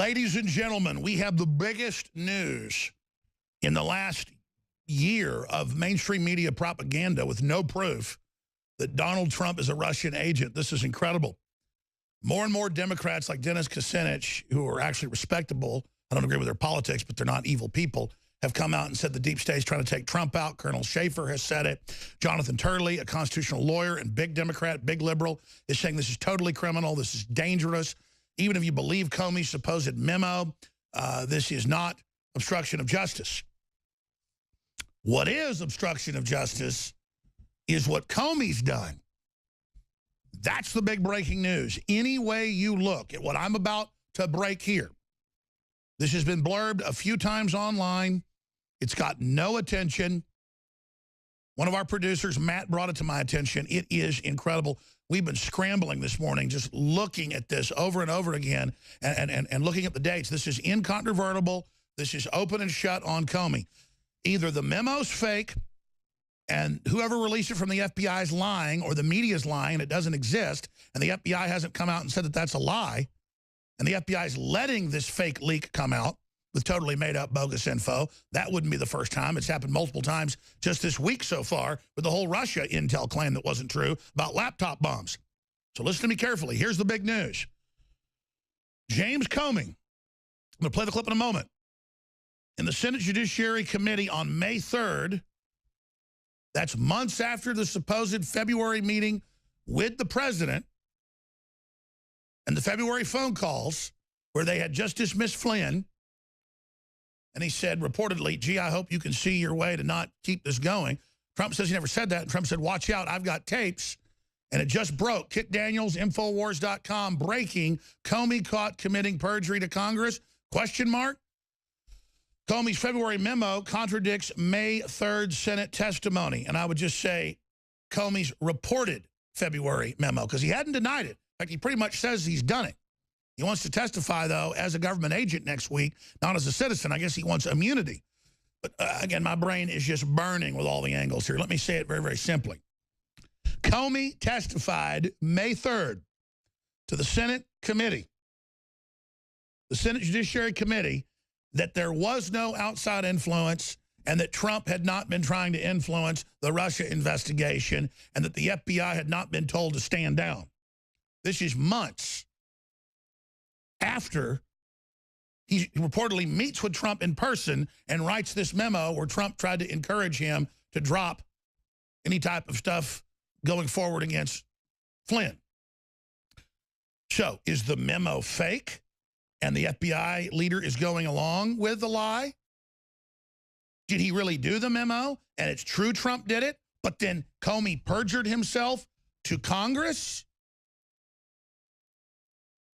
Ladies and gentlemen, we have the biggest news in the last year of mainstream media propaganda with no proof that Donald Trump is a Russian agent. This is incredible. More and more Democrats like Dennis Kucinich, who are actually respectable, I don't agree with their politics, but they're not evil people, have come out and said the deep state's trying to take Trump out. Colonel Schaefer has said it. Jonathan Turley, a constitutional lawyer and big Democrat, big liberal, is saying this is totally criminal. This is dangerous. Even if you believe Comey's supposed memo, this is not obstruction of justice. What is obstruction of justice is what Comey's done. That's the big breaking news. Any way you look at what I'm about to break here, this has been blurbed a few times online. It's got no attention. One of our producers, Matt, brought it to my attention. It is incredible. We've been scrambling this morning, just looking at this over and over again and looking at the dates. This is incontrovertible. This is open and shut on Comey. Either the memo's fake and whoever released it from the FBI is lying, or the media's lying and it doesn't exist, and the FBI hasn't come out and said that that's a lie, and the FBI is letting this fake leak come out with totally made-up bogus info. That wouldn't be the first time. It's happened multiple times just this week so far with the whole Russia intel claim that wasn't true about laptop bombs. So listen to me carefully. Here's the big news. James Comey, I'm going to play the clip in a moment, in the Senate Judiciary Committee on May 3rd, that's months after the supposed February meeting with the president and the February phone calls where they had just dismissed Flynn. And he said, reportedly, gee, I hope you can see your way to not keep this going. Trump says he never said that. And Trump said, watch out, I've got tapes. And it just broke. Kit Daniels, Infowars.com, breaking. Comey caught committing perjury to Congress? Question mark. Comey's February memo contradicts May 3rd Senate testimony. And I would just say Comey's reported February memo, because he hadn't denied it. In fact, he pretty much says he's done it. He wants to testify, though, as a government agent next week, not as a citizen. I guess he wants immunity. But, again, my brain is just burning with all the angles here. Let me say it very, very simply. Comey testified May 3rd to the Senate committee, the Senate Judiciary Committee, that there was no outside influence and that Trump had not been trying to influence the Russia investigation and that the FBI had not been told to stand down. This is months after he reportedly meets with Trump in person and writes this memo where Trump tried to encourage him to drop any type of stuff going forward against Flynn. So, is the memo fake and the FBI leader is going along with the lie? Did he really do the memo and it's true Trump did it, but then Comey perjured himself to Congress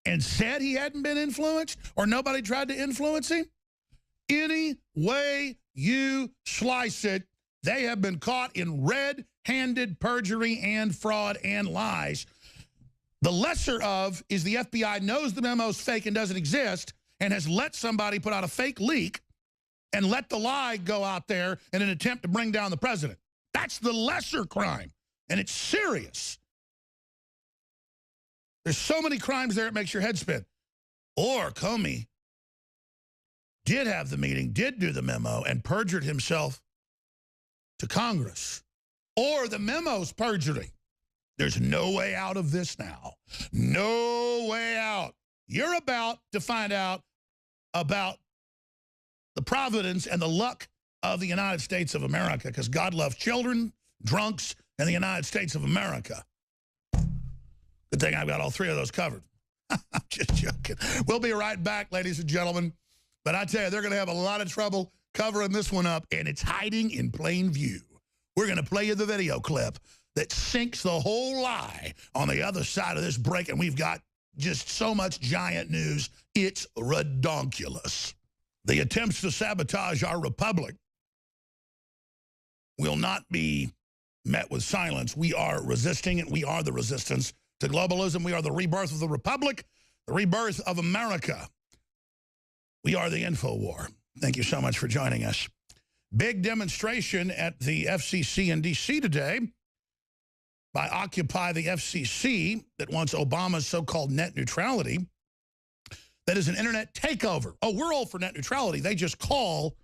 and said he hadn't been influenced, or nobody tried to influence him? Any way you slice it, they have been caught in red-handed perjury and fraud and lies. The lesser of is the FBI knows the memo's fake and doesn't exist and has let somebody put out a fake leak and let the lie go out there in an attempt to bring down the president. That's the lesser crime, and it's serious. There's so many crimes there it makes your head spin. Or Comey did have the meeting, did do the memo, and perjured himself to Congress. Or the memo's perjury. There's no way out of this now. No way out. You're about to find out about the providence and the luck of the United States of America, because God loves children, drunks, and the United States of America. Good thing I've got all three of those covered. I'm just joking. We'll be right back, ladies and gentlemen. But I tell you, they're going to have a lot of trouble covering this one up, and it's hiding in plain view. We're going to play you the video clip that sinks the whole lie on the other side of this break, and we've got just so much giant news, it's redonkulous. The attempts to sabotage our republic will not be met with silence. We are resisting, and we are the resistance to globalism. We are the rebirth of the republic, the rebirth of America. We are the InfoWar. Thank you so much for joining us. Big demonstration at the FCC in D.C. today by Occupy the FCC that wants Obama's so-called net neutrality. that is an internet takeover. Oh, we're all for net neutrality. They just call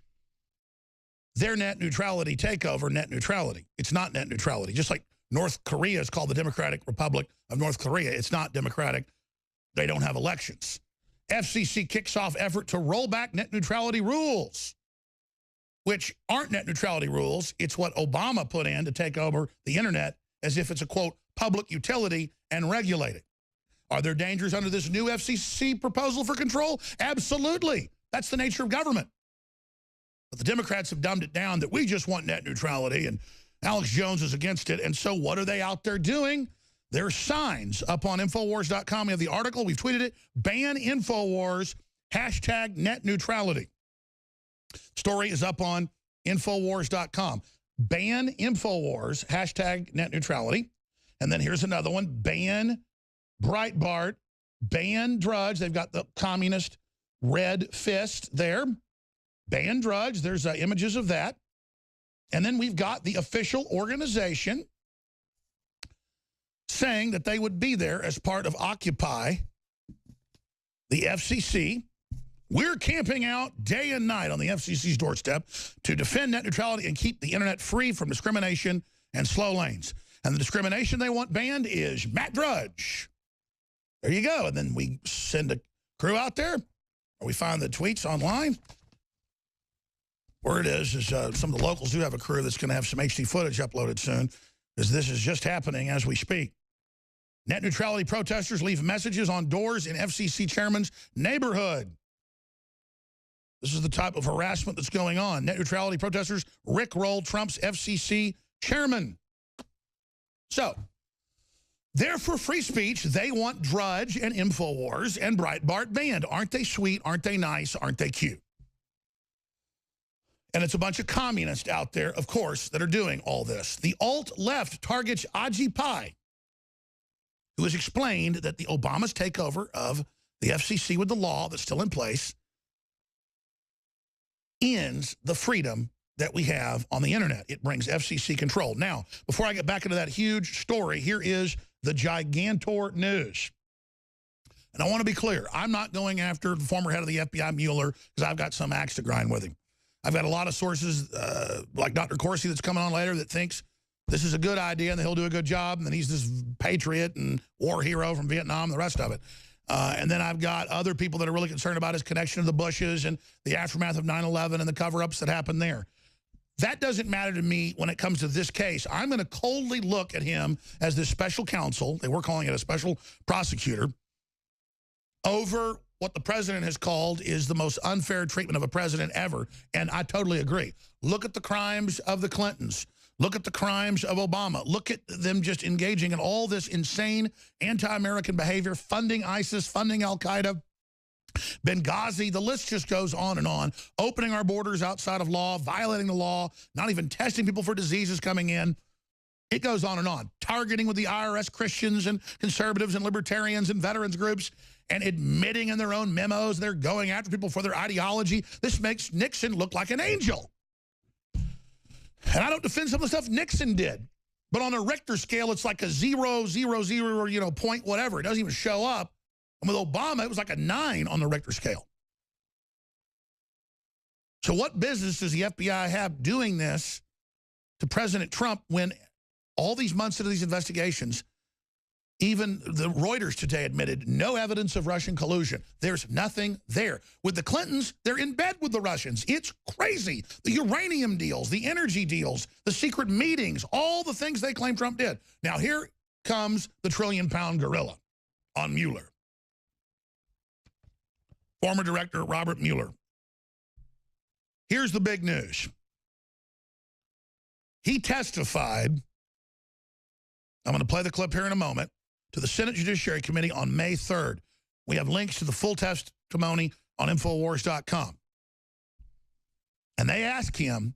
their net neutrality takeover net neutrality. It's not net neutrality. Just like North Korea is called the Democratic Republic of North Korea. It's not democratic. They don't have elections. FCC kicks off effort to roll back net neutrality rules, which aren't net neutrality rules. It's what Obama put in to take over the internet as if it's a, quote, public utility and regulate it. Are there dangers under this new FCC proposal for control? Absolutely. That's the nature of government. But the Democrats have dumbed it down that we just want net neutrality, and Alex Jones is against it. And so what are they out there doing? There are signs up on Infowars.com. We have the article. We've tweeted it. Ban Infowars, hashtag net neutrality. Story is up on Infowars.com. Ban Infowars, hashtag net neutrality. And then here's another one. Ban Breitbart. Ban Drudge. They've got the communist red fist there. Ban Drudge. There's images of that. And then we've got the official organization saying that they would be there as part of Occupy, the FCC. We're camping out day and night on the FCC's doorstep to defend net neutrality and keep the internet free from discrimination and slow lanes. And the discrimination they want banned is Matt Drudge. There you go. And then we send a crew out there, or we find the tweets online. Where it is some of the locals do have a crew that's going to have some HD footage uploaded soon, because this is just happening as we speak. Net neutrality protesters leave messages on doors in FCC chairman's neighborhood. This is the type of harassment that's going on. Net neutrality protesters rickroll Trump's FCC chairman. So, they're for free speech. They want Drudge and Infowars and Breitbart banned. Aren't they sweet? Aren't they nice? Aren't they cute? And it's a bunch of communists out there, of course, that are doing all this. The alt-left targets Ajit Pai, who has explained that the Obama's takeover of the FCC with the law that's still in place ends the freedom that we have on the internet. It brings FCC control. Now, before I get back into that huge story, here is the Gigantor news. And I want to be clear. I'm not going after the former head of the FBI, Mueller, because I've got some axe to grind with him. I've got a lot of sources, like Dr. Corsi that's coming on later, that thinks this is a good idea and that he'll do a good job and that he's this patriot and war hero from Vietnam and the rest of it. And then I've got other people that are really concerned about his connection to the Bushes and the aftermath of 9/11 and the cover-ups that happened there. That doesn't matter to me when it comes to this case. I'm going to coldly look at him as this special counsel, they were calling it a special prosecutor, over what the president has called is the most unfair treatment of a president ever. And I totally agree. Look at the crimes of the Clintons. Look at the crimes of Obama. Look at them just engaging in all this insane anti-American behavior, funding ISIS, funding Al-Qaeda, Benghazi. The list just goes on and on. Opening our borders outside of law, violating the law, not even testing people for diseases coming in. It goes on and on. Targeting with the IRS Christians and conservatives and libertarians and veterans groups, and admitting in their own memos they're going after people for their ideology. This makes Nixon look like an angel. And I don't defend some of the stuff Nixon did. But on a Richter scale, it's like a 0.000, point whatever. It doesn't even show up. And with Obama, it was like a 9 on the Richter scale. So what business does the FBI have doing this to President Trump when all these months into these investigations, even the Reuters today admitted no evidence of Russian collusion. There's nothing there. With the Clintons, they're in bed with the Russians. It's crazy. The uranium deals, the energy deals, the secret meetings, all the things they claim Trump did. Now here comes the trillion-pound gorilla on Mueller. Former director Robert Mueller. Here's the big news. He testified, I'm going to play the clip here in a moment, to the Senate Judiciary Committee on May 3rd. We have links to the full testimony on Infowars.com. And they asked him,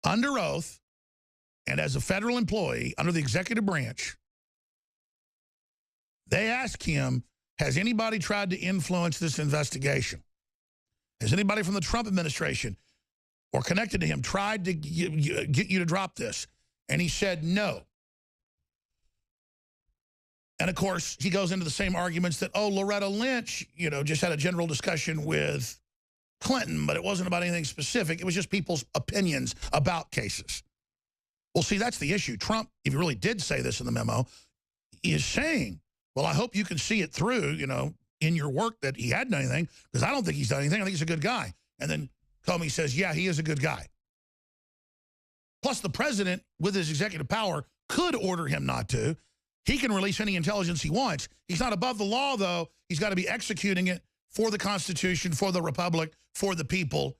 under oath, and as a federal employee under the executive branch, they asked him, has anybody tried to influence this investigation? Has anybody from the Trump administration or connected to him tried to get you to drop this? And he said no. And, of course, he goes into the same arguments that, oh, Loretta Lynch, you know, just had a general discussion with Clinton, but it wasn't about anything specific. It was just people's opinions about cases. Well, see, that's the issue. Trump, if he really did say this in the memo, is saying, well, I hope you can see it through, you know, in your work that he hadn't done anything, because I don't think he's done anything. I think he's a good guy. And then Comey says, yeah, he is a good guy. Plus, the president, with his executive power, could order him not to. He can release any intelligence he wants. He's not above the law, though. He's got to be executing it for the Constitution, for the Republic, for the people,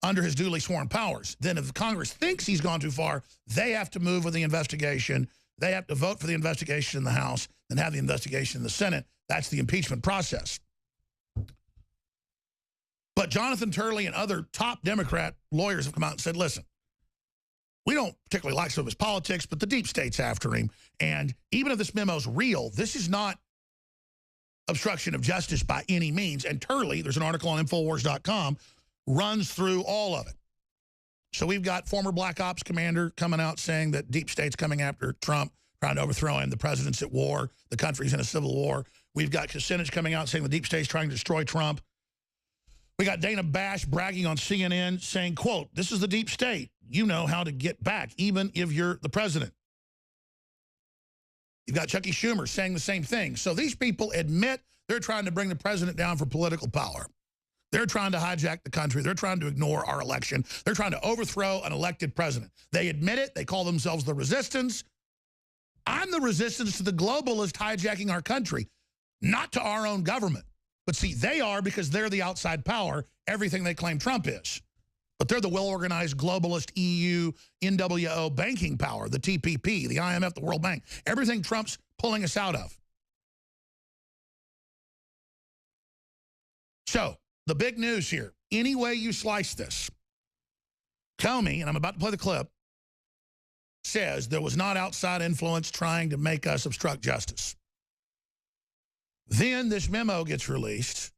under his duly sworn powers. Then if Congress thinks he's gone too far, they have to move with the investigation. They have to vote for the investigation in the House and have the investigation in the Senate. That's the impeachment process. But Jonathan Turley and other top Democrat lawyers have come out and said, listen, we don't particularly like some of his politics, but the deep state's after him. And even if this memo's real, this is not obstruction of justice by any means. And Turley, there's an article on Infowars.com, runs through all of it. So we've got former Black Ops commander coming out saying that deep state's coming after Trump, trying to overthrow him. The president's at war. The country's in a civil war. We've got Kucinich coming out saying the deep state's trying to destroy Trump. We got Dana Bash bragging on CNN saying, quote, this is the deep state. You know how to get back, even if you're the president. You've got Chucky Schumer saying the same thing. So these people admit they're trying to bring the president down for political power. They're trying to hijack the country. They're trying to ignore our election. They're trying to overthrow an elected president. They admit it. They call themselves the resistance. I'm the resistance to the globalists hijacking our country, not to our own government. But see, they are because they're the outside power, everything they claim Trump is. But they're the well-organized globalist EU, NWO banking power, the TPP, the IMF, the World Bank, everything Trump's pulling us out of. So, the big news here, any way you slice this, Comey, and I'm about to play the clip, says there was not outside influence trying to make us obstruct justice. Then this memo gets released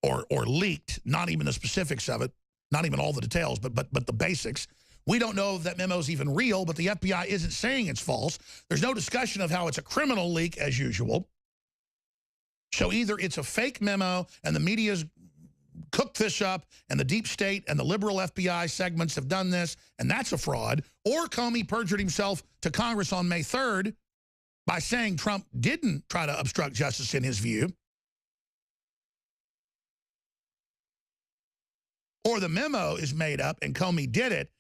or leaked, not even the specifics of it, not even all the details, but the basics. We don't know if that memo is even real, but the FBI isn't saying it's false. There's no discussion of how it's a criminal leak as usual. So either it's a fake memo and the media's cooked this up and the deep state and the liberal FBI segments have done this and that's a fraud, or Comey perjured himself to Congress on May 3rd by saying Trump didn't try to obstruct justice in his view. Or the memo is made up and Comey did it,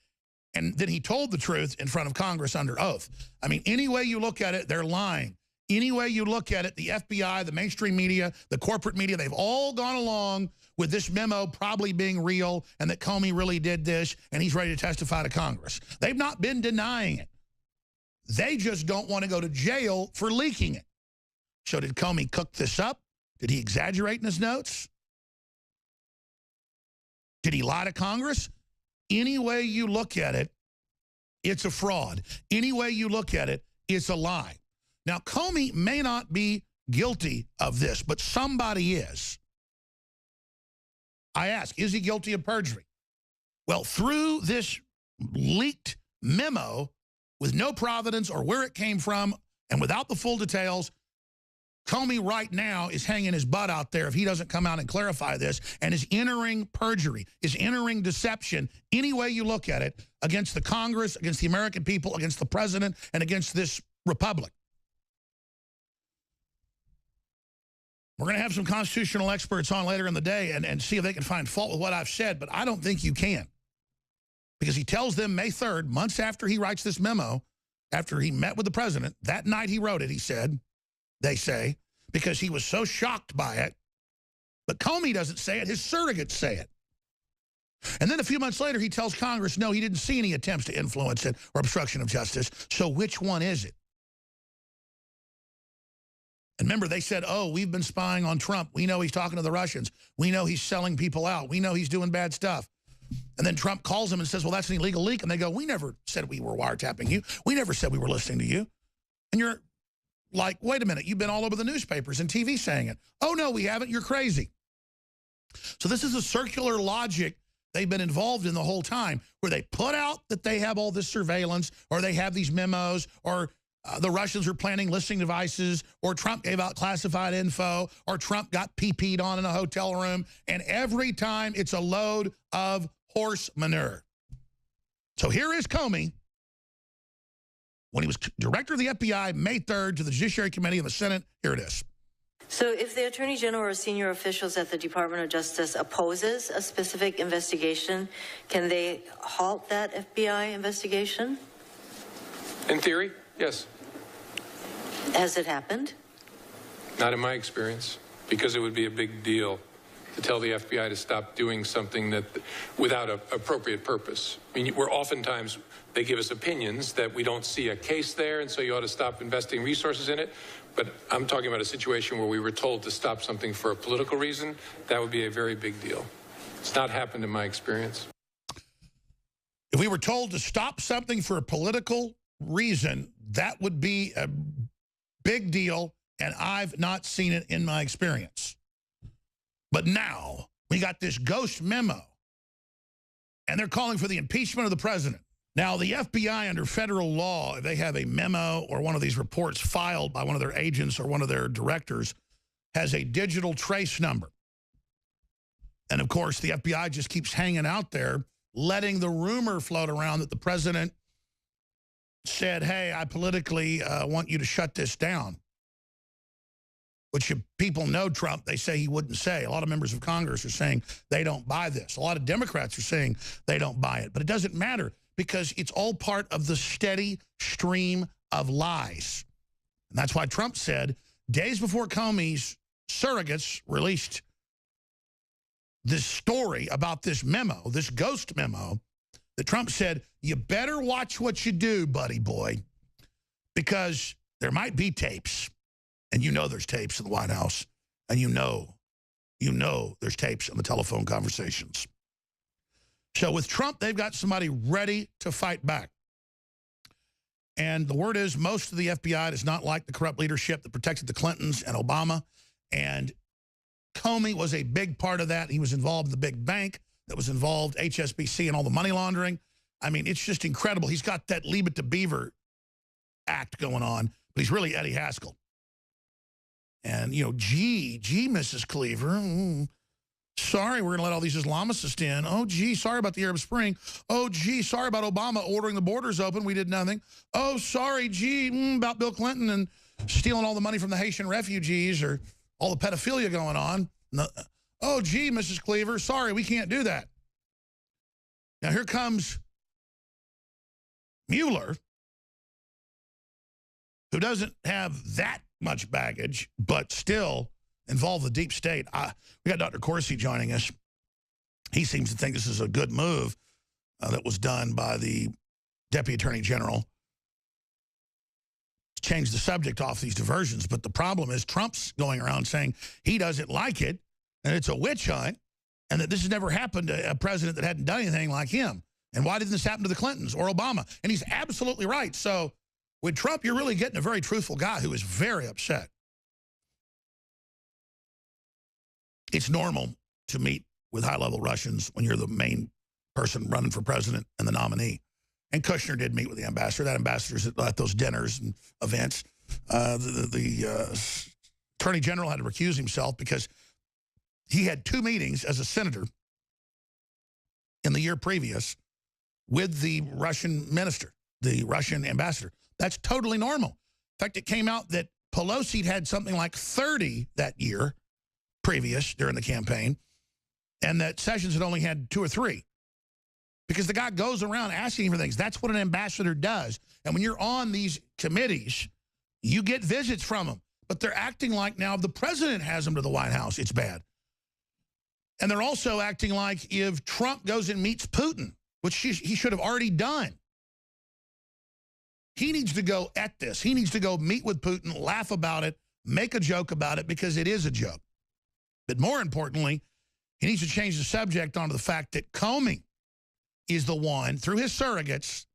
and then he told the truth in front of Congress under oath. I mean, any way you look at it, they're lying. Any way you look at it, the FBI, the mainstream media, the corporate media, they've all gone along with this memo probably being real and that Comey really did this and he's ready to testify to Congress. They've not been denying it. They just don't want to go to jail for leaking it. So did Comey cook this up? Did he exaggerate in his notes? Did he lie to Congress? Any way you look at it, it's a fraud. Any way you look at it, it's a lie. Now, Comey may not be guilty of this, but somebody is. I ask, is he guilty of perjury? Well, through this leaked memo, with no provenance or where it came from, and without the full details, Comey right now is hanging his butt out there if he doesn't come out and clarify this, and is entering perjury, is entering deception, any way you look at it, against the Congress, against the American people, against the president, and against this republic. We're going to have some constitutional experts on later in the day and see if they can find fault with what I've said, but I don't think you can. Because he tells them May 3rd, months after he writes this memo, after he met with the president, that night he wrote it, he said, they say, because he was so shocked by it. But Comey doesn't say it, his surrogates say it. And then a few months later, he tells Congress, no, he didn't see any attempts to influence it or obstruction of justice. So which one is it? And remember, they said, oh, we've been spying on Trump. We know he's talking to the Russians. We know he's selling people out. We know he's doing bad stuff. And then Trump calls them and says, well, that's an illegal leak. And they go, we never said we were wiretapping you. We never said we were listening to you. And you're like, wait a minute, you've been all over the newspapers and TV saying it. Oh, no, we haven't. You're crazy. So this is a circular logic they've been involved in the whole time, where they put out that they have all this surveillance, or they have these memos, or the Russians were planting listening devices, or Trump gave out classified info, or Trump got PP'd on in a hotel room. And every time it's a load of horse manure. So here is Comey, when he was director of the FBI, May 3rd, to the Judiciary Committee of the Senate. Here it is. So if the Attorney General or senior officials at the Department of Justice opposes a specific investigation, can they halt that FBI investigation? In theory, yes. Has it happened? Not in my experience, because it would be a big deal to tell the FBI to stop doing something that without an appropriate purpose. I mean, oftentimes they give us opinions that we don't see a case there, and so you ought to stop investing resources in it. But I'm talking about a situation where we were told to stop something for a political reason. That would be a very big deal. It's not happened in my experience. If we were told to stop something for a political reason, that would be a big deal, and I've not seen it in my experience. But now we got this ghost memo, and they're calling for the impeachment of the president. Now, the FBI, under federal law, if they have a memo or one of these reports filed by one of their agents or one of their directors, has a digital trace number. And, of course, the FBI just keeps hanging out there, letting the rumor float around that the president said, hey, I politically want you to shut this down. Which if people know Trump, they say he wouldn't say. A lot of members of Congress are saying they don't buy this. A lot of Democrats are saying they don't buy it. But it doesn't matter, because it's all part of the steady stream of lies. And that's why Trump said, days before Comey's surrogates released this story about this memo, this ghost memo, that Trump said, you better watch what you do, buddy boy, because there might be tapes. And you know there's tapes in the White House. And you know there's tapes in the telephone conversations. So with Trump, they've got somebody ready to fight back. And the word is most of the FBI does not like the corrupt leadership that protected the Clintons and Obama. And Comey was a big part of that. He was involved in the big bank that was involved, HSBC, and all the money laundering. I mean, it's just incredible. He's got that Leave It to Beaver act going on, but he's really Eddie Haskell. And, you know, gee, Mrs. Cleaver, sorry, we're going to let all these Islamicists in. Oh, gee, sorry about the Arab Spring. Oh, gee, sorry about Obama ordering the borders open. We did nothing. Oh, sorry, gee, about Bill Clinton and stealing all the money from the Haitian refugees, or all the pedophilia going on. No, oh, gee, Mrs. Cleaver, sorry, we can't do that. Now, here comes Mueller, who doesn't have that much baggage, but still involve the deep state. We got Dr. Corsi joining us. He seems to think this is a good move that was done by the Deputy Attorney General to change the subject off these diversions. But the problem is Trump's going around saying he doesn't like it, and it's a witch hunt, and that this has never happened to a president that hadn't done anything like him. And why didn't this happen to the Clintons or Obama? And he's absolutely right. So with Trump, you're really getting a very truthful guy who is very upset. It's normal to meet with high-level Russians when you're the main person running for president and the nominee. And Kushner did meet with the ambassador. That ambassador's at those dinners and events. The Attorney General had to recuse himself because he had 2 meetings as a senator in the year previous with the Russian minister, the Russian ambassador. That's totally normal. In fact, it came out that Pelosi had something like 30 that year previous during the campaign, and that Sessions had only had 2 or 3. Because the guy goes around asking for things. That's what an ambassador does. And when you're on these committees, you get visits from them. But they're acting like now the president has them to the White House. It's bad. And they're also acting like if Trump goes and meets Putin, which he should have already done, he needs to go at this. He needs to go meet with Putin, laugh about it, make a joke about it, because it is a joke. But more importantly, he needs to change the subject onto the fact that Comey is the one, through his surrogates,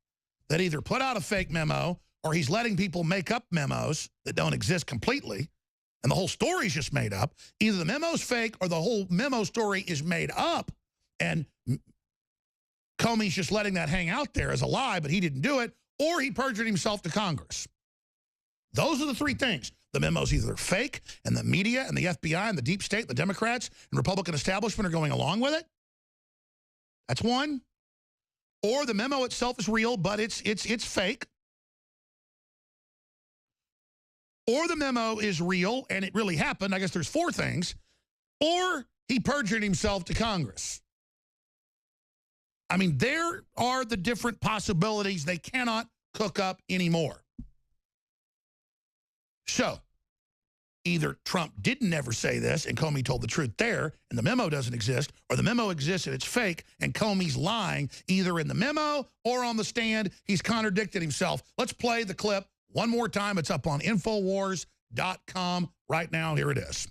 that either put out a fake memo or he's letting people make up memos that don't exist completely, and the whole story's just made up. Either the memo's fake or the whole memo story is made up, and Comey's just letting that hang out there as a lie, but he didn't do it, or he perjured himself to Congress. Those are the three things. The memo's either fake, and the media and the FBI and the deep state, the Democrats and Republican establishment are going along with it. That's one. Or the memo itself is real, but it's fake. Or the memo is real and it really happened. I guess there's four things. Or he perjured himself to Congress. I mean, there are the different possibilities. They cannot cook up anymore. So, either Trump didn't ever say this and Comey told the truth there and the memo doesn't exist, or the memo exists and it's fake and Comey's lying either in the memo or on the stand. He's contradicted himself. Let's play the clip one more time. It's up on Infowars.com right now. Here it is.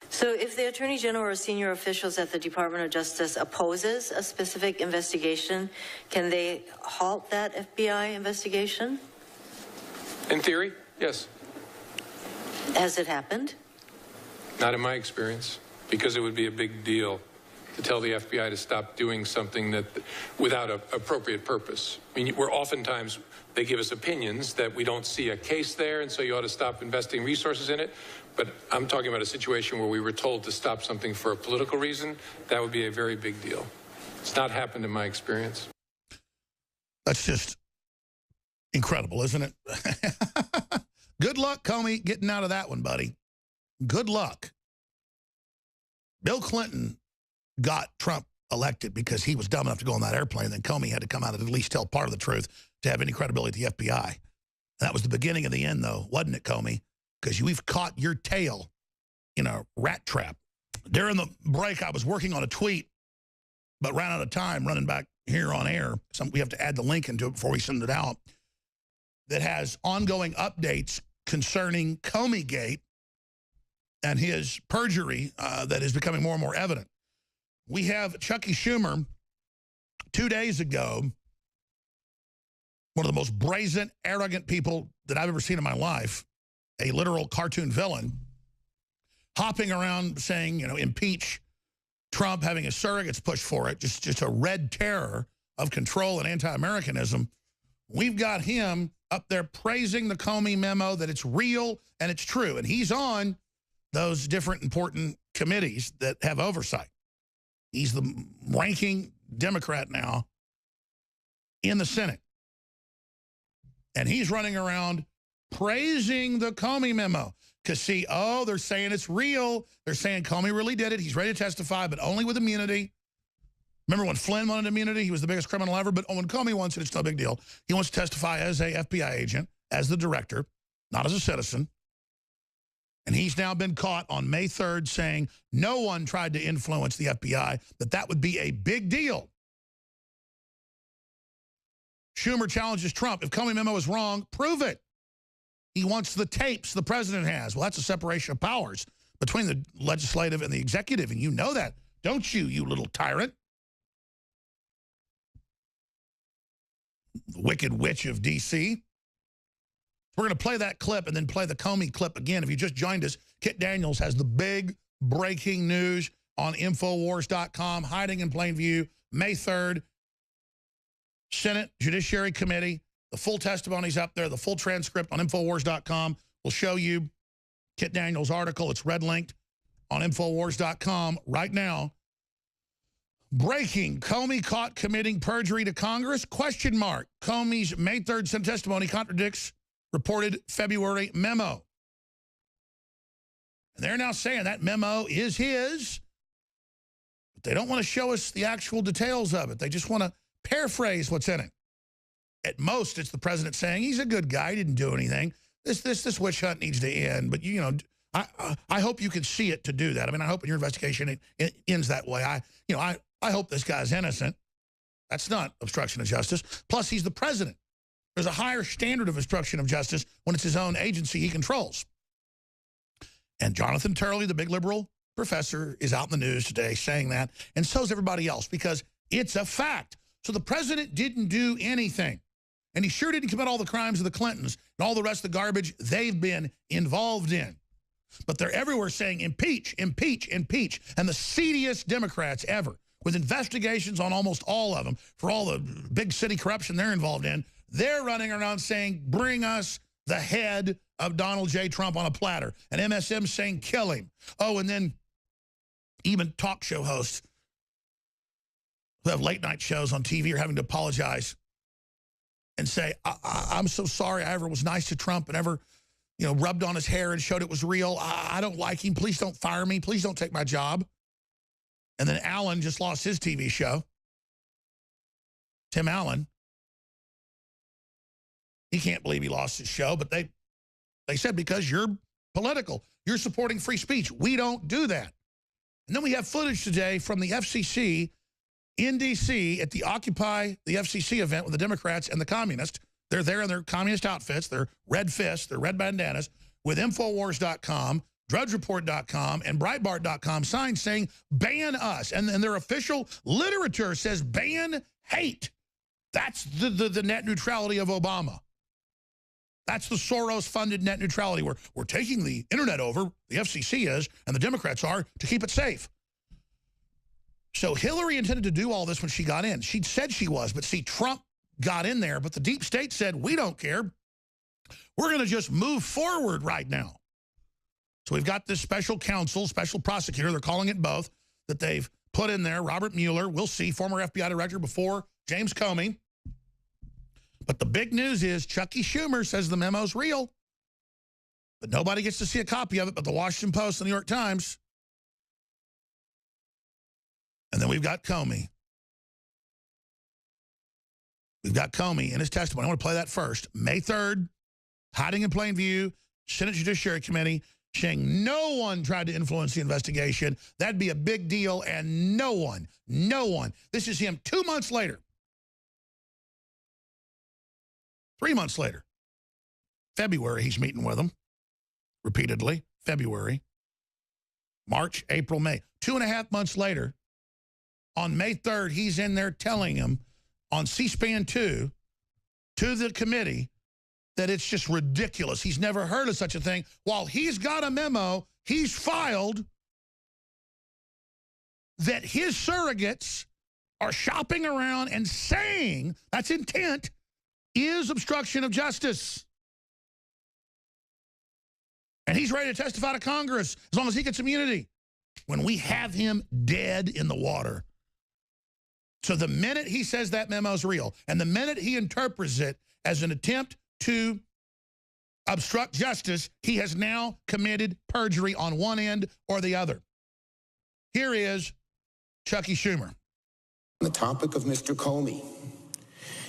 So if the Attorney General or senior officials at the Department of Justice opposes a specific investigation, can they halt that FBI investigation? In theory, yes. Has it happened? Not in my experience, because it would be a big deal to tell the FBI to stop doing something that without an appropriate purpose. I mean, we're oftentimes, they give us opinions that we don't see a case there, and so you ought to stop investing resources in it. But I'm talking about a situation where we were told to stop something for a political reason. That would be a very big deal. It's not happened in my experience. That's just incredible, isn't it? Good luck, Comey, getting out of that one, buddy. Good luck. Bill Clinton got Trump elected because he was dumb enough to go on that airplane. Then Comey had to come out and at least tell part of the truth to have any credibility at the FBI. And that was the beginning of the end, though, wasn't it, Comey? Because we've caught your tail in a rat trap. During the break, I was working on a tweet, but ran out of time running back here on air. We have to add the link into it before we send it out. That has ongoing updates concerning Comeygate and his perjury that is becoming more and more evident. We have Chucky Schumer 2 days ago, one of the most brazen, arrogant people that I've ever seen in my life, a literal cartoon villain, hopping around saying, you know, impeach Trump, having his surrogates push for it, just a red terror of control and anti-Americanism. We've got him up there praising the Comey memo, that it's real and it's true. And he's on those different important committees that have oversight. He's the ranking Democrat now in the Senate. And he's running around praising the Comey memo. Because, see, oh, they're saying it's real. They're saying Comey really did it. He's ready to testify, but only with immunity. Remember when Flynn wanted immunity? He was the biggest criminal ever. But when Comey wants it, it's no big deal. He wants to testify as a FBI agent, as the director, not as a citizen. And he's now been caught on May 3rd saying no one tried to influence the FBI, that would be a big deal. Schumer challenges Trump. If Comey memo is wrong, prove it. He wants the tapes the president has. Well, that's a separation of powers between the legislative and the executive, and you know that, don't you, you little tyrant? Wicked witch of D.C. We're going to play that clip and then play the Comey clip again. If you just joined us, Kit Daniels has the big breaking news on Infowars.com, hiding in plain view, May 3rd, Senate Judiciary Committee. The full testimony's up there. The full transcript on Infowars.com will show you Kit Daniels' article. It's red-linked on Infowars.com right now. Breaking, Comey caught committing perjury to Congress? Question mark. Comey's May 3rd Senate testimony contradicts reported February memo. And they're now saying that memo is his, but they don't want to show us the actual details of it. They just want to paraphrase what's in it. At most, it's the president saying he's a good guy, he didn't do anything. This witch hunt needs to end. But, you know, I hope you can see it to do that. I mean, I hope in your investigation it ends that way. I hope this guy's innocent. That's not obstruction of justice. Plus, he's the president. There's a higher standard of obstruction of justice when it's his own agency he controls. And Jonathan Turley, the big liberal professor, is out in the news today saying that, and so is everybody else, because it's a fact. So the president didn't do anything. And he sure didn't commit all the crimes of the Clintons and all the rest of the garbage they've been involved in. But they're everywhere saying impeach, impeach, impeach. And the seediest Democrats ever, with investigations on almost all of them for all the big city corruption they're involved in, they're running around saying, bring us the head of Donald J. Trump on a platter. And MSM saying, kill him. Oh, and then even talk show hosts who have late night shows on TV are having to apologize and say, I'm so sorry I ever was nice to Trump and ever, you know, rubbed on his hair and showed it was real. I don't like him. Please don't fire me. Please don't take my job. And then Allen just lost his TV show. Tim Allen. He can't believe he lost his show, but they said because you're political, you're supporting free speech. We don't do that. And then we have footage today from the FCC in D.C. at the Occupy the FCC event with the Democrats and the communists. They're there in their communist outfits, their red fists, their red bandanas, with Infowars.com, DrudgeReport.com, and Breitbart.com signs saying, ban us. And their official literature says, ban hate. That's the net neutrality of Obama. That's the Soros-funded net neutrality where we're taking the internet over, the FCC is, and the Democrats are, to keep it safe. So Hillary intended to do all this when she got in. She said she was, but see, Trump got in there, but the deep state said, we don't care. We're going to just move forward right now. So we've got this special counsel, special prosecutor, they're calling it both, that they've put in there, Robert Mueller, we'll see, former FBI director before James Comey. But the big news is Chucky Schumer says the memo's real. But nobody gets to see a copy of it but the Washington Post and the New York Times. And then we've got Comey. We've got Comey in his testimony. I want to play that first. May 3rd, hiding in plain view, Senate Judiciary Committee, saying no one tried to influence the investigation. That'd be a big deal, and no one. This is him 2 months later. 3 months later. February, he's meeting with them repeatedly. February, March, April, May. 2.5 months later, on May 3rd, he's in there telling him on C-SPAN 2 to the committee that it's just ridiculous. He's never heard of such a thing. While he's got a memo, he's filed that his surrogates are shopping around and saying, that's intent, is obstruction of justice. And he's ready to testify to Congress as long as he gets immunity. When we have him dead in the water. So the minute he says that memo's real, and the minute he interprets it as an attempt to obstruct justice, he has now committed perjury on one end or the other. Here is Chucky Schumer. On the topic of Mr. Comey,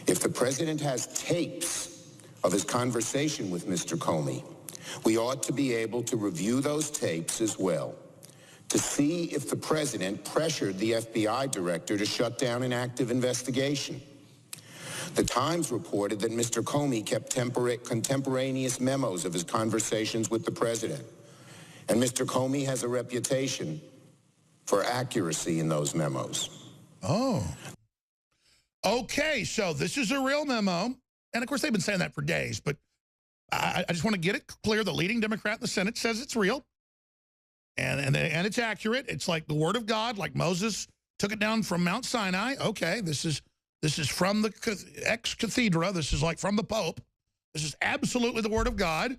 if the president has tapes of his conversation with Mr. Comey, we ought to be able to review those tapes as well to see if the president pressured the FBI director to shut down an active investigation. The Times reported that Mr. Comey kept contemporaneous memos of his conversations with the president. And Mr. Comey has a reputation for accuracy in those memos. Oh. Okay, so this is a real memo. And, of course, they've been saying that for days. But I just want to get it clear. The leading Democrat in the Senate says it's real. And it's accurate. It's like the Word of God, like Moses took it down from Mount Sinai. Okay, this is from the ex-cathedra. This is like from the Pope. This is absolutely the Word of God.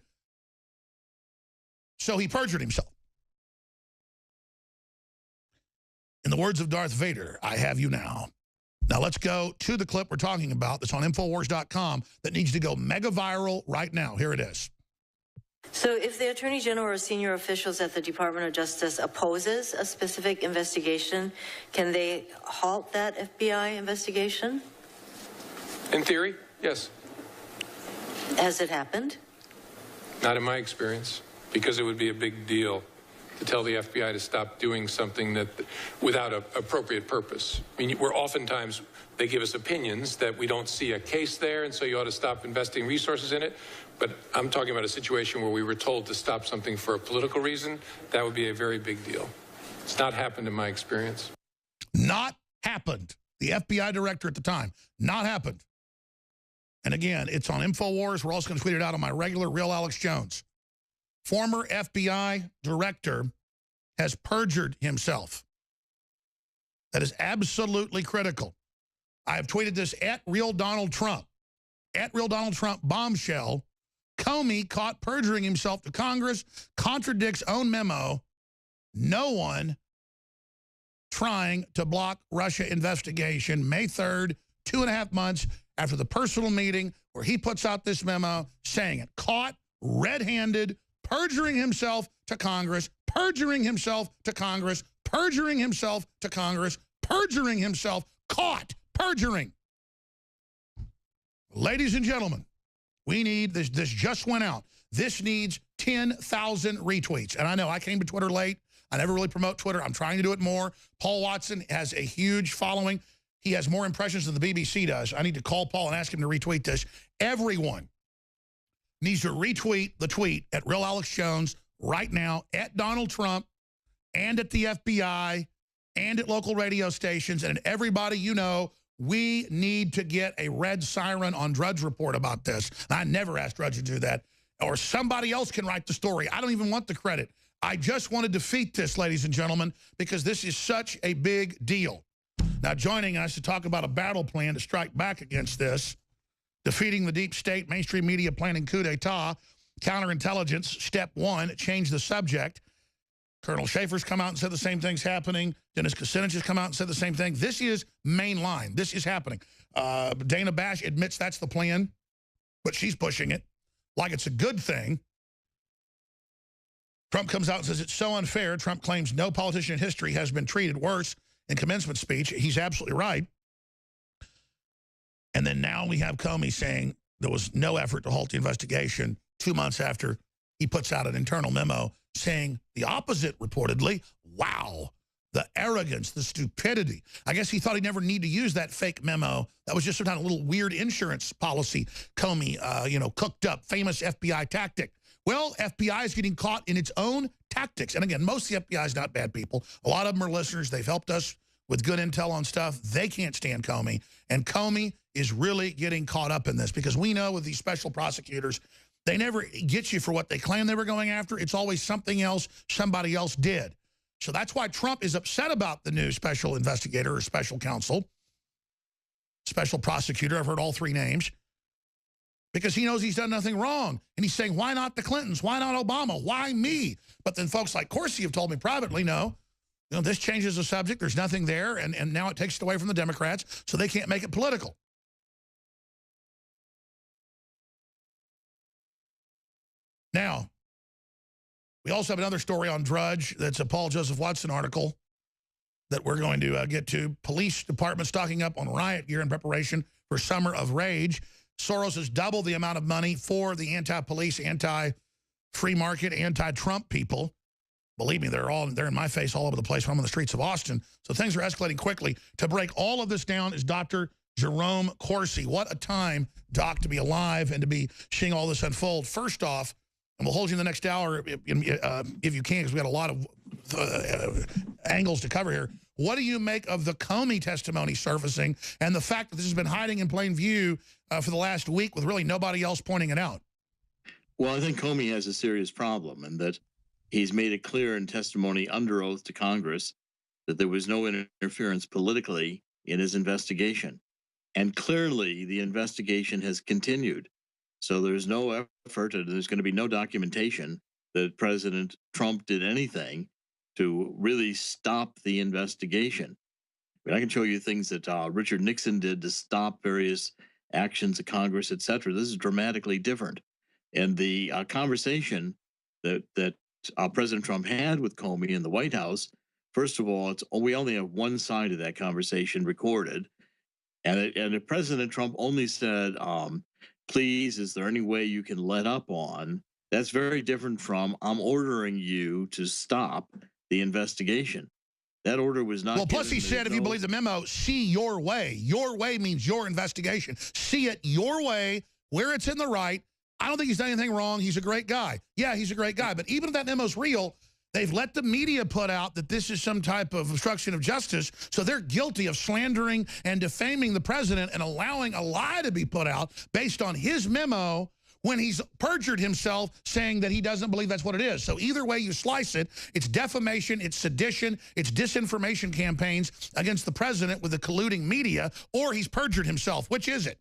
So he perjured himself. In the words of Darth Vader, I have you now. Now let's go to the clip we're talking about that's on Infowars.com that needs to go mega viral right now. Here it is. So if the Attorney General or senior officials at the Department of Justice opposes a specific investigation, can they halt that FBI investigation? In theory, yes. Has it happened? Not in my experience, because it would be a big deal to tell the FBI to stop doing something that without an appropriate purpose. I mean, we're oftentimes, they give us opinions that we don't see a case there, and so you ought to stop investing resources in it. But I'm talking about a situation where we were told to stop something for a political reason. That would be a very big deal. It's not happened in my experience. Not happened. The FBI director at the time. Not happened. And again, it's on Infowars. We're also going to tweet it out on my regular Real Alex Jones. Former FBI director has perjured himself. That is absolutely critical. I have tweeted this at Real Donald Trump. At Real Donald Trump bombshell. Comey caught perjuring himself to Congress, contradicts own memo. No one trying to block Russia investigation. May 3rd, 2.5 months after the personal meeting where he puts out this memo saying it. Caught red-handed, perjuring himself to Congress, perjuring himself to Congress, perjuring himself to Congress, perjuring himself, caught perjuring. Ladies and gentlemen, we need this. This just went out. This needs 10,000 retweets. And I know I came to Twitter late. I never really promote Twitter. I'm trying to do it more. Paul Watson has a huge following. He has more impressions than the BBC does. I need to call Paul and ask him to retweet this. Everyone needs to retweet the tweet at Real Alex Jones right now, at Donald Trump, and at the FBI, and at local radio stations, and everybody you know. We need to get a red siren on Drudge Report about this. I never asked Drudge to do that. Or somebody else can write the story. I don't even want the credit. I just want to defeat this, ladies and gentlemen, because this is such a big deal. Now, joining us to talk about a battle plan to strike back against this, defeating the deep state, mainstream media planning coup d'etat, counterintelligence, step 1, change the subject. Colonel Schaefer's come out and said the same thing's happening. Dennis Kucinich has come out and said the same thing. This is mainline. This is happening. Dana Bash admits that's the plan, but she's pushing it like it's a good thing. Trump comes out and says it's so unfair. Trump claims no politician in history has been treated worse in commencement speech. He's absolutely right. And then now we have Comey saying there was no effort to halt the investigation 2 months after he puts out an internal memo saying the opposite, reportedly. Wow. The arrogance, the stupidity. I guess he thought he'd never need to use that fake memo. That was just some kind of little weird insurance policy Comey, cooked up, famous FBI tactic. Well, FBI is getting caught in its own tactics. And again, most of the FBI is not bad people. A lot of them are listeners. They've helped us with good intel on stuff. They can't stand Comey. And Comey is really getting caught up in this because we know with these special prosecutors, they never get you for what they claim they were going after. It's always something else somebody else did. So that's why Trump is upset about the new special investigator or special counsel, special prosecutor. I've heard all 3 names. Because he knows he's done nothing wrong. And he's saying, why not the Clintons? Why not Obama? Why me? But then folks like Corsi have told me privately, no, this changes the subject. There's nothing there. And now it takes it away from the Democrats, so they can't make it political. Now, we also have another story on Drudge that's a Paul Joseph Watson article that we're going to get to. Police department stocking up on riot gear in preparation for Summer of Rage. Soros has doubled the amount of money for the anti-police, anti-free market, anti-Trump people. Believe me, they're in my face all over the place when I'm on the streets of Austin. So things are escalating quickly. To break all of this down is Dr. Jerome Corsi. What a time, Doc, to be alive and to be seeing all this unfold. First off, and we'll hold you in the next hour if you can, because we've got a lot of angles to cover here. What do you make of the Comey testimony surfacing and the fact that this has been hiding in plain view for the last week with really nobody else pointing it out? Well, I think Comey has a serious problem in that he's made it clear in testimony under oath to Congress that there was no interference politically in his investigation. And clearly the investigation has continued. So there's no effort, and there's going to be no documentation that President Trump did anything to really stop the investigation. I mean, I can show you things that Richard Nixon did to stop various actions of Congress, et cetera. This is dramatically different. And the conversation that President Trump had with Comey in the White House, first of all, we only have one side of that conversation recorded. And President Trump only said, please, is there any way you can let up on? That's very different from, I'm ordering you to stop the investigation. That order was not. Well, plus he said, if you believe the memo, see your way. Your way means your investigation. See it your way, where it's in the right. I don't think he's done anything wrong. He's a great guy. Yeah, he's a great guy. But even if that memo's real, they've let the media put out that this is some type of obstruction of justice. So they're guilty of slandering and defaming the president and allowing a lie to be put out based on his memo when he's perjured himself saying that he doesn't believe that's what it is. So either way you slice it, it's defamation, it's sedition, it's disinformation campaigns against the president with the colluding media, or he's perjured himself. Which is it?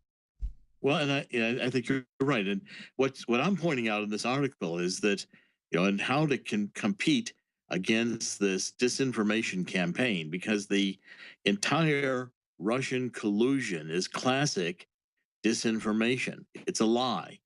Well, and I think you're right. And what I'm pointing out in this article is that, and how to compete against this disinformation campaign, because the entire Russian collusion is classic disinformation. It's a lie.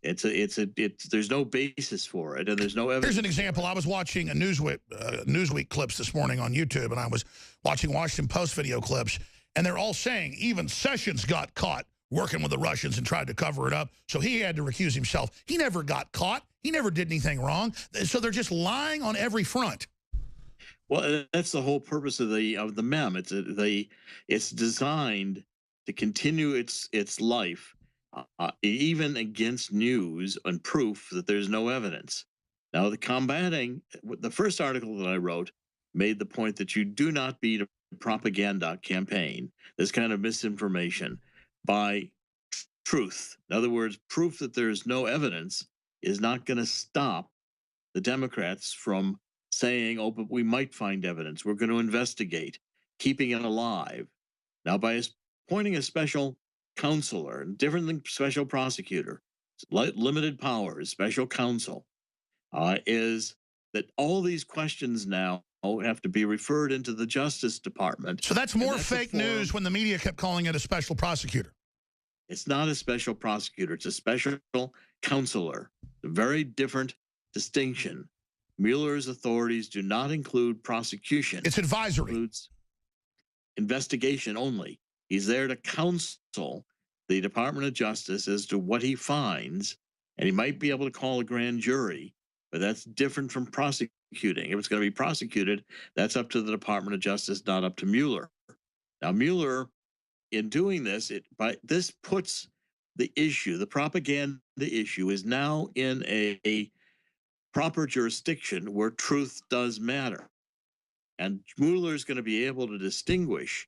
There's no basis for it, and there's no evidence. Here's an example. I was watching a Newsweek clips this morning on YouTube, and I was watching Washington Post video clips, and they're all saying even Sessions got caught working with the Russians and tried to cover it up, so he had to recuse himself. He never got caught. He never did anything wrong. So they're just lying on every front. Well, that's the whole purpose of the mem. It's designed to continue its life, even against news and proof that there's no evidence. Now, the first article that I wrote made the point that you do not beat a propaganda campaign, this kind of misinformation, by truth. In other words, proof that there's no evidence is not going to stop the Democrats from saying, oh, but we might find evidence. We're going to investigate, keeping it alive. Now, by appointing a special counselor, different than special prosecutor, limited powers, special counsel, is that all these questions now have to be referred into the Justice Department. So that's more fake news when the media kept calling it a special prosecutor. It's not a special prosecutor. It's a special counselor. A very different distinction. Mueller's authorities do not include prosecution. It's advisory. It includes investigation only. He's there to counsel the Department of Justice as to what he finds, and he might be able to call a grand jury, but that's different from prosecuting. If it's going to be prosecuted, that's up to the Department of Justice, not up to Mueller. Now, Mueller, in doing this, this puts the propaganda issue is now in a proper jurisdiction where truth does matter. And Mueller is going to be able to distinguish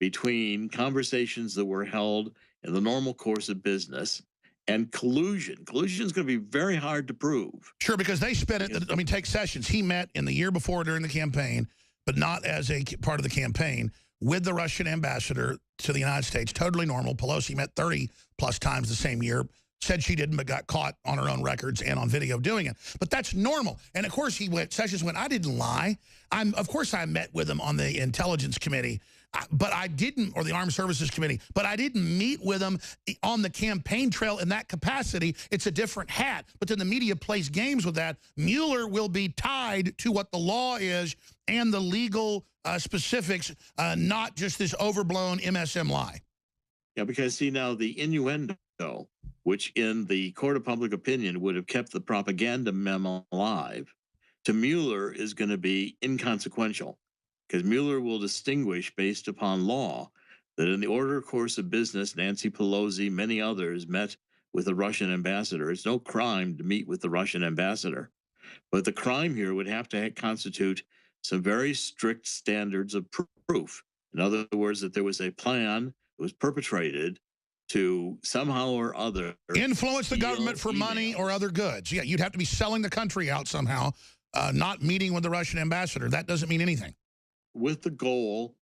between conversations that were held in the normal course of business and collusion. Collusion is going to be very hard to prove. Sure, because they spent it. I mean, take Sessions. He met in the year before during the campaign, but not as a part of the campaign, with the Russian ambassador to the United States. Totally normal. Pelosi met 30-plus times the same year. Said she didn't, but got caught on her own records and on video doing it. But that's normal. And, of course, Sessions went, I didn't lie. Of course, I met with him on the Intelligence Committee, but I didn't, or the Armed Services Committee, but I didn't meet with him on the campaign trail in that capacity. It's a different hat. But then the media plays games with that. Mueller will be tied to what the law is and the legal specifics, not just this overblown MSM lie. Yeah, because, see, now the innuendo, which in the court of public opinion would have kept the propaganda memo alive, to Mueller is going to be inconsequential, because Mueller will distinguish based upon law that in the order course of business, Nancy Pelosi, many others met with the Russian ambassador. It's no crime to meet with the Russian ambassador. But the crime here would have to constitute some very strict standards of proof. In other words, that there was a plan that was perpetrated to somehow or other influence the government for money or other goods. Yeah, you'd have to be selling the country out somehow, not meeting with the Russian ambassador. That doesn't mean anything. With the goal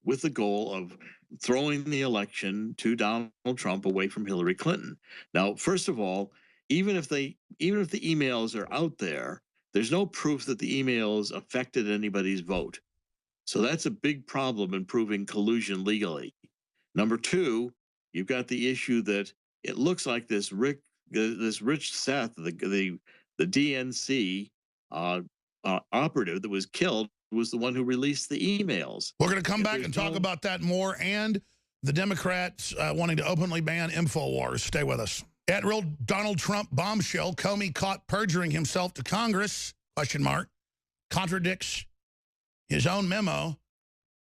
of throwing the election to Donald Trump away from Hillary Clinton. Now, first of all, even if the emails are out there, there's no proof that the emails affected anybody's vote. So that's a big problem in proving collusion legally. Number two, you've got the issue that it looks like this Rich Seth, the DNC operative that was killed, was the one who released the emails. We're going to come back and talk about that more, and the Democrats wanting to openly ban InfoWars. Stay with us. At real Donald Trump bombshell, Comey caught perjuring himself to Congress, ? Contradicts his own memo,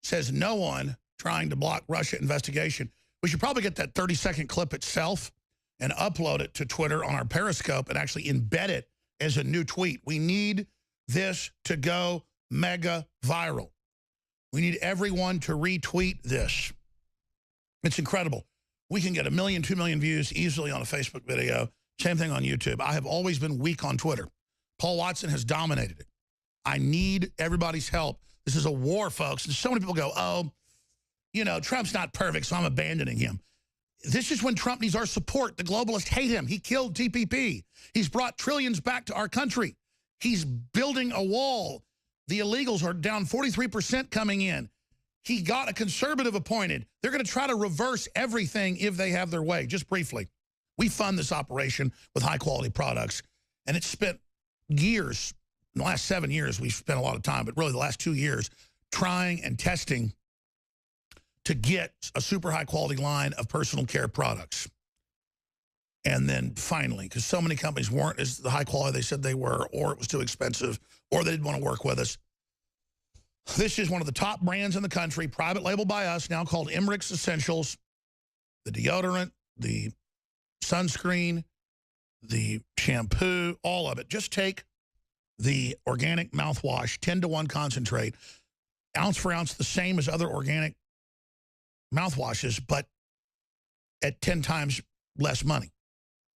says no one trying to block Russia investigation. We should probably get that 30-second clip itself and upload it to Twitter on our Periscope and actually embed it as a new tweet. We need this to go mega viral. We need everyone to retweet this. It's incredible. We can get 1 million, 2 million views easily on a Facebook video. Same thing on YouTube. I have always been weak on Twitter. Paul Watson has dominated it. I need everybody's help. This is a war, folks. And so many people go, oh, you know, Trump's not perfect, so I'm abandoning him. This is when Trump needs our support. The globalists hate him. He killed TPP. He's brought trillions back to our country. He's building a wall. The illegals are down 43% coming in. He got a conservative appointed. They're going to try to reverse everything if they have their way. Just briefly, we fund this operation with high-quality products, and it's spent years, in the last 7 years, we've spent a lot of time, but really the last 2 years, trying and testing to get a super high-quality line of personal care products. And then finally, because so many companies weren't as the high quality they said they were, or it was too expensive, or they didn't want to work with us. This is one of the top brands in the country, private label by us, now called Emmerich's Essentials. The deodorant, the sunscreen, the shampoo, all of it. Just take the organic mouthwash, 10-to-1 concentrate, ounce for ounce, the same as other organic mouthwashes, but at 10 times less money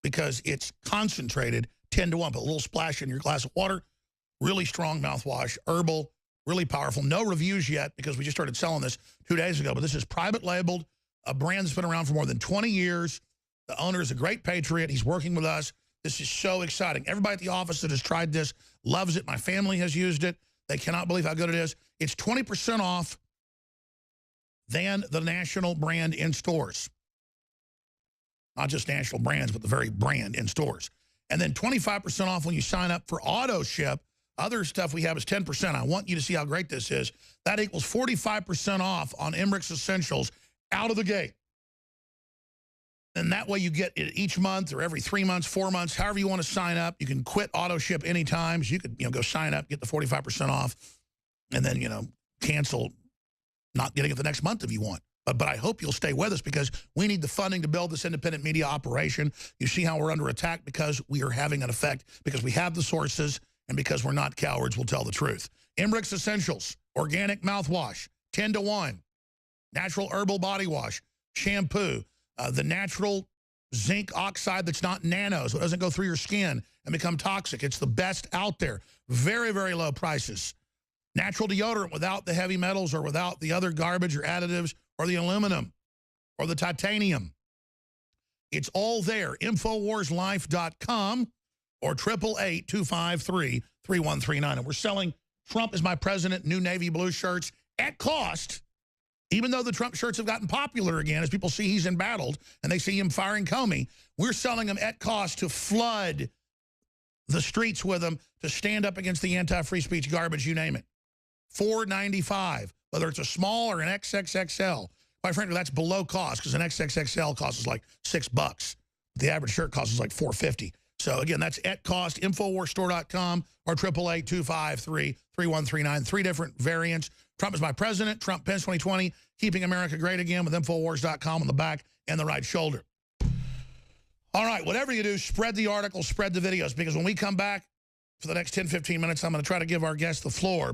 because it's concentrated 10-to-1. Put a little splash in your glass of water, really strong mouthwash, herbal, really powerful. No reviews yet because we just started selling this 2 days ago, but this is private labeled, a brand that's been around for more than 20 years. The owner is a great patriot. He's working with us. This is so exciting. Everybody at the office that has tried this loves it. My family has used it. They cannot believe how good it is. It's 20% off than the national brand in stores. Not just national brands, but the very brand in stores. And then 25% off when you sign up for auto ship. Other stuff we have is 10%. I want you to see how great this is. That equals 45% off on Emmerich's Essentials out of the gate. And that way you get it each month or every 3 months, 4 months, however you want to sign up. You can quit auto ship anytime. So you could, go sign up, get the 45% off, and then, cancel not getting it the next month if you want. But I hope you'll stay with us because we need the funding to build this independent media operation. You see how we're under attack because we are having an effect, because we have the sources, and because we're not cowards, we'll tell the truth. Emmerich's Essentials, organic mouthwash, 10-to-1, natural herbal body wash, shampoo, the natural zinc oxide that's not nano, so it doesn't go through your skin and become toxic. It's the best out there. Very, very low prices. Natural deodorant without the heavy metals or without the other garbage or additives or the aluminum or the titanium. It's all there. InfoWarsLife.com or 888-253-3139. And we're selling Trump is My President new navy blue shirts at cost, even though the Trump shirts have gotten popular again as people see he's embattled and they see him firing Comey. We're selling them at cost to flood the streets with them, to stand up against the anti-free speech garbage, you name it. $4.95, whether it's a small or an XXXL. Quite frankly, that's below cost because an XXXL costs like $6. The average shirt costs like $4.50. So again, that's at cost, InfoWarsStore.com or 888-253-3139. 3 different variants. Trump is My President, Trump Pence 2020, Keeping America Great Again with InfoWars.com on the back and the right shoulder. All right, whatever you do, spread the article, spread the videos, because when we come back for the next 10, 15 minutes, I'm going to try to give our guests the floor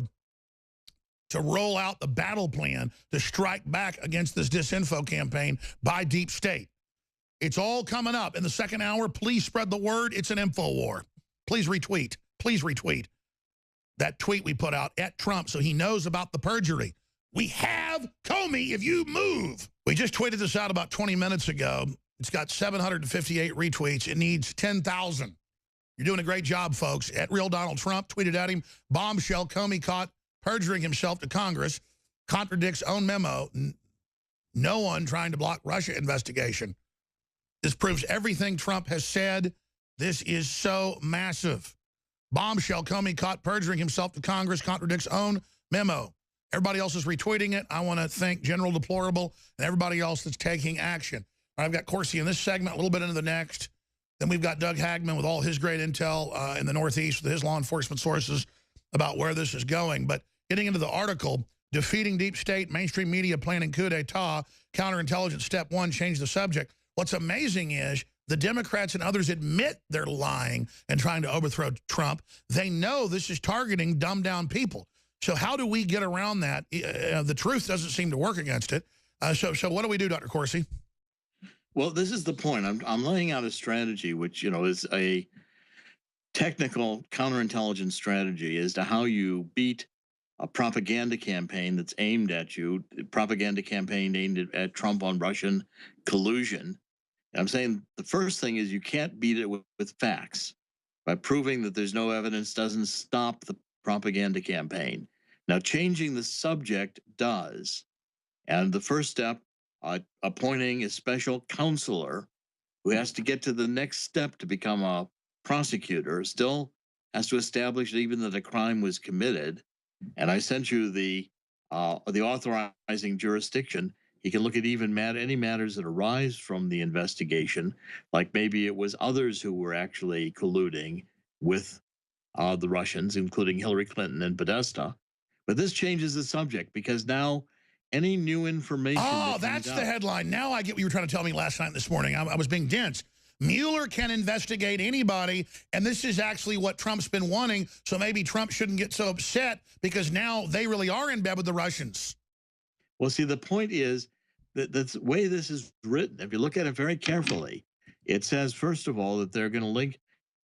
to roll out the battle plan to strike back against this disinfo campaign by Deep State. It's all coming up in the second hour. Please spread the word. It's an info war. Please retweet. Please retweet that tweet we put out at Trump so he knows about the perjury. We have Comey if you move. We just tweeted this out about 20 minutes ago. It's got 758 retweets. It needs 10,000. You're doing a great job, folks. At Real Donald Trump tweeted at him, bombshell, Comey caught perjuring himself to Congress, contradicts own memo. No one trying to block Russia investigation. This proves everything Trump has said. This is so massive. Bombshell, Comey caught perjuring himself to Congress, contradicts own memo. Everybody else is retweeting it. I want to thank General Deplorable and everybody else that's taking action. I've got Corsi in this segment, a little bit into the next. Then we've got Doug Hagman with all his great intel in the Northeast with his law enforcement sources about where this is going. But getting into the article, defeating deep state, mainstream media planning coup d'etat, counterintelligence step 1, change the subject. What's amazing is the Democrats and others admit they're lying and trying to overthrow Trump. They know this is targeting dumbed down people. So how do we get around that? The truth doesn't seem to work against it. So what do we do, Dr. Corsi? Well, this is the point. I'm laying out a strategy, which, is a technical counterintelligence strategy as to how you beat a propaganda campaign that's aimed at you, propaganda campaign aimed at Trump on Russian collusion. And I'm saying the first thing is you can't beat it with facts. By proving that there's no evidence doesn't stop the propaganda campaign. Now, changing the subject does. And the first step, appointing a special counselor who has to get to the next step to become a prosecutor, still has to establish even that a crime was committed. And I sent you the authorizing jurisdiction. He can look at even any matters that arise from the investigation, like maybe it was others who were actually colluding with the Russians, including Hillary Clinton and Podesta. But this changes the subject because now any new information. Oh, that's the headline. Now I get what you were trying to tell me last night and this morning. I was being dense. Mueller can investigate anybody, and this is actually what Trump's been wanting, so maybe Trump shouldn't get so upset because now they really are in bed with the Russians. Well, see, the point is that the way this is written, if you look at it very carefully, it says, first of all, that they're going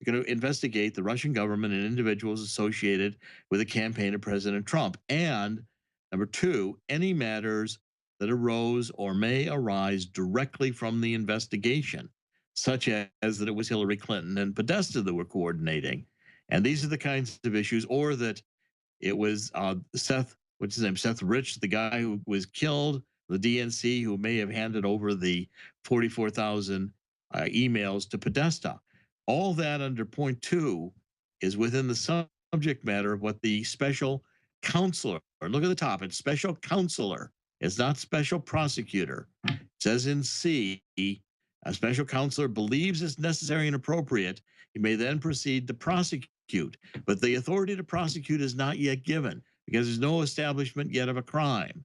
to investigate the Russian government and individuals associated with the campaign of President Trump. And number two, any matters that arose or may arise directly from the investigation, such as that it was Hillary Clinton and Podesta that were coordinating. And these are the kinds of issues, or that it was Seth Rich, the guy who was killed, the DNC, who may have handed over the 44,000 emails to Podesta. All that under point 2 is within the subject matter of what the special counselor, or look at the top, it's special counselor. It's not special prosecutor. It says in C, a special counselor believes it's necessary and appropriate. He may then proceed to prosecute, but the authority to prosecute is not yet given because there's no establishment yet of a crime.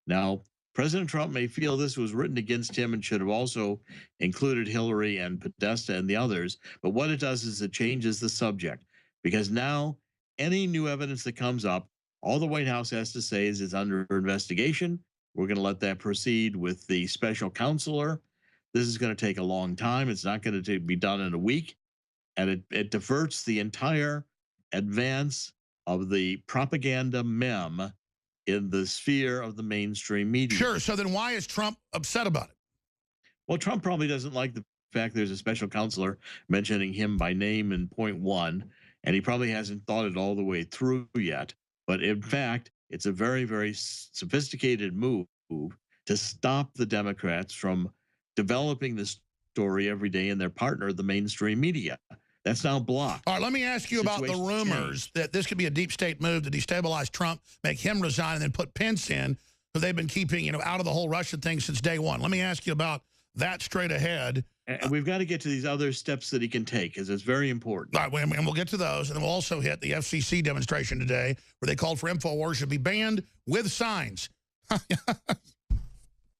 Now, President Trump may feel this was written against him and should have also included Hillary and Podesta and the others, but what it does is it changes the subject because now any new evidence that comes up, all the White House has to say is it's under investigation. We're going to let that proceed with the special counselor. This is going to take a long time. It's not going to be done in a week. And it diverts the entire advance of the propaganda meme in the sphere of the mainstream media. Sure. So then why is Trump upset about it? Well, Trump probably doesn't like the fact there's a special counselor mentioning him by name in point 1, and he probably hasn't thought it all the way through yet. But in fact, it's a very, very sophisticated move to stop the Democrats from developing the story every day in their partner, the mainstream media. That's now blocked. All right, let me ask you about the rumors that this could be a deep state move to destabilize Trump, make him resign, and then put Pence in, who they've been keeping, out of the whole Russian thing since day one. Let me ask you about that straight ahead. And we've got to get to these other steps that he can take, because it's very important. All right, and we'll get to those, and then we'll also hit the FCC demonstration today, where they called for InfoWars to be banned with signs.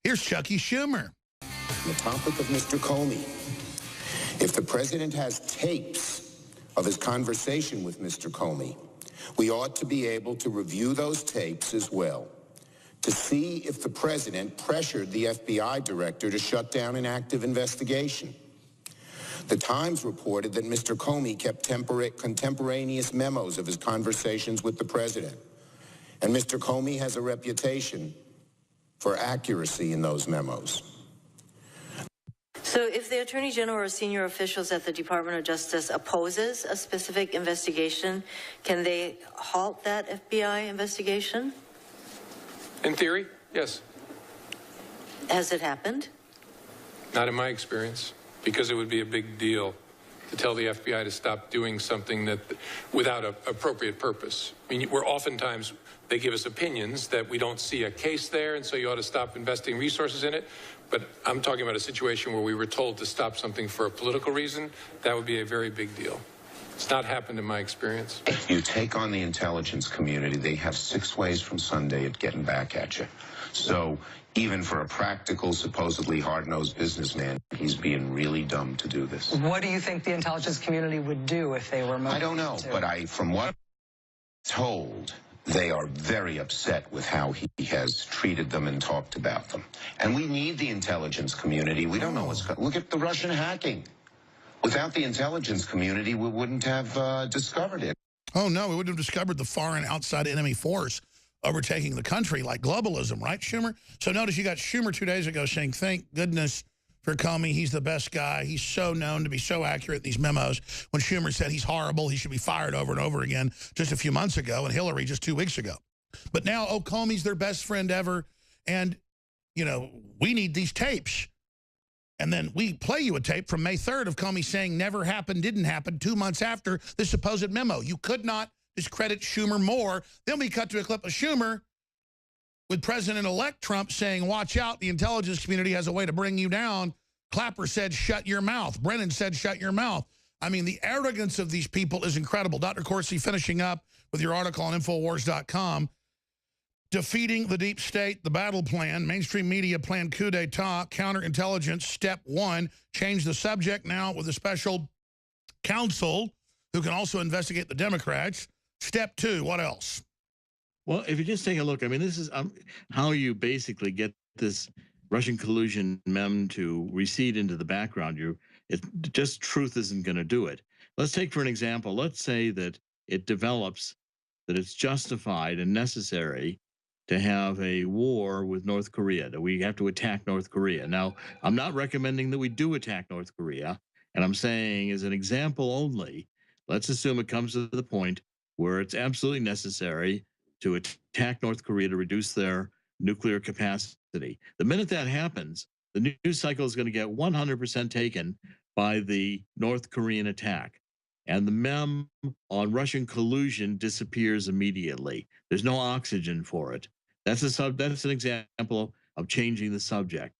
Here's Chucky Schumer. The topic of Mr. Comey. If the president has tapes of his conversation with Mr. Comey, we ought to be able to review those tapes as well to see if the president pressured the FBI director to shut down an active investigation. The Times reported that Mr. Comey kept contemporaneous memos of his conversations with the president. And Mr. Comey has a reputation for accuracy in those memos. So if the Attorney General or senior officials at the Department of Justice opposes a specific investigation, can they halt that FBI investigation? In theory, yes. Has it happened? Not in my experience, because it would be a big deal to tell the FBI to stop doing something that without an appropriate purpose. I mean, oftentimes they give us opinions that we don't see a case there, and so you ought to stop investing resources in it. But I'm talking about a situation where we were told to stop something for a political reason. That would be a very big deal. It's not happened in my experience. You take on the intelligence community, they have 6 ways from Sunday at getting back at you. So even for a practical, supposedly hard-nosed businessman, he's being really dumb to do this. What do you think the intelligence community would do if they were motivated? I don't know, but from what I'm told, they are very upset with how he has treated them and talked about them. And we need the intelligence community. We don't know what's going on. Look at the Russian hacking. Without the intelligence community, we wouldn't have discovered it. Oh, no, we wouldn't have discovered the foreign outside enemy force overtaking the country like globalism, right, Schumer? So notice you got Schumer 2 days ago saying, thank goodness for Comey. He's the best guy. He's so known to be so accurate in these memos. When Schumer said he's horrible, he should be fired over and over again just a few months ago, and Hillary just 2 weeks ago. But now, oh, Comey's their best friend ever, and, you know, we need these tapes. And then we play you a tape from May 3rd of Comey saying never happened, didn't happen, 2 months after the supposed memo. You could not discredit Schumer more. Then we cut to a clip of Schumer with President-elect Trump saying, watch out, the intelligence community has a way to bring you down. Clapper said, shut your mouth. Brennan said, shut your mouth. I mean, the arrogance of these people is incredible. Dr. Corsi, finishing up with your article on Infowars.com. Defeating the deep state, the battle plan, mainstream media plan coup d'etat, counterintelligence, step 1, change the subject now with a special counsel who can also investigate the Democrats. Step 2, what else? Well, if you just take a look, I mean, this is how you basically get this Russian collusion mem to recede into the background. Just truth isn't going to do it. Let's take for an example, let's say that it develops that it's justified and necessary to have a war with North Korea, that we have to attack North Korea. Now, I'm not recommending that we do attack North Korea, and I'm saying as an example only, let's assume it comes to the point where it's absolutely necessary to attack North Korea to reduce their nuclear capacity. The minute that happens, the news cycle is going to get 100% taken by the North Korean attack. And the mem on Russian collusion disappears immediately. There's no oxygen for it. That's an example of changing the subject.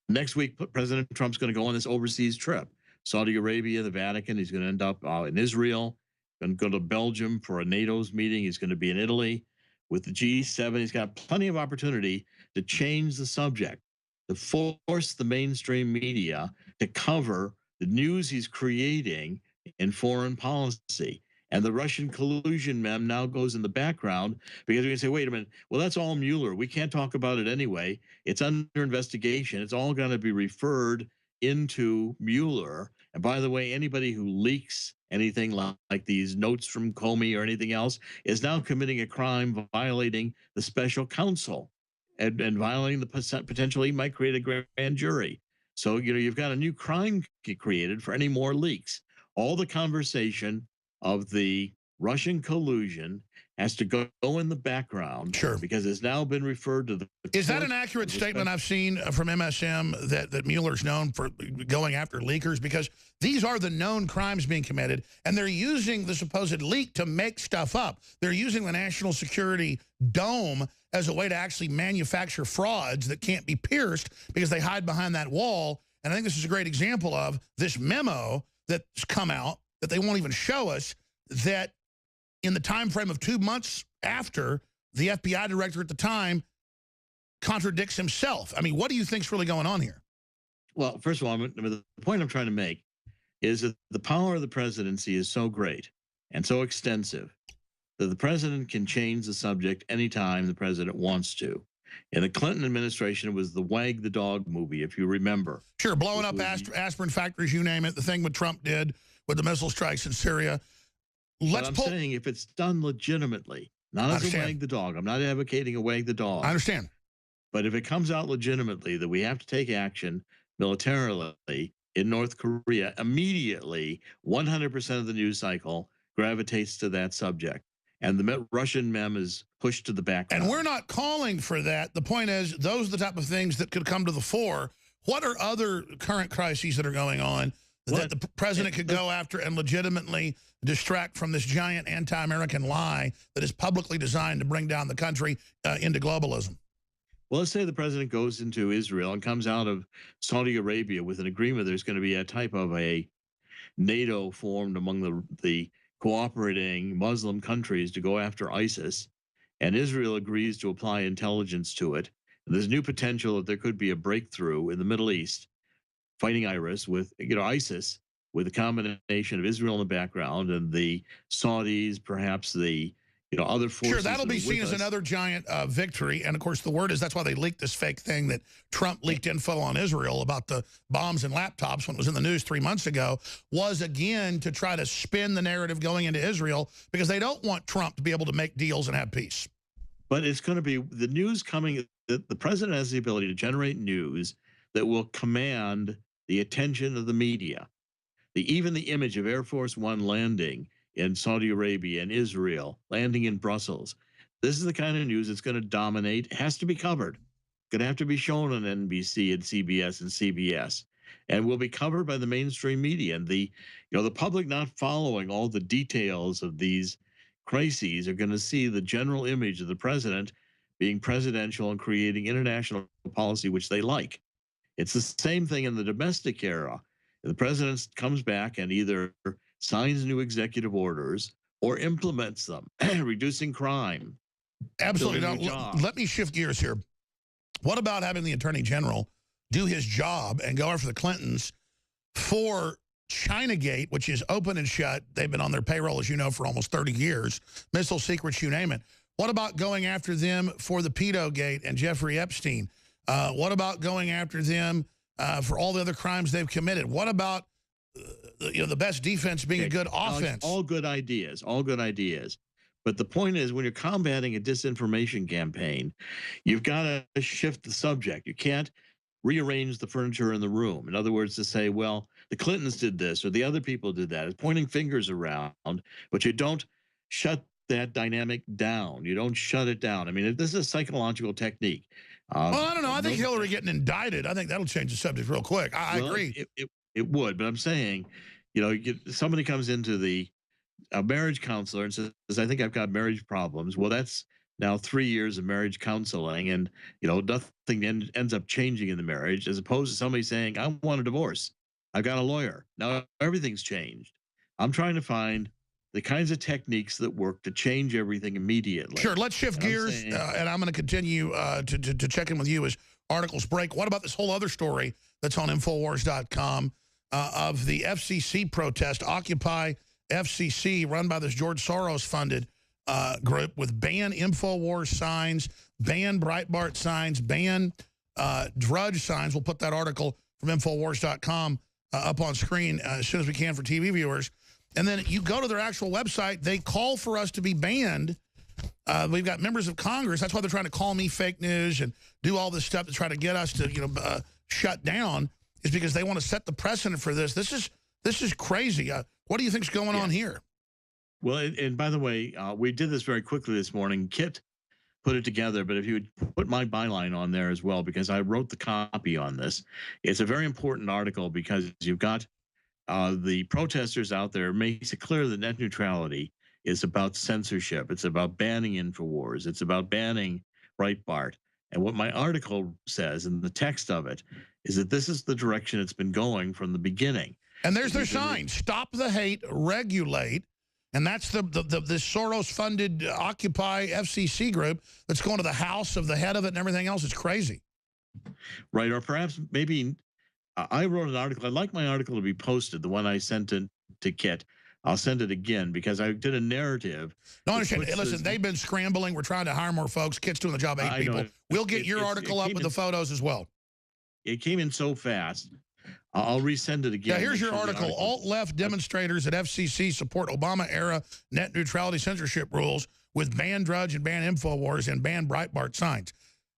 Next week, President Trump's going to go on this overseas trip. Saudi Arabia, the Vatican. He's going to end up in Israel. Going to go to Belgium for a NATO's meeting. He's going to be in Italy with the G7. He's got plenty of opportunity to change the subject, to force the mainstream media to cover the news he's creating in foreign policy. And the Russian collusion mem now goes in the background because we can say, wait a minute, well, that's all Mueller. We can't talk about it anyway. It's under investigation. It's all going to be referred into Mueller. And by the way, anybody who leaks anything like these notes from Comey or anything else is now committing a crime violating the special counsel and violating the potential he might create a grand jury. So, you know, you've got a new crime created for any more leaks. All the conversation of the Russian collusion has to go in the background. Sure. Because it's now been referred to the Is that an accurate statement I've seen from MSM that Mueller's known for going after leakers? Because these are the known crimes being committed, and they're using the supposed leak to make stuff up. They're using the national security dome as a way to actually manufacture frauds that can't be pierced because they hide behind that wall. And I think this is a great example of this memo that's come out that they won't even show us, that in the time frame of 2 months after, the FBI director at the time contradicts himself. I mean, what do you think's really going on here? Well, first of all, the point I'm trying to make is that the power of the presidency is so great and so extensive that the president can change the subject anytime the president wants to. In the Clinton administration, it was the Wag the Dog movie, if you remember. Sure, blowing up aspirin factories, you name it, the thing what Trump did with the missile strikes in Syria. But I'm saying if it's done legitimately, not as a Wag the Dog. I'm not advocating a Wag the Dog. I understand. But if it comes out legitimately that we have to take action militarily in North Korea, immediately 100% of the news cycle gravitates to that subject. And the Russian mem is pushed to the background. And we're not calling for that. The point is, those are the type of things that could come to the fore. What are other current crises that are going on that the president could go after and legitimately distract from this giant anti-American lie that is publicly designed to bring down the country into globalism? Well, let's say the president goes into Israel and comes out of Saudi Arabia with an agreement. There's going to be a type of a NATO formed among the cooperating Muslim countries to go after ISIS, and Israel agrees to apply intelligence to it. And there's new potential that there could be a breakthrough in the Middle East, fighting ISIS with a combination of Israel in the background and the Saudis, perhaps the other forces. Sure, that'll be seen as another giant victory. And, of course, the word is that's why they leaked this fake thing that Trump leaked info on Israel about the bombs and laptops when it was in the news 3 months ago, was, again, to try to spin the narrative going into Israel because they don't want Trump to be able to make deals and have peace. But it's going to be the news coming. The president has the ability to generate news that will command the attention of the media. Even the image of Air Force One landing in Saudi Arabia and Israel, landing in Brussels. This is the kind of news that's going to dominate. It has to be covered. Going to have to be shown on NBC and CBS and CBS, and will be covered by the mainstream media. And the public not following all the details of these crises are going to see the general image of the president being presidential and creating international policy, which they like. It's the same thing in the domestic era. The president comes back and either signs new executive orders or implements them, reducing crime. Absolutely. Now, let me shift gears here. What about having the attorney general do his job and go after the Clintons for Comeygate, which is open and shut? They've been on their payroll, as you know, for almost 30 years. Missile secrets, you name it. What about going after them for the Pedogate and Jeffrey Epstein? What about going after them for all the other crimes they've committed? What about the best defense being a good offense? All good ideas, all good ideas. But the point is, when you're combating a disinformation campaign, you've got to shift the subject. You can't rearrange the furniture in the room. In other words, to say, well, the Clintons did this or the other people did that. It's pointing fingers around, but you don't shut that dynamic down. You don't shut it down. I mean, this is a psychological technique. Well, I don't know. I think Hillary getting indicted, I think that'll change the subject real quick. I agree. It would, but I'm saying, somebody comes into a marriage counselor and says, I think I've got marriage problems. Well, that's now 3 years of marriage counseling, and nothing ends up changing in the marriage, as opposed to somebody saying, I want a divorce. I've got a lawyer. Now everything's changed. I'm trying to find the kinds of techniques that work to change everything immediately. Sure, let's shift gears, and I'm going to continue to check in with you as articles break. What about this whole other story that's on Infowars.com of the FCC protest, Occupy FCC, run by this George Soros-funded group, with ban Infowars signs, ban Breitbart signs, ban Drudge signs. We'll put that article from Infowars.com up on screen as soon as we can for TV viewers. And then you go to their actual website, they call for us to be banned. We've got members of Congress. That's why they're trying to call me fake news and do all this stuff to try to get us to, shut down, is because they want to set the precedent for this. This is crazy. What do you think's going on here? Well, and by the way, we did this very quickly this morning. Kit put it together, but if you would put my byline on there as well, because I wrote the copy on this. It's a very important article because you've got the protesters out there. Makes it clear that net neutrality is about censorship. It's about banning Infowars. It's about banning Breitbart. And what my article says in the text of it is that this is the direction it's been going from the beginning. And there's their sign: stop the hate, regulate. And that's this Soros-funded Occupy FCC group that's going to the house of the head of it and everything else. It's crazy. Right, or perhaps maybe I wrote an article. I'd like my article to be posted, the one I sent to Kit. I'll send it again because I did a narrative. No, I understand. Listen, they've been scrambling. We're trying to hire more folks. Kit's doing the job of 8 people. We'll get your article up with the photos as well. It came in so fast. I'll resend it again. Yeah, here's your article. Alt-left demonstrators at FCC support Obama-era net neutrality censorship rules with ban Drudge and ban Infowars and ban Breitbart signs.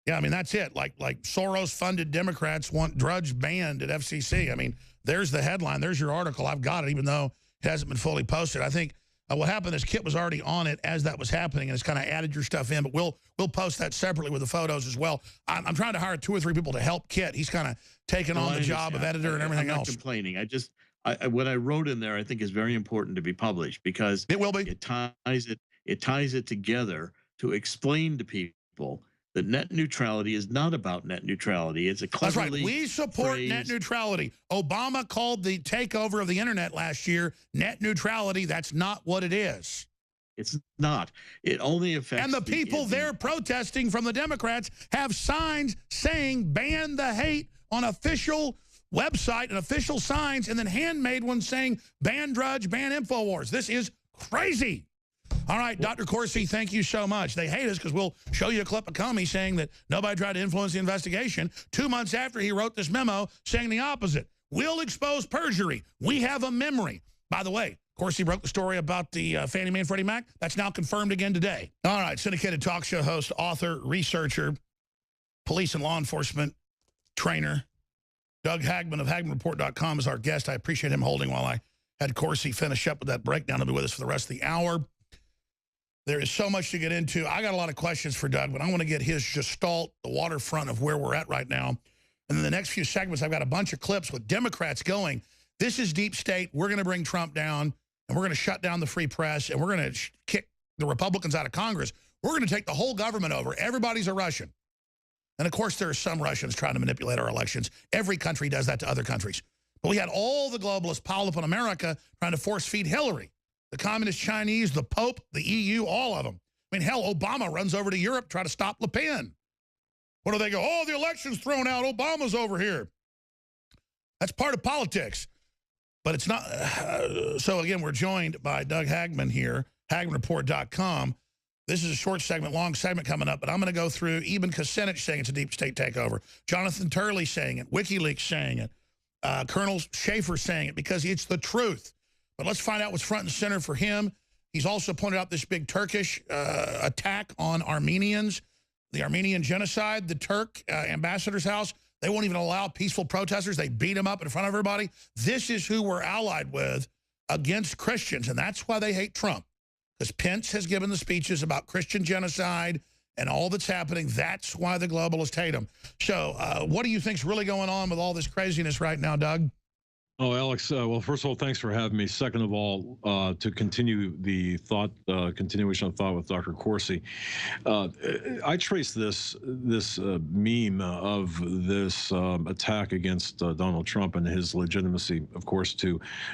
Yeah, I mean, that's it. Like Soros-funded Democrats want Drudge banned at FCC. I mean, there's the headline. There's your article. I've got it, even though it hasn't been fully posted. I think what happened is Kit was already on it as that was happening, and it's kind of added your stuff in, but we'll post that separately with the photos as well. I'm trying to hire 2 or 3 people to help Kit. He's kind of taken on the job of editor and everything else. I'm not complaining. What I wrote in there I think is very important to be published because it will be. It ties it together to explain to people that net neutrality is not about net neutrality. It's a cleverly That's right. We support phrased net neutrality. Obama called the takeover of the internet last year net neutrality. That's not what it is. It's not. It only affects. And the people there protesting from the Democrats have signs saying ban the hate on official website and official signs, and then handmade ones saying ban Drudge, ban Infowars. This is crazy. All right, Dr. Corsi, thank you so much. They hate us because we'll show you a clip of Comey saying that nobody tried to influence the investigation 2 months after he wrote this memo saying the opposite. We'll expose perjury. We have a memory. By the way, Corsi broke the story about the Fannie Mae and Freddie Mac. That's now confirmed again today. All right, syndicated talk show host, author, researcher, police and law enforcement trainer, Doug Hagman of HagmanReport.com is our guest. I appreciate him holding while I had Corsi finish up with that breakdown. He'll be with us for the rest of the hour. There is so much to get into. I got a lot of questions for Doug, but I want to get his gestalt, the waterfront of where we're at right now. And in the next few segments, I've got a bunch of clips with Democrats going, this is deep state. We're going to bring Trump down, and we're going to shut down the free press, and we're going to kick the Republicans out of Congress. We're going to take the whole government over. Everybody's a Russian. And, of course, there are some Russians trying to manipulate our elections. Every country does that to other countries. But we had all the globalists piled up in America trying to force-feed Hillary. The Communist Chinese, the Pope, the EU, all of them. I mean, hell, Obama runs over to Europe to try to stop Le Pen. What do they go? Oh, the election's thrown out. Obama's over here. That's part of politics. But it's not. So, again, we're joined by Doug Hagman here, HagmanReport.com. This is a short segment, long segment coming up, but I'm going to go through Eben Kucinich saying it's a deep state takeover, Jonathan Turley saying it, WikiLeaks saying it, Colonel Schaefer saying it, because it's the truth. But let's find out what's front and center for him. He's also pointed out this big Turkish attack on Armenians, the Armenian genocide, the Turk ambassador's house. They won't even allow peaceful protesters. They beat them up in front of everybody. This is who we're allied with against Christians, and that's why they hate Trump. Because Pence has given the speeches about Christian genocide and all that's happening. That's why the globalists hate him. So what do you think's really going on with all this craziness right now, Doug? Oh, Alex, well, first of all, thanks for having me. Second of all, to continue the thought, continuation of thought with Dr. Corsi, I trace this meme of this attack against Donald Trump and his legitimacy, of course,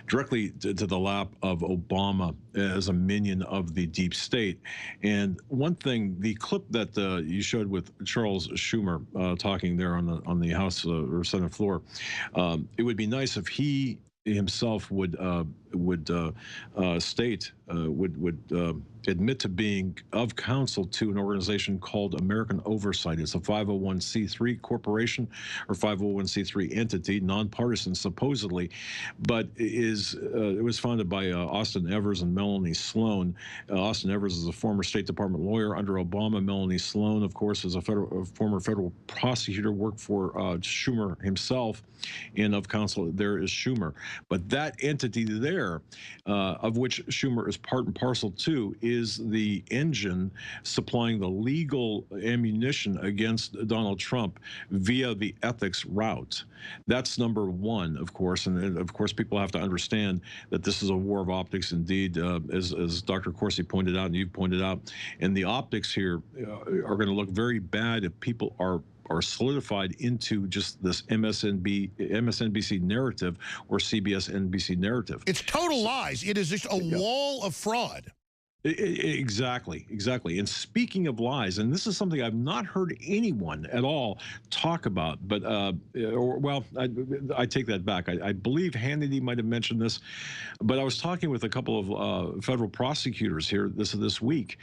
directly to the lap of Obama as a minion of the deep state. And one thing, the clip that you showed with Charles Schumer talking there on the House or Senate floor, it would be nice if he himself would admit to being of counsel to an organization called American Oversight. It's a 501c3 corporation or 501c3 entity, nonpartisan supposedly, but it was founded by Austin Evers and Melanie Sloan. Austin Evers is a former State Department lawyer under Obama. Melanie Sloan, of course, is a former federal prosecutor, worked for Schumer himself, and of counsel there is Schumer. But that entity there, of which Schumer is part and parcel to, is the engine supplying the legal ammunition against Donald Trump via the ethics route. That's number one, of course. And of course, people have to understand that this is a war of optics indeed, as Dr. Corsi pointed out and you've pointed out. And the optics here are going to look very bad if people are solidified into just this MSNBC narrative or CBS NBC narrative. It's total lies. It is just a wall of fraud. Exactly. And speaking of lies, and this is something I've not heard anyone at all talk about, but, I take that back. I believe Hannity might have mentioned this, but I was talking with a couple of federal prosecutors here this week.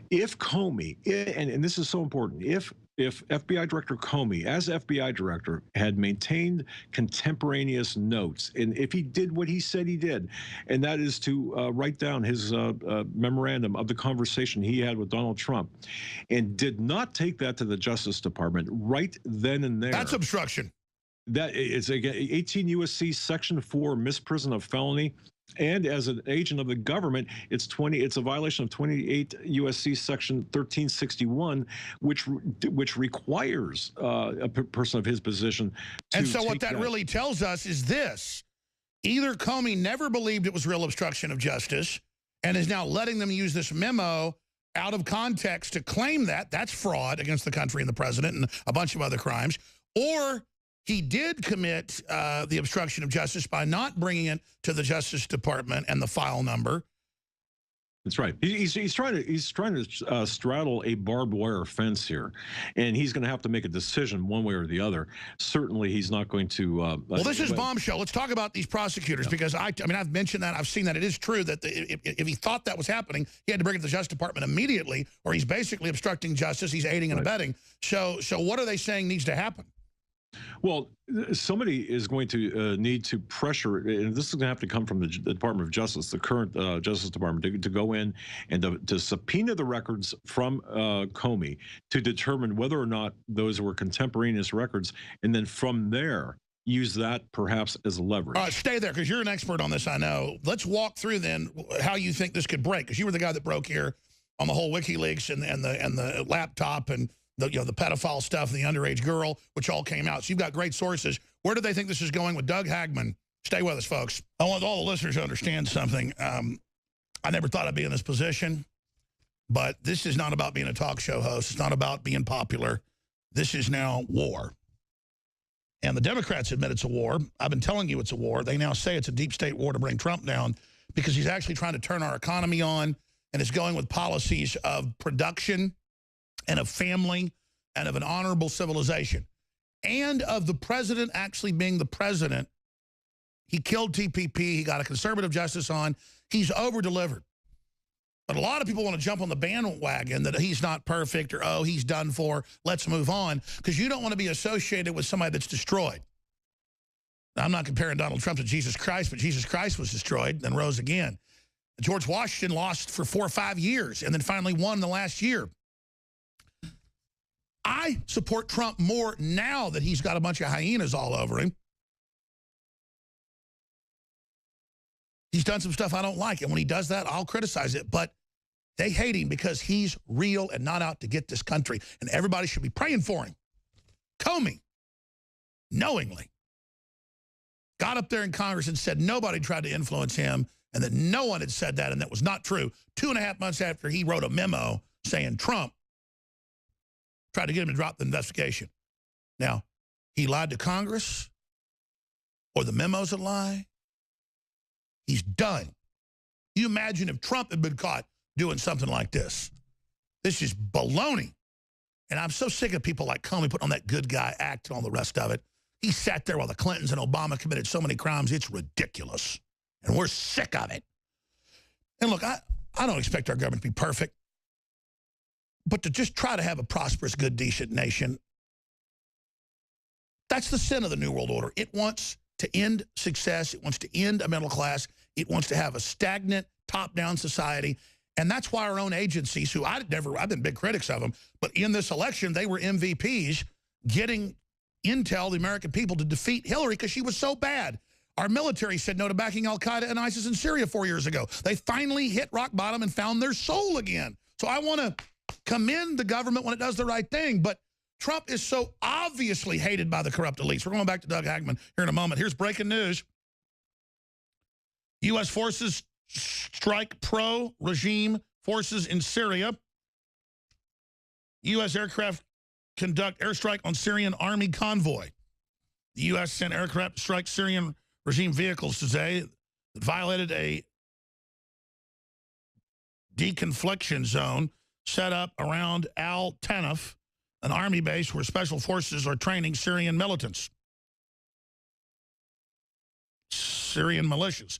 If Comey, and this is so important, if FBI Director Comey, as FBI Director, had maintained contemporaneous notes, and if he did what he said he did, and that is to write down his memorandum of the conversation he had with Donald Trump, and did not take that to the Justice Department right then and there. That's obstruction. That is, again, 18 U.S.C. Section 4, misprision of felony. And as an agent of the government, it's a violation of 28 U.S.C. Section 1361, which requires a person of his position to. And so what that really tells us is this: either Comey never believed it was real obstruction of justice and is now letting them use this memo out of context to claim that that's fraud against the country and the president and a bunch of other crimes, or he did commit the obstruction of justice by not bringing it to the Justice Department and the file number. That's right. He's trying to straddle a barbed wire fence here, and he's going to have to make a decision one way or the other. Certainly, he's not going to. Well, this is bombshell. Let's talk about these prosecutors because I mean I've mentioned that, I've seen that. It is true that if he thought that was happening, he had to bring it to the Justice Department immediately, or he's basically obstructing justice. He's aiding and abetting. So what are they saying needs to happen? Well, somebody is going to need to pressure, and this is going to have to come from the Department of Justice, the current Justice Department, to go in and to subpoena the records from Comey to determine whether or not those were contemporaneous records, and then from there, use that perhaps as leverage. All right, stay there because you're an expert on this, I know. Let's walk through then how you think this could break, because you were the guy that broke here on the whole WikiLeaks and the laptop and the pedophile stuff, the underage girl, which all came out. So you've got great sources. Where do they think this is going with Doug Hagman? Stay with us, folks. I want all the listeners to understand something. I never thought I'd be in this position, but this is not about being a talk show host. It's not about being popular. This is now war. And the Democrats admit it's a war. I've been telling you it's a war. They now say it's a deep state war to bring Trump down because he's actually trying to turn our economy on, and is going with policies of production and of family and of an honorable civilization and of the president actually being the president. He killed TPP. He got a conservative justice on. He's over-delivered. But a lot of people want to jump on the bandwagon that he's not perfect or, oh, he's done for, let's move on, because you don't want to be associated with somebody that's destroyed. Now, I'm not comparing Donald Trump to Jesus Christ, but Jesus Christ was destroyed, then rose again. George Washington lost for 4 or 5 years and then finally won the last year. I support Trump more now that he's got a bunch of hyenas all over him. He's done some stuff I don't like, and when he does that, I'll criticize it. But they hate him because he's real and not out to get this country, and everybody should be praying for him. Comey, knowingly, got up there in Congress and said nobody tried to influence him and that no one had said that, and that was not true. 2.5 months after he wrote a memo saying Trump tried to get him to drop the investigation. Now, he lied to Congress, or the memo's a lie. He's done. You imagine if Trump had been caught doing something like this. This is baloney. And I'm so sick of people like Comey putting on that good guy act and all the rest of it. He sat there while the Clintons and Obama committed so many crimes, it's ridiculous. And we're sick of it. And look, I don't expect our government to be perfect. But to just try to have a prosperous, good, decent nation, that's the sin of the New World Order. It wants to end success. It wants to end a middle class. It wants to have a stagnant, top-down society. And that's why our own agencies, who I've been big critics of them, but in this election, they were MVPs getting intel, the American people, to defeat Hillary because she was so bad. Our military said no to backing al-Qaeda and ISIS in Syria 4 years ago. They finally hit rock bottom and found their soul again. So I want to commend the government when it does the right thing, but Trump is so obviously hated by the corrupt elites. We're going back to Doug Hagman here in a moment. Here's breaking news. U.S. forces strike pro-regime forces in Syria. U.S. aircraft conduct airstrike on Syrian army convoy. The U.S. sent aircraft to strike Syrian regime vehicles today that violated a deconfliction zone set up around Al-Tanaf, an army base where special forces are training Syrian militants. Syrian militias.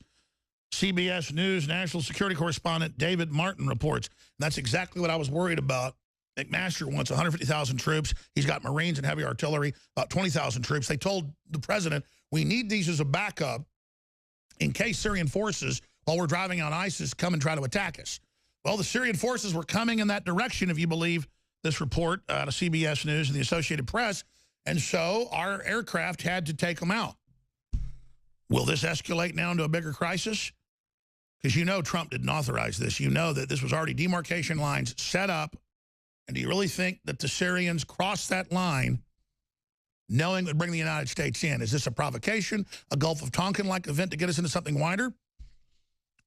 CBS News national security correspondent David Martin reports. And that's exactly what I was worried about. McMaster wants 150,000 troops. He's got Marines and heavy artillery, about 20,000 troops. They told the president, we need these as a backup in case Syrian forces, while we're driving on ISIS, come and try to attack us. Well, the Syrian forces were coming in that direction, if you believe this report out of CBS News and the Associated Press, and so our aircraft had to take them out. Will this escalate now into a bigger crisis? Because you know Trump didn't authorize this. You know that this was already demarcation lines set up. And do you really think that the Syrians crossed that line knowing it would bring the United States in? Is this a provocation, a Gulf of Tonkin-like event to get us into something wider?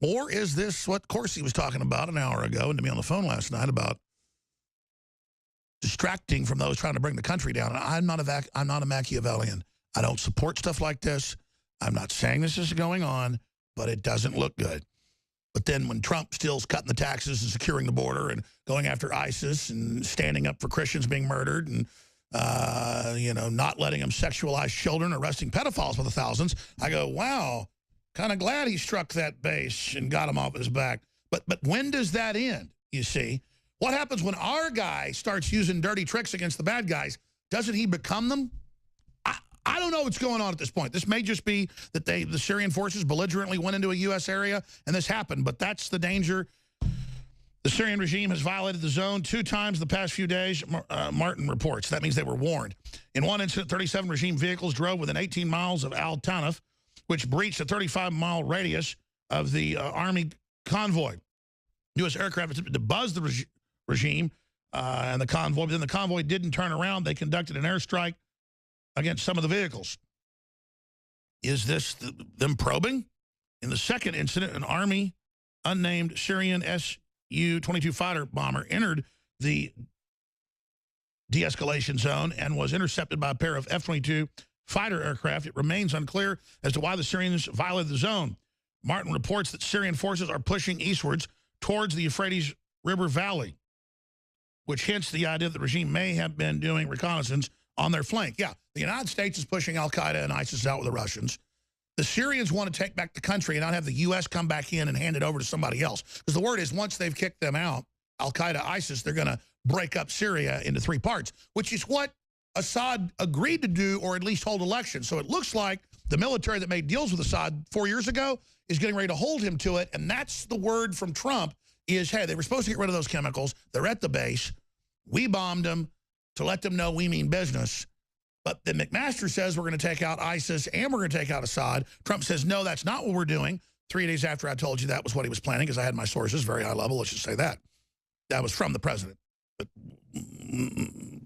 Or is this what Corsi was talking about an hour ago and to me on the phone last night about distracting from those trying to bring the country down? And I'm not a Machiavellian. I don't support stuff like this. I'm not saying this is going on, but it doesn't look good. But then when Trump still's cutting the taxes and securing the border and going after ISIS and standing up for Christians being murdered and, you know, not letting them sexualize children, arresting pedophiles by the thousands, I go, wow, kind of glad he struck that base and got him off his back. But when does that end, you see? What happens when our guy starts using dirty tricks against the bad guys? Doesn't he become them? I don't know what's going on at this point. This may just be that the Syrian forces belligerently went into a U.S. area and this happened, but that's the danger. The Syrian regime has violated the zone 2 times the past few days, Martin reports. That means they were warned. In one incident, 37 regime vehicles drove within 18 miles of Al-Tanaf, which breached a 35-mile radius of the Army convoy. U.S. aircraft attempted to buzz the regime and the convoy, but then the convoy didn't turn around. They conducted an airstrike against some of the vehicles. Is this them probing? In the second incident, an Army unnamed Syrian Su-22 fighter bomber entered the de-escalation zone and was intercepted by a pair of F-22 fighter aircraft. It remains unclear as to why the Syrians violated the zone. Martin reports that Syrian forces are pushing eastwards towards the Euphrates River Valley, which hints the idea that the regime may have been doing reconnaissance on their flank. Yeah, the United States is pushing al-Qaeda and ISIS out with the Russians. The Syrians want to take back the country and not have the U.S. come back in and hand it over to somebody else. Because the word is once they've kicked them out, al-Qaeda, ISIS, they're going to break up Syria into 3 parts, which is what Assad agreed to do, or at least hold elections. So it looks like the military that made deals with Assad 4 years ago is getting ready to hold him to it. And that's the word from Trump is, hey, they were supposed to get rid of those chemicals. They're at the base. We bombed them to let them know we mean business. But then McMaster says we're going to take out ISIS and we're going to take out Assad. Trump says, no, that's not what we're doing. 3 days after I told you that was what he was planning, because I had my sources, very high level, let's just say that. That was from the president. But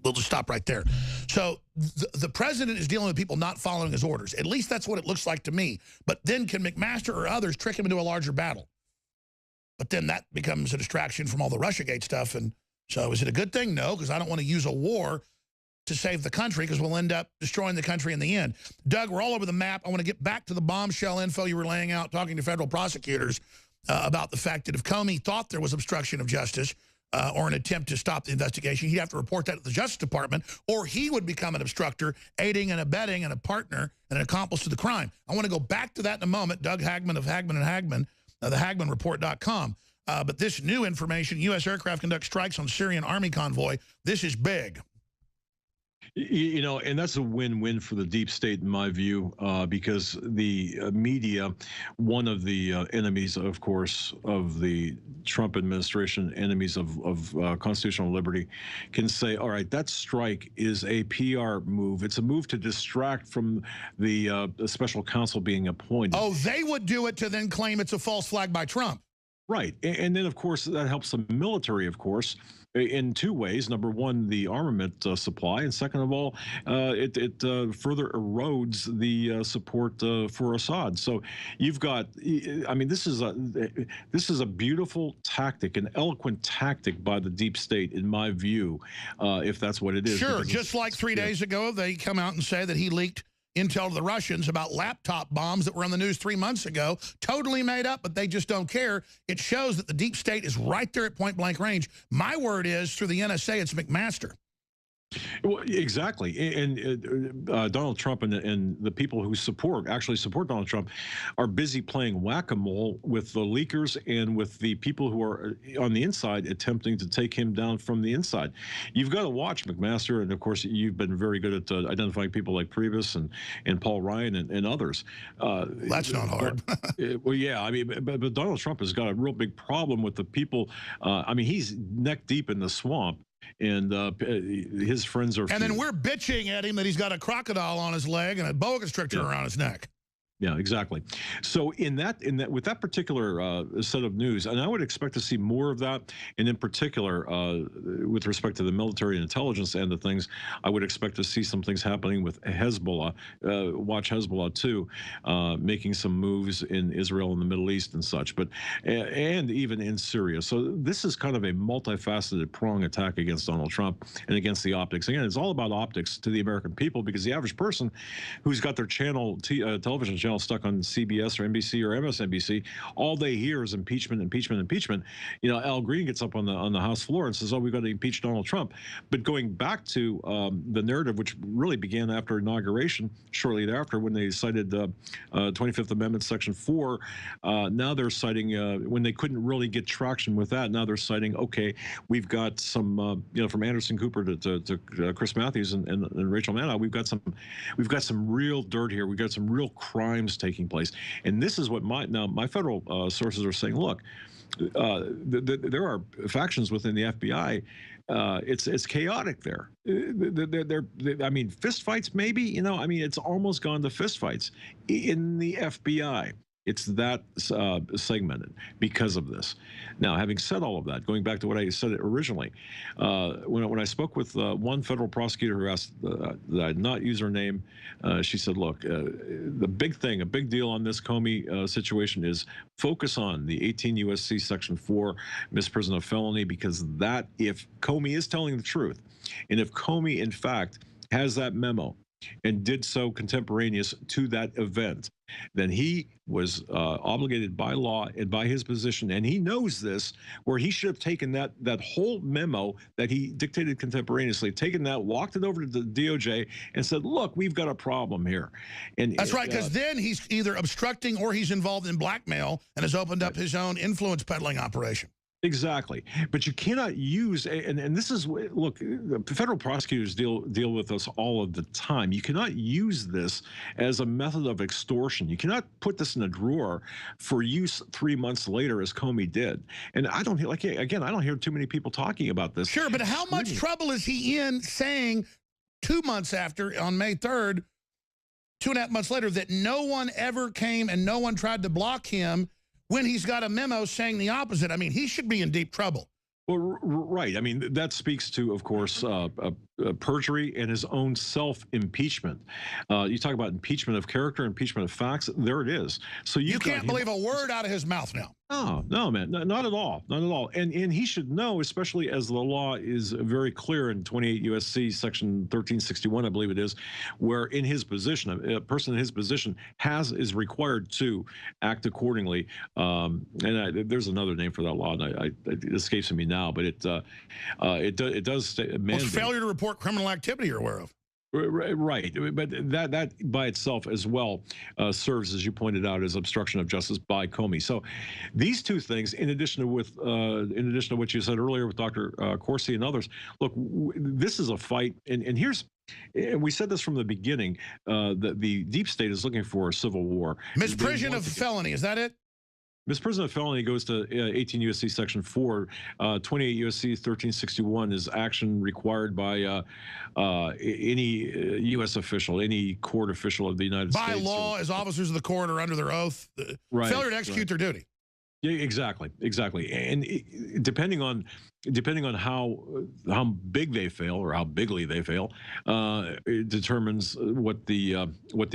we'll just stop right there. So the president is dealing with people not following his orders. At least that's what it looks like to me. But then can McMaster or others trick him into a larger battle? But then that becomes a distraction from all the Russiagate stuff. And so is it a good thing? No, because I don't want to use a war to save the country, because we'll end up destroying the country in the end. Doug, we're all over the map. I want to get back to the bombshell info you were laying out, talking to federal prosecutors about the fact that if Comey thought there was obstruction of justice or an attempt to stop the investigation, he'd have to report that to the Justice Department, or he would become an obstructor, aiding and abetting and a partner and an accomplice to the crime. I want to go back to that in a moment. Doug Hagman of Hagman & Hagman, thehagmanreport.com. But this new information, U.S. aircraft conduct strikes on Syrian army convoy. This is big. You know, and that's a win-win for the deep state, in my view, because the media, one of the enemies, of course, of the Trump administration, enemies of constitutional liberty, can say, all right, that strike is a PR move. It's a move to distract from the special counsel being appointed. Oh, they would do it to then claim it's a false flag by Trump. Right. And then, of course, that helps the military, of course, in 2 ways. Number one, the armament supply. And second of all, it further erodes the support for Assad. So you've got, I mean, this is a beautiful tactic, an eloquent tactic by the deep state, in my view, if that's what it is. Sure. Just like 3 days ago, they come out and say that he leaked intel to the Russians about laptop bombs that were on the news 3 months ago. Totally made up, but they just don't care. It shows that the deep state is right there at point blank range. My word is, through the NSA, it's McMaster. Well, exactly. And Donald Trump and the people who actually support Donald Trump are busy playing whack-a-mole with the leakers and with the people who are on the inside attempting to take him down from the inside. You've got to watch McMaster, and of course you've been very good at identifying people like Priebus and Paul Ryan and others. That's not hard. Well, yeah, I mean, but Donald Trump has got a real big problem with the people. I mean, he's neck deep in the swamp. And his friends are. And then we're bitching at him that he's got a crocodile on his leg and a boa constrictor around his neck. Yeah, exactly. So with that particular set of news, and I would expect to see more of that, and in particular, with respect to the military and intelligence and the things, I would expect to see some things happening with Hezbollah. Watch Hezbollah too, making some moves in Israel and the Middle East and such, but and even in Syria. So this is kind of a multifaceted prong attack against Donald Trump and against the optics. Again, it's all about optics to the American people, because the average person who's got their television channel channel stuck on CBS or NBC or MSNBC, all they hear is impeachment, impeachment, impeachment. You know, Al Green gets up on the House floor and says, "Oh, we've got to impeach Donald Trump." But going back to the narrative, which really began after inauguration, shortly thereafter, when they cited 25th Amendment, Section 4, now they're citing when they couldn't really get traction with that. Now they're citing, okay, we've got some, you know, from Anderson Cooper to Chris Matthews and Rachel Maddow, we've got some real dirt here. We've got some real crimes taking place, and this is what my federal sources are saying. Look, there are factions within the FBI. It's chaotic there. I mean, fistfights maybe. You know, I mean, it's almost gone to fistfights in the FBI. It's that segmented because of this. Now, having said all of that, going back to what I said originally, when I spoke with one federal prosecutor who asked that I not use her name, she said, look, the big thing, a big deal on this Comey situation is focus on the 18 U.S.C. Section 4 misprision of felony, because that, if Comey is telling the truth, and if Comey, in fact, has that memo and did so contemporaneous to that event, then he was obligated by law and by his position, and he knows this, where he should have taken that whole memo that he dictated contemporaneously, taken that, walked it over to the DOJ, and said, "Look, we've got a problem here." And that's right, because then he's either obstructing or he's involved in blackmail and has opened up his own influence peddling operation. Exactly, but you cannot use, and this is, look, the federal prosecutors deal with us all of the time. You cannot use this as a method of extortion. You cannot put this in a drawer for use 3 months later, as Comey did. And I don't hear, like, again, I don't hear too many people talking about this. Sure, but how much trouble is he in saying 2 months after, on May 3rd, 2.5 months later, that no one ever came and no one tried to block him, when he's got a memo saying the opposite? I mean, he should be in deep trouble. Well, right. I mean, that speaks to, of course, perjury and his own self-impeachment. You talk about impeachment of character, impeachment of facts. There it is. So you can't believe a word out of his mouth now. No, man, not at all, not at all. And he should know, especially as the law is very clear in 28 U.S.C. Section 1361, I believe it is, where in his position, a person in his position is required to act accordingly. There's another name for that law, and it escapes me now, but it does mandate. It's failure to report criminal activity you're aware of. Right, but that by itself as well serves, as you pointed out, as obstruction of justice by Comey. So these two things, in addition to what you said earlier with Dr. Corsi and others, look, this is a fight, and we said this from the beginning, that the deep state is looking for a civil war. Misprision of felony, is that it? Misprision of felony goes to 18 U.S.C. Section 4. 28 U.S.C. 1361 is action required by any U.S. official, any court official of the United States. By law, as officers of the court are under their oath. Right, failure to execute their duty. Yeah, exactly. And depending on how big they fail or how bigly they fail, it determines what the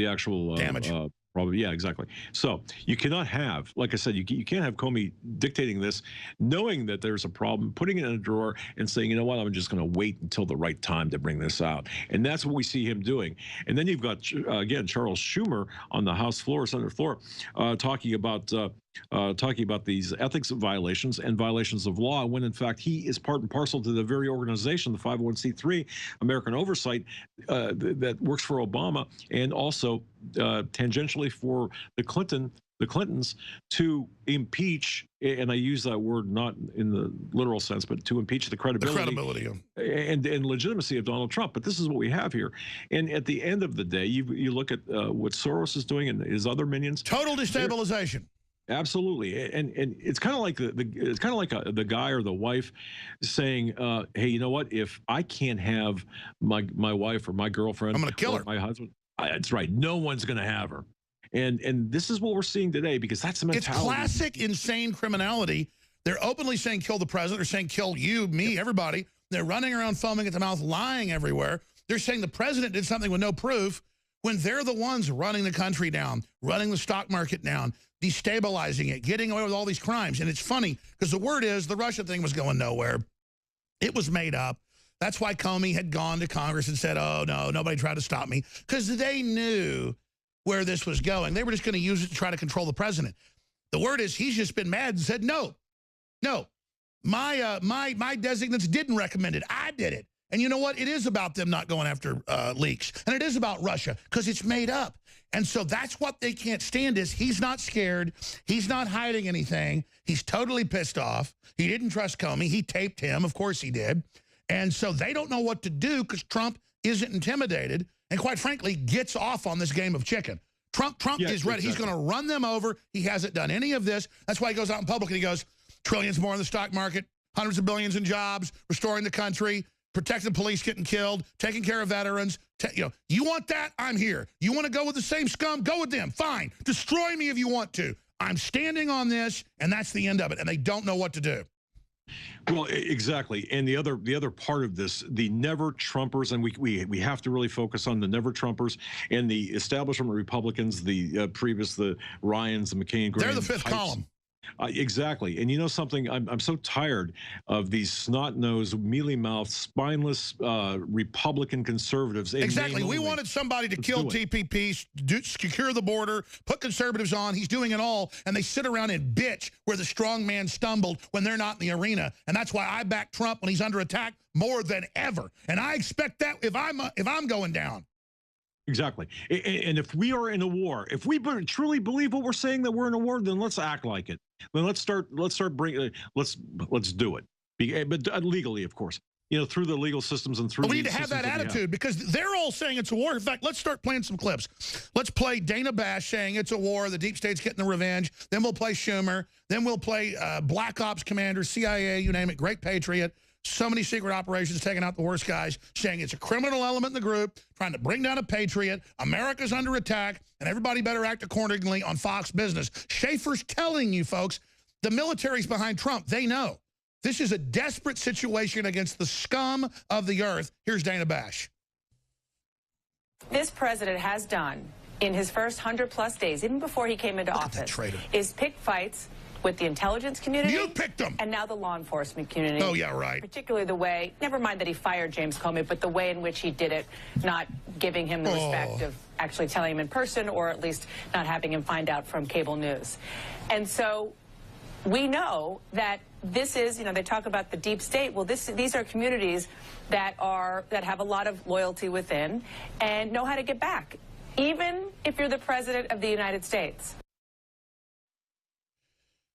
actual damage. Probably, yeah, exactly. So you cannot have, like I said, you can't have Comey dictating this, knowing that there's a problem, putting it in a drawer and saying, you know what, I'm just going to wait until the right time to bring this out. And that's what we see him doing. And then you've got, again, Charles Schumer on the House floor, Senate floor, talking about these ethics violations and violations of law, when in fact he is part and parcel to the very organization, the 501c3 American Oversight, that works for Obama, and also tangentially for the Clintons to impeach, and I use that word not in the literal sense, but to impeach the credibility and legitimacy of Donald Trump. But this is what we have here. And at the end of the day, you look at what Soros is doing and his other minions. Total destabilization. Absolutely, and it's kind of like the guy or the wife saying, "Hey, you know what? If I can't have my wife or my girlfriend, I'm going to kill her. My husband, that's right. No one's going to have her." And this is what we're seeing today, because that's the mentality. It's classic insane criminality. They're openly saying kill the president. They're saying kill you, me, everybody. They're running around foaming at the mouth, lying everywhere. They're saying the president did something with no proof, when they're the ones running the country down, running the stock market down, destabilizing it, getting away with all these crimes. And it's funny, because the word is the Russia thing was going nowhere. It was made up. That's why Comey had gone to Congress and said, oh, no, nobody tried to stop me. Because they knew where this was going. They were just going to use it to try to control the president. The word is he's just been mad and said, no, my designates didn't recommend it. I did it. And you know what? It is about them not going after leaks. And it is about Russia because it's made up. And so that's what they can't stand is he's not scared. He's not hiding anything. He's totally pissed off. He didn't trust Comey. He taped him. Of course he did. And so they don't know what to do because Trump isn't intimidated and, quite frankly, gets off on this game of chicken. Trump is ready. Exactly. He's going to run them over. He hasn't done any of this. That's why he goes out in public and he goes, trillions more in the stock market, hundreds of billions in jobs, restoring the country, protecting police getting killed, taking care of veterans. You want that? I'm here. You want to go with the same scum? Go with them. Fine. Destroy me if you want to. I'm standing on this, and that's the end of it. And they don't know what to do. Well, exactly. And the other part of this, the never Trumpers, and we have to really focus on the never Trumpers and the establishment Republicans, the Ryans, the McCain, Graham, they're the fifth column. Exactly. And you know something? I'm so tired of these snot-nosed, mealy-mouthed, spineless Republican conservatives. Exactly. We wanted somebody to kill TPP, secure the border, put conservatives on. He's doing it all. And they sit around and bitch where the strong man stumbled when they're not in the arena. And that's why I back Trump when he's under attack more than ever. And I expect that if I'm going down. Exactly. And if we are in a war, if we truly believe what we're saying that we're in a war, then let's act like it. Then let's do it. But legally, of course. Through the legal systems and through. But we need to have that attitude because they're all saying it's a war. In fact, let's start playing some clips. Let's play Dana Bash saying it's a war. The deep state's getting the revenge. Then we'll play Schumer. Then we'll play Black Ops commander, CIA, you name it, great patriot. So many secret operations taking out the worst guys, saying it's a criminal element in the group, trying to bring down a patriot. America's under attack, and everybody better act accordingly on Fox Business. Schaefer's telling you, folks, the military's behind Trump. They know. This is a desperate situation against the scum of the earth. Here's Dana Bash. This president has done in his first 100+ days, even before he came into office, is pick fights with the intelligence community. You picked them. And now the law enforcement community. Oh, yeah, right. Particularly the way, never mind that he fired James Comey, but the way in which he did it, not giving him the respect of actually telling him in person, or at least not having him find out from cable news. And so we know that this is, they talk about the deep state. Well, these are communities that have a lot of loyalty within and know how to get back, even if you're the president of the United States.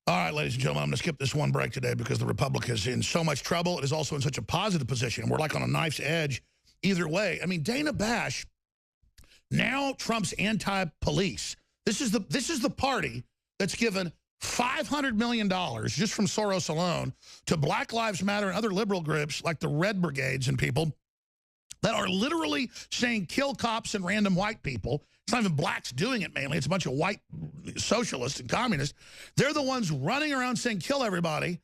All right, ladies and gentlemen, I'm going to skip this one break today because the Republic is in so much trouble. It is also in such a positive position. We're like on a knife's edge either way. I mean, Dana Bash, now Trump's anti-police. This is the party that's given $500 million just from Soros alone to Black Lives Matter and other liberal groups like the Red Brigades and people that are literally saying kill cops and random white people. It's not even blacks doing it mainly. It's a bunch of white socialists and communists. They're the ones running around saying kill everybody.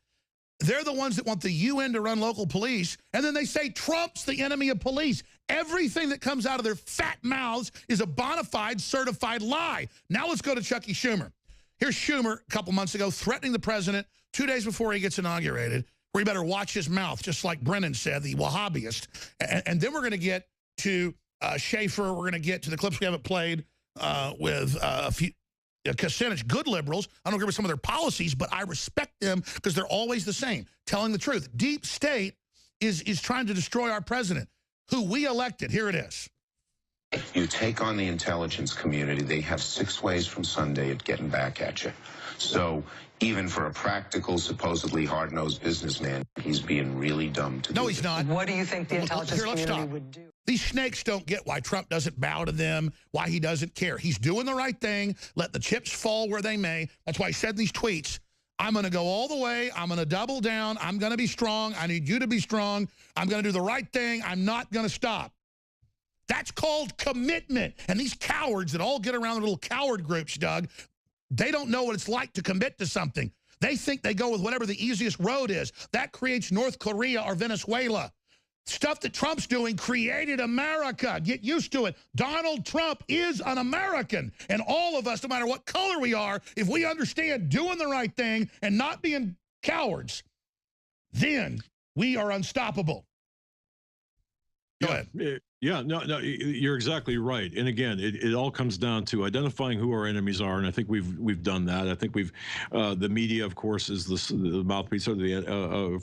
They're the ones that want the UN to run local police. And then they say Trump's the enemy of police. Everything that comes out of their fat mouths is a bona fide, certified lie. Now let's go to Chucky Schumer. Here's Schumer a couple months ago threatening the president 2 days before he gets inaugurated, where he better watch his mouth, just like Brennan said, the Wahhabist. And then we're going to get to Schaefer. We're going to get to the clips we haven't played with a few Kucinich, good liberals. I don't agree with some of their policies, but I respect them because they're always the same, telling the truth. Deep state is trying to destroy our president, who we elected. Here it is. You take on the intelligence community, they have 6 ways from Sunday at getting back at you. So even for a practical, supposedly hard-nosed businessman, he's being really dumb to do. No, he's not. What do you think the intelligence community would do? These snakes don't get why Trump doesn't bow to them, why he doesn't care. He's doing the right thing. Let the chips fall where they may. That's why he said in these tweets, I'm going to go all the way. I'm going to double down. I'm going to be strong. I need you to be strong. I'm going to do the right thing. I'm not going to stop. That's called commitment. And these cowards that all get around the little coward groups, Doug, they don't know what it's like to commit to something. They think they go with whatever the easiest road is. That creates North Korea or Venezuela. Stuff that Trump's doing created America. Get used to it. Donald Trump is an American. And all of us, no matter what color we are, if we understand doing the right thing and not being cowards, then we are unstoppable. Go ahead. Yeah, no, you're exactly right. And again, it all comes down to identifying who our enemies are, and I think we've done that. I think the media, of course, is the mouthpiece of the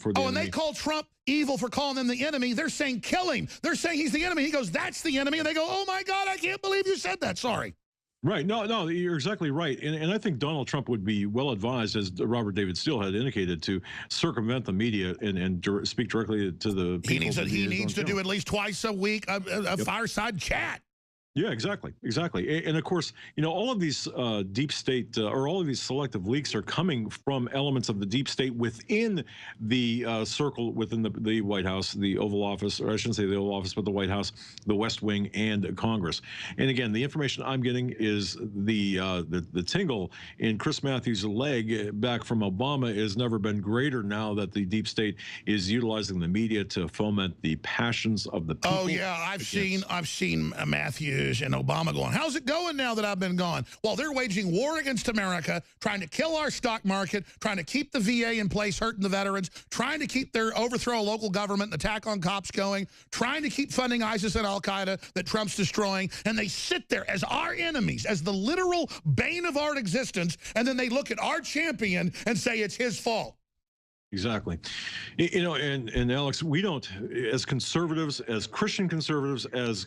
for the enemy. And they call Trump evil for calling them the enemy. They're saying kill him. They're saying he's the enemy. He goes, that's the enemy, and they go, oh my God, I can't believe you said that. Sorry. Right. No, you're exactly right. And I think Donald Trump would be well advised, as Robert David Steele had indicated, to circumvent the media and speak directly to the people. He needs to do at least twice a week a fireside chat. Yeah, exactly. And of course, all of these deep state or all of these selective leaks are coming from elements of the deep state within the circle within the White House, the Oval Office, or I shouldn't say the Oval Office, but the White House, the West Wing, and Congress. And again, the information I'm getting is the tingle in Chris Matthews' leg back from Obama has never been greater now that the deep state is utilizing the media to foment the passions of the people. Oh yeah, I've seen Matthews and Obama going, how's it going now that I've been gone? Well, they're waging war against America, trying to kill our stock market, trying to keep the VA in place, hurting the veterans, trying to keep their overthrow of local government and attack on cops going, trying to keep funding ISIS and Al-Qaeda that Trump's destroying. And they sit there as our enemies, as the literal bane of our existence, and then they look at our champion and say it's his fault. Exactly. And Alex, we don't, as conservatives, as Christian conservatives, as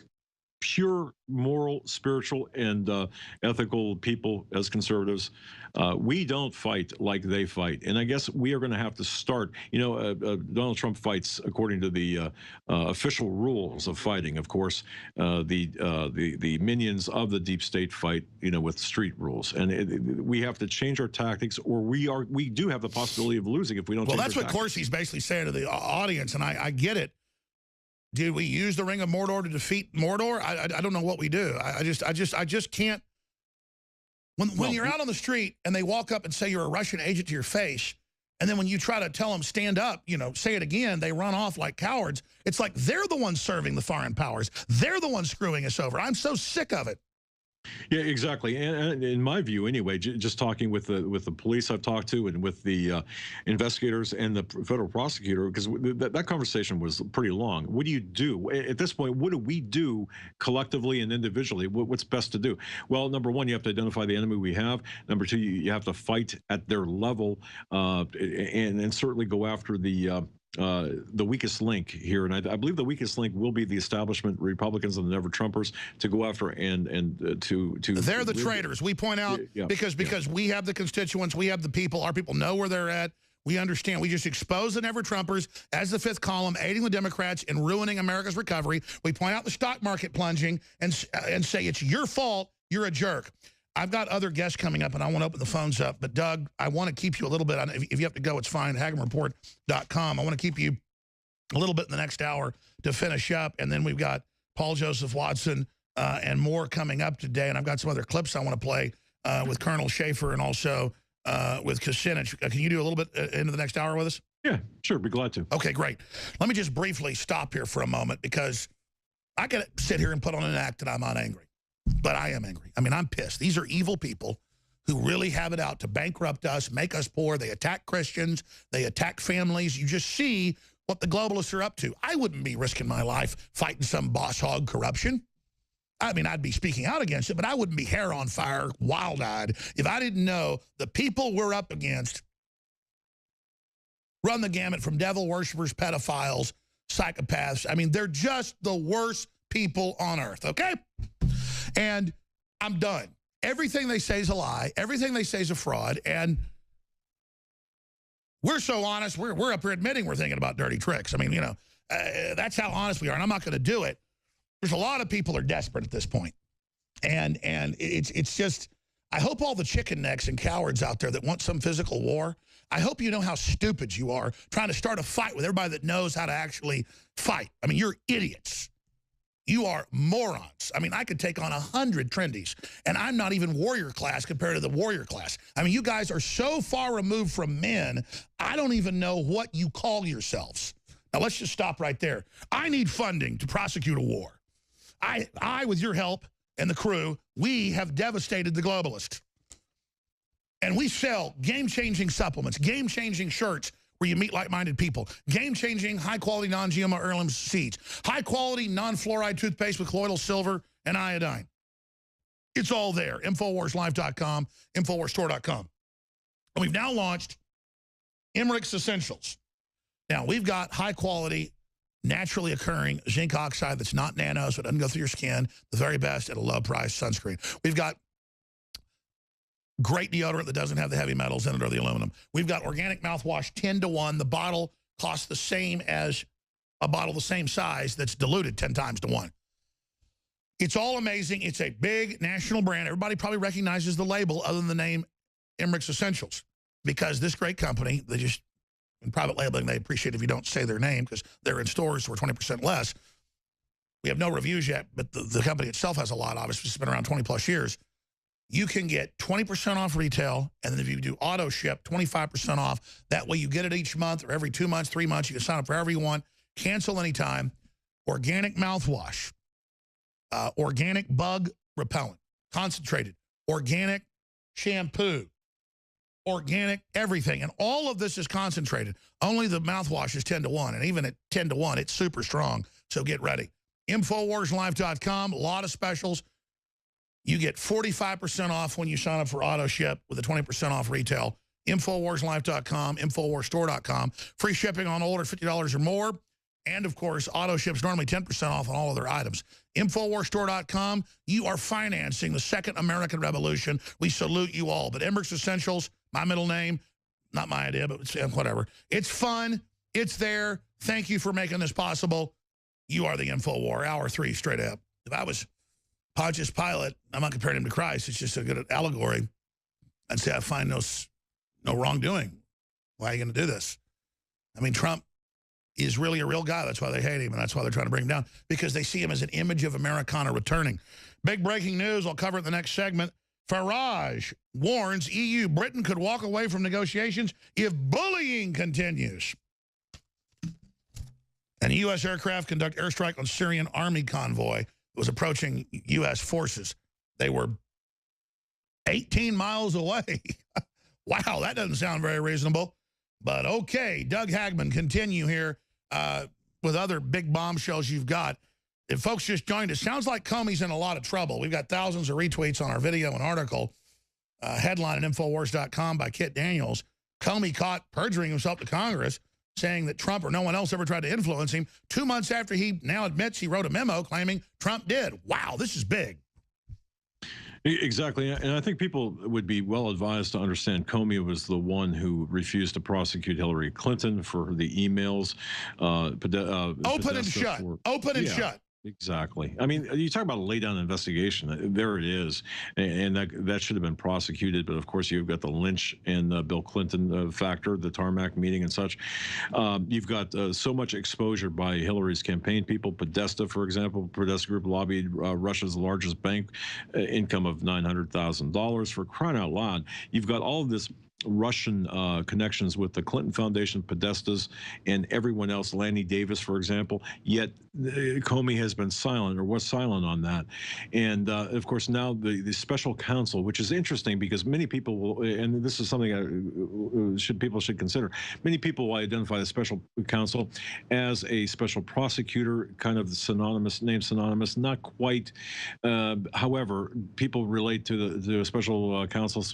pure moral, spiritual, and ethical people as conservatives, we don't fight like they fight. And I guess we are going to have to start, Donald Trump fights according to the official rules of fighting. Of course, the minions of the deep state fight, with street rules. And we have to change our tactics, or we do have the possibility of losing if we don't change our tactics. Well, that's what Corsi's basically saying to the audience, and I get it. Did we use the Ring of Mordor to defeat Mordor? I don't know what we do. I just can't. When you're out on the street and they walk up and say you're a Russian agent to your face, and then when you try to tell them stand up, say it again, they run off like cowards. It's like they're the ones serving the foreign powers. They're the ones screwing us over. I'm so sick of it. Yeah, exactly. And in my view, anyway, just talking with the police I've talked to and with the investigators and the federal prosecutor, because that conversation was pretty long. What do you do at this point? What do we do collectively and individually? What's best to do? Well, number one, you have to identify the enemy we have. Number two, you have to fight at their level and certainly go after the weakest link here, and I believe the weakest link will be the establishment Republicans and the Never Trumpers to go after and to they're the traitors. We point out because we have the constituents, we have the people. Our people know where they're at. We understand. We just expose the Never Trumpers as the fifth column, aiding the Democrats and ruining America's recovery. We point out the stock market plunging and say it's your fault. You're a jerk. I've got other guests coming up, and I want to open the phones up. But, Doug, I want to keep you a little bit. If you have to go, it's fine. HagManReport.com. I want to keep you a little bit in the next hour to finish up. And then we've got Paul Joseph Watson and more coming up today. And I've got some other clips I want to play with Colonel Schaefer and also with Kucinich. Can you do a little bit into the next hour with us? Yeah, sure. Be glad to. Okay, great. Let me just briefly stop here for a moment because I could sit here and put on an act that I'm not angry. But I am angry. I mean, I'm pissed. These are evil people who really have it out to bankrupt us, make us poor. They attack Christians. They attack families. You just see what the globalists are up to. I wouldn't be risking my life fighting some boss hog corruption. I mean, I'd be speaking out against it, but I wouldn't be hair on fire, wild-eyed, if I didn't know the people we're up against run the gamut from devil worshipers, pedophiles, psychopaths. I mean, they're just the worst people on earth, okay? And I'm done. Everything they say is a lie. Everything they say is a fraud. And we're so honest, we're up here admitting we're thinking about dirty tricks. I mean, that's how honest we are, and I'm not going to do it. There's a lot of people are desperate at this point. And it's just, I hope all the chicken necks and cowards out there that want some physical war, I hope you know how stupid you are trying to start a fight with everybody that knows how to actually fight. I mean, you're idiots. You are morons. I mean, I could take on 100 trendies, and I'm not even warrior class compared to the warrior class. I mean, you guys are so far removed from men, I don't even know what you call yourselves. Now, let's just stop right there. I need funding to prosecute a war. I, with your help and the crew, we have devastated the globalists. And we sell game-changing supplements, game-changing shirts. where you meet like-minded people. Game-changing, high-quality non-GMO heirloom seeds. High-quality non-fluoride toothpaste with colloidal silver and iodine. It's all there. InfoWarsLife.com, InfoWarsStore.com. And we've now launched Emmerich's Essentials. Now, we've got high-quality, naturally occurring zinc oxide that's not nano, so it doesn't go through your skin, the very best at a low price sunscreen. We've got great deodorant that doesn't have the heavy metals in it or the aluminum. We've got organic mouthwash 10 to 1. The bottle costs the same as a bottle the same size that's diluted 10 times to 1. It's all amazing. It's a big national brand. Everybody probably recognizes the label other than the name Emmerich's Essentials, because this great company, they just, in private labeling, they appreciate if you don't say their name because they're in stores for 20% less. We have no reviews yet, but the company itself has a lot, obviously. It's been around 20-plus years. You can get 20% off retail, and then if you do auto ship, 25% off. That way you get it each month or every 2 months, 3 months. You can sign up for wherever you want, cancel anytime. Organic mouthwash, organic bug repellent, concentrated, organic shampoo, organic everything. And all of this is concentrated. Only the mouthwash is 10 to 1, and even at 10 to 1, it's super strong, so get ready. InfoWarsLife.com, a lot of specials. You get 45% off when you sign up for auto ship with a 20% off retail. InfoWarsLife.com, InfoWarsStore.com. Free shipping on orders $50 or more. And, of course, auto ship's normally 10% off on all other items. InfoWarsStore.com, you are financing the second American Revolution. We salute you all. But Emmerich's Essentials, my middle name, not my idea, but whatever. It's fun. It's there. Thank you for making this possible. You are the InfoWar. Hour 3, straight up. If I was Pontius Pilate, I'm not comparing him to Christ. It's just a good allegory. I'd say I find no wrongdoing. Why are you going to do this? I mean, Trump is really a real guy. That's why they hate him, and that's why they're trying to bring him down, because they see him as an image of Americana returning. Big breaking news. I'll cover it in the next segment. Farage warns EU Britain could walk away from negotiations if bullying continues. And U.S. aircraft conduct airstrike on Syrian army convoy that was approaching U.S. forces. They were 18 miles away. Wow, that doesn't sound very reasonable. But okay, Doug Hagman, continue here with other big bombshells you've got. If folks just joined us, sounds like Comey's in a lot of trouble. We've got thousands of retweets on our video and article. Headline at Infowars.com by Kit Daniels. Comey caught perjuring himself to Congress, saying that Trump or no one else ever tried to influence him. 2 months after he now admits he wrote a memo claiming Trump did. Wow, this is big. Exactly, and I think people would be well advised to understand Comey was the one who refused to prosecute Hillary Clinton for the emails. Open and shut. Open and shut. Exactly. I mean, you talk about a lay-down investigation. There it is, and that should have been prosecuted. But of course, you've got the Lynch and Bill Clinton factor, the tarmac meeting and such. You've got so much exposure by Hillary's campaign people. Podesta, for example, Podesta Group lobbied Russia's largest bank, income of $900,000. For crying out loud, you've got all of this Russian connections with the Clinton Foundation, Podestas, and everyone else, Lanny Davis, for example, yet Comey has been silent or was silent on that. And, of course, now the special counsel, which is interesting because many people will, and this is something people should consider, many people will identify the special counsel as a special prosecutor, kind of synonymous, name synonymous, not quite. However, people relate to the special counsel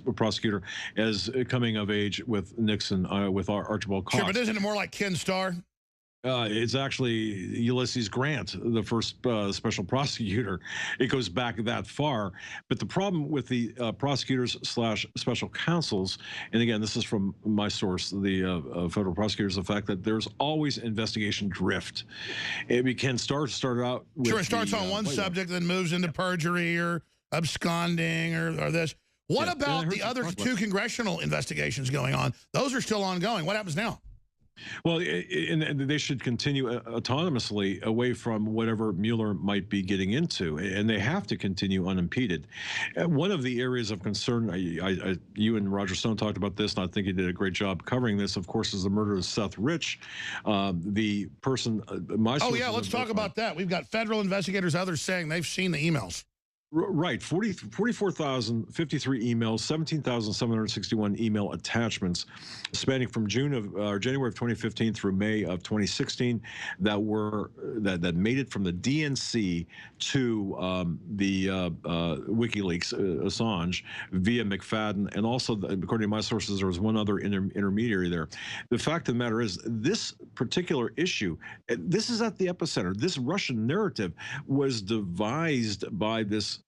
/ prosecutor as coming of age with Nixon, with Archibald Cox. Sure, but isn't it more like Ken Starr? It's actually Ulysses Grant, the first special prosecutor. It goes back that far. But the problem with the prosecutors / special counsels, and again, this is from my source, the federal prosecutors, the fact that there's always investigation drift. It can start out with sure, it starts on one subject, then moves into perjury or absconding or this. What about the other 2 congressional investigations going on? Those are still ongoing. What happens now? Well, and they should continue autonomously away from whatever Mueller might be getting into, and they have to continue unimpeded. One of the areas of concern, you and Roger Stone talked about this, and I think you did a great job covering this, of course, is the murder of Seth Rich, the person, oh, yeah, let's talk about that. We've got federal investigators, others saying they've seen the emails. Right, 44,053 emails, 17,761 email attachments, spanning from January of 2015 through May of 2016, that made it from the DNC to the WikiLeaks Assange via McFadden, and also, according to my sources, there was one other intermediary there. The fact of the matter is, this particular issue, this is at the epicenter. This Russian narrative was devised by this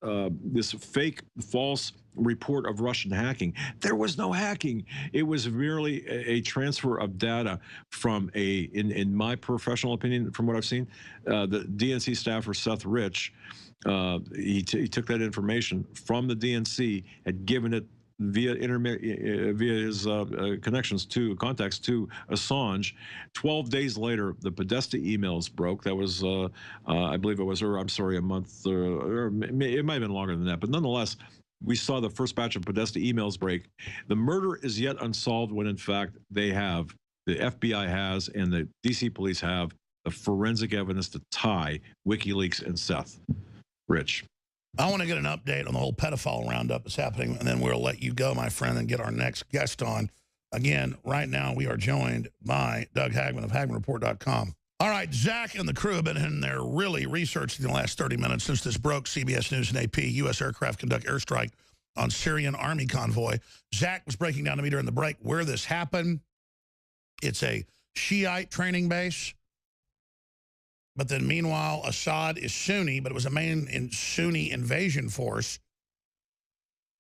fake, false report of Russian hacking. There was no hacking. It was merely a transfer of data from in my professional opinion, from what I've seen, the DNC staffer Seth Rich, he took that information from the DNC, had given it via his contacts to Assange. 12 days later, the Podesta emails broke. That was, I believe it was, a month, or it might have been longer than that. But nonetheless, we saw the first batch of Podesta emails break. The murder is yet unsolved when, in fact, the FBI has, and the DC police have, the forensic evidence to tie WikiLeaks and Seth Rich. I want to get an update on the whole pedophile roundup that's happening, and then we'll let you go, my friend, and get our next guest on. Again, right now we are joined by Doug Hagman of HagmanReport.com. All right, Zach and the crew have been in there really researching the last 30 minutes since this broke. CBS News and AP, U.S. aircraft conduct airstrike on Syrian army convoy. Zach was breaking down to me during the break where this happened. It's a Shiite training base. But then, meanwhile, Assad is Sunni, but it was a main Sunni invasion force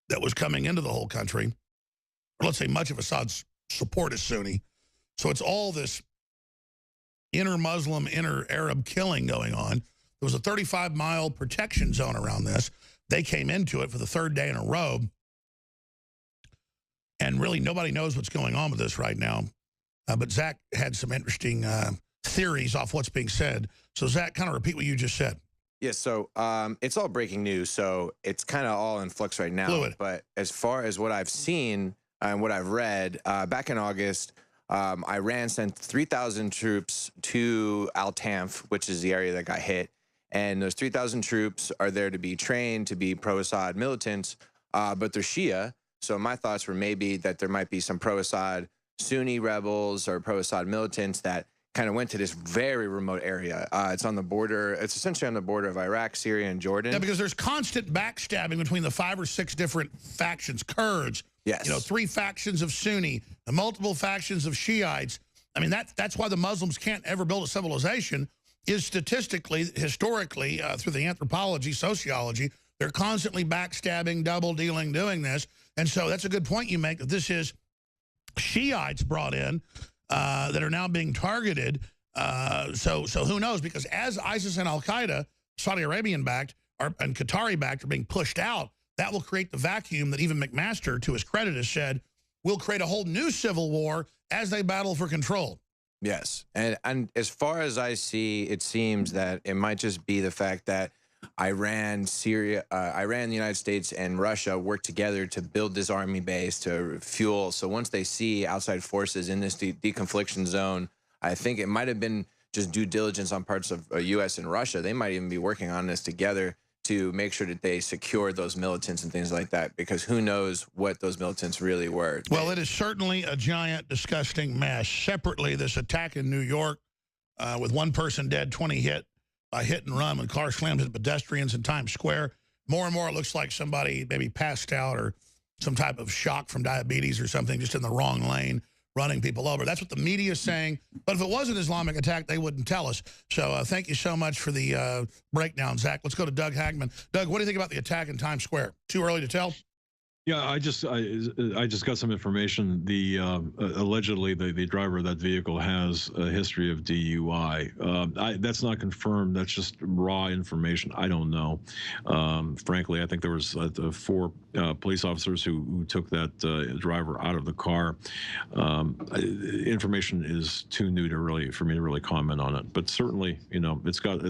that was coming into the whole country. Or let's say much of Assad's support is Sunni. So it's all this inter-Muslim, inter-Arab killing going on. There was a 35-mile protection zone around this. They came into it for the third day in a row. And really, nobody knows what's going on with this right now. But Zach had some interesting theories off what's being said. So Zach, kind of repeat what you just said. Yes, so it's all breaking news, so it's kind of all in flux right now. Fluid. But as far as what I've seen and what I've read, back in August, Iran sent 3,000 troops to Al-Tanf, which is the area that got hit. And those 3,000 troops are there to be trained, to be pro-Assad militants, but they're Shia. So my thoughts were maybe that there might be some pro-Assad Sunni rebels or pro-Assad militants that kind of went to this very remote area. It's on the border. It's essentially on the border of Iraq, Syria, and Jordan. Yeah, because there's constant backstabbing between the 5 or 6 different factions. Kurds, yes, 3 factions of Sunni, the multiple factions of Shiites. I mean, that's why the Muslims can't ever build a civilization, is statistically, historically, through the anthropology, sociology, they're constantly backstabbing, double dealing, doing this. And so that's a good point you make, that this is Shiites brought in that are now being targeted. So who knows? Because as ISIS and Al-Qaeda, Saudi Arabian-backed and Qatari-backed, are being pushed out, that will create the vacuum that even McMaster, to his credit, has said will create a whole new civil war as they battle for control. Yes, and as far as I see, it seems that it might just be the fact that Iran, Syria, Iran, the United States, and Russia work together to build this army base to fuel. So once they see outside forces in this deconfliction zone, I think it might have been just due diligence on parts of U.S. and Russia. They might even be working on this together to make sure that they secure those militants and things like that, because who knows what those militants really were. Well, it is certainly a giant, disgusting mess. Separately, this attack in New York with 1 person dead, 20 hit by hit and run when car slams into pedestrians in Times Square. More and more, it looks like somebody maybe passed out or some type of shock from diabetes or something, just in the wrong lane, running people over. That's what the media is saying. But if it was an Islamic attack, they wouldn't tell us. So thank you so much for the breakdown, Zach. Let's go to Doug Hagman. Doug, what do you think about the attack in Times Square? Too early to tell? Yeah, I just got some information. The allegedly the driver of that vehicle has a history of DUI. That's not confirmed. That's just raw information. I don't know. Frankly, I think there was 4 police officers who took that driver out of the car. Information is too new for me to really comment on it. But certainly, it's got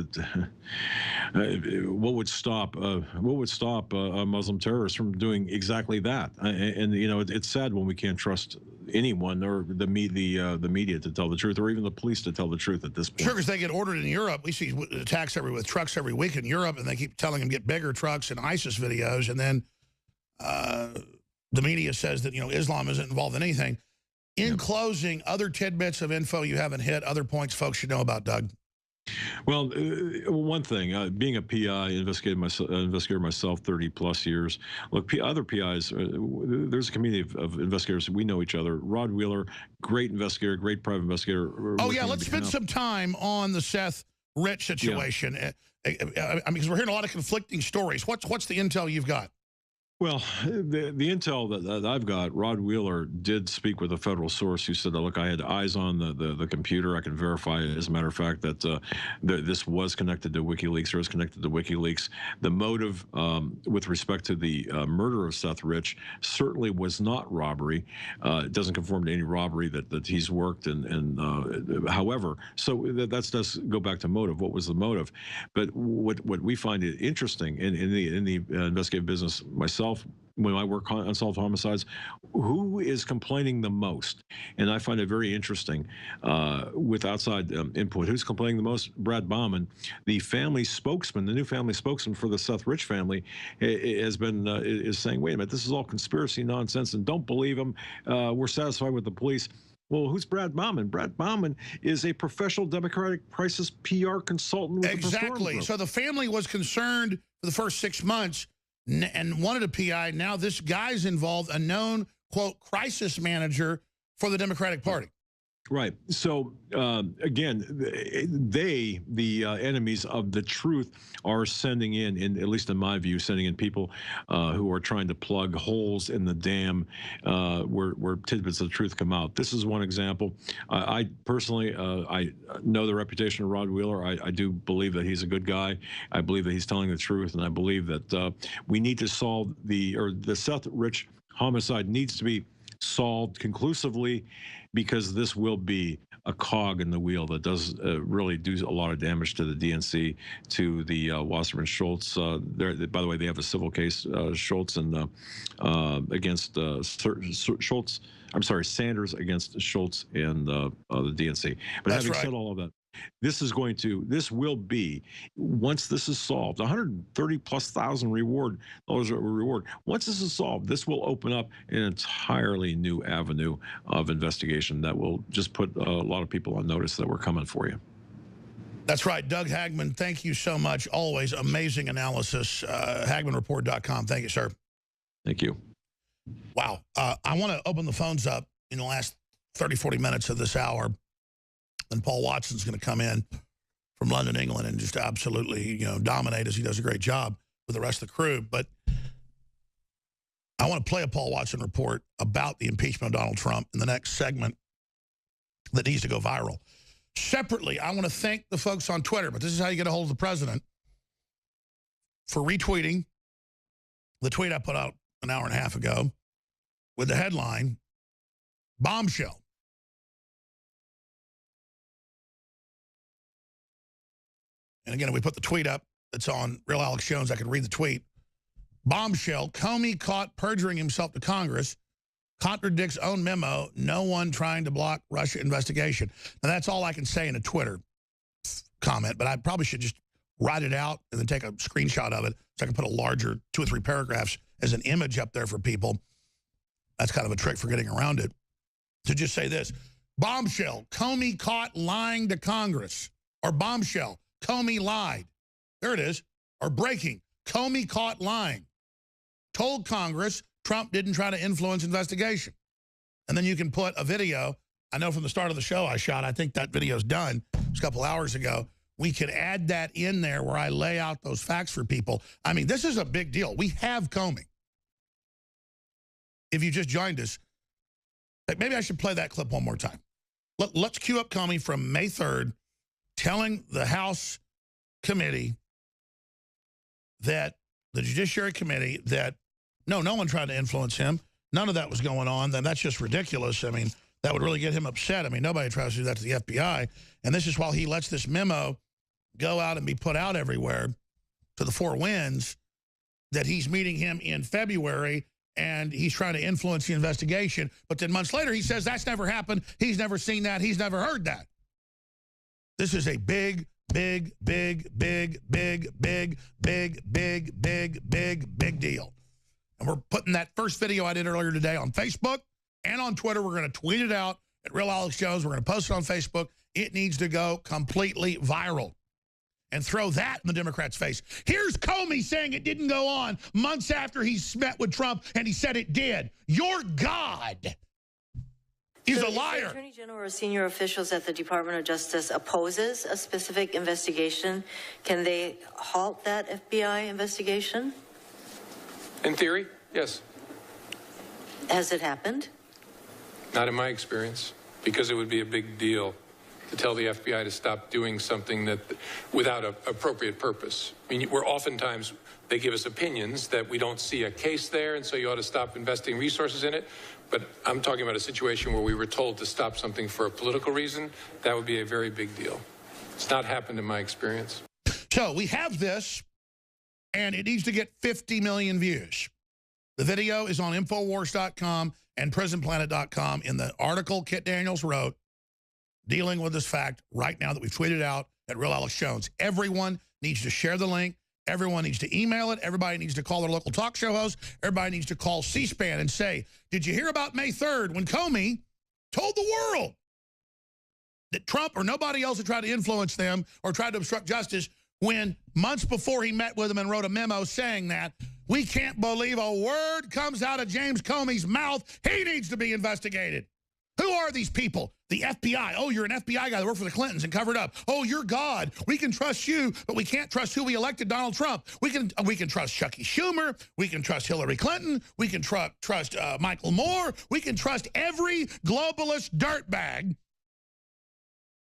what would stop a Muslim terrorist from doing exactly that? And it's sad when we can't trust anyone or the media to tell the truth, or even the police to tell the truth at this point. Sure, because they get ordered in Europe. We see attacks with trucks every week in Europe, and they keep telling them get bigger trucks and ISIS videos, and then the media says that Islam isn't involved in anything. In closing, other tidbits of info you haven't hit, other points folks should know about, Doug. Well, one thing, being a PI, investigator myself, 30 plus years. Look, other PIs, there's a community of investigators. We know each other. Rod Wheeler, great investigator, great private investigator. Oh, yeah, let's spend some time on the Seth Rich situation. Yeah. I mean, because we're hearing a lot of conflicting stories. What's the intel you've got? Well, the intel that I've got, Rod Wheeler did speak with a federal source who said that, look, I had eyes on the computer. I can verify, as a matter of fact, that this was connected to WikiLeaks or is connected to WikiLeaks. The motive with respect to the murder of Seth Rich certainly was not robbery. It doesn't conform to any robbery that he's worked. However, so that does go back to motive. What was the motive? But what we find it interesting in the investigative business, myself, when I work on unsolved homicides, who is complaining the most? And I find it very interesting with outside input. Who's complaining the most? Brad Bauman, the family spokesman, the new family spokesman for the Seth Rich family, has been is saying, wait a minute, this is all conspiracy nonsense, and don't believe him. We're satisfied with the police. Well, who's Brad Bauman? Brad Bauman is a professional Democratic crisis PR consultant. With exactly. So the family was concerned for the first 6 months and wanted a PI. Now this guy's involved, a known, quote, crisis manager for the Democratic Party. Right. So, again, the enemies of the truth are sending in, at least in my view, sending in people who are trying to plug holes in the dam where tidbits of the truth come out. This is one example. I personally, I know the reputation of Rod Wheeler. I do believe that he's a good guy. I believe that he's telling the truth, and I believe that we need to solve the Seth Rich homicide needs to be solved conclusively, because this will be a cog in the wheel that does really do a lot of damage to the DNC, to the Wasserman Schultz. By the way, they have a civil case, Schultz and against Schultz. I'm sorry, Sanders against Schultz and the DNC. But having said all of that, this will be, once this is solved, 130,000+ reward. Once this is solved, this will open up an entirely new avenue of investigation that will just put a lot of people on notice that we're coming for you. That's right. Doug Hagmann, thank you so much. Always amazing analysis. HagmannReport.com. Thank you, sir. Thank you. Wow. I want to open the phones up in the last 30, 40 minutes of this hour. And Paul Watson's going to come in from London, England, and just absolutely, dominate, as he does a great job with the rest of the crew. But I want to play a Paul Watson report about the impeachment of Donald Trump in the next segment that needs to go viral. Separately, I want to thank the folks on Twitter, but this is how you get a hold of the president, for retweeting the tweet I put out an hour and a half ago with the headline, "Bombshell. And again, we put the tweet up. It's on Real Alex Jones. I can read the tweet. "Bombshell. Comey caught perjuring himself to Congress. Contradicts own memo. No one trying to block Russia investigation." Now, that's all I can say in a Twitter comment, but I probably should just write it out and then take a screenshot of it so I can put a larger 2 or 3 paragraphs as an image up there for people. That's kind of a trick for getting around it. To just say this: "Bombshell. Comey caught lying to Congress." Or "Bombshell. Comey lied." There it is. Or "Breaking. Comey caught lying. Told Congress Trump didn't try to influence investigation." And then you can put a video. I know from the start of the show I shot, I think that video's done. It was a couple hours ago. We could add that in there where I lay out those facts for people. I mean, this is a big deal. We have Comey. If you just joined us, maybe I should play that clip one more time. Let's cue up Comey from May 3rd telling the House committee that, the Judiciary Committee, that no one tried to influence him. None of that was going on. Then that's just ridiculous. I mean, that would really get him upset. I mean, nobody tries to do that to the FBI. And this is while he lets this memo go out and be put out everywhere to the 4 winds, that he's meeting him in February and he's trying to influence the investigation. But then months later, he says that's never happened. He's never seen that. He's never heard that. This is a big, big, big, big, big, big, big, big, big, big, big deal. And we're putting that first video I did earlier today on Facebook and on Twitter. We're going to tweet it out at Real Alex Jones. We're going to post it on Facebook. It needs to go completely viral. And throw that in the Democrats' face. Here's Comey saying it didn't go on months after he met with Trump, and he said it did. You're God. He's a liar. If the Attorney General or senior officials at the Department of Justice opposes a specific investigation, can they halt that FBI investigation? In theory, yes. Has it happened? Not in my experience, because it would be a big deal to tell the FBI to stop doing something that without an appropriate purpose. I mean, we're oftentimes, they give us opinions that we don't see a case there, and so you ought to stop investing resources in it. But I'm talking about a situation where we were told to stop something for a political reason. That would be a very big deal. It's not happened in my experience. So we have this, and it needs to get 50 million views. The video is on Infowars.com and PrisonPlanet.com. In the article Kit Daniels wrote, dealing with this fact right now that we've tweeted out at Real Alex Jones. Everyone needs to share the link. Everyone needs to email it. Everybody needs to call their local talk show host. Everybody needs to call C-SPAN and say, did you hear about May 3rd when Comey told the world that Trump or nobody else had tried to influence them or tried to obstruct justice, when months before he met with them and wrote a memo saying that we can't believe a word comes out of James Comey's mouth. He needs to be investigated. Who are these people? The FBI. Oh, you're an FBI guy that worked for the Clintons and covered up. Oh, you're God. We can trust you, but we can't trust who we elected, Donald Trump. We can trust Chucky Schumer. We can trust Hillary Clinton. We can trust Michael Moore. We can trust every globalist dirtbag.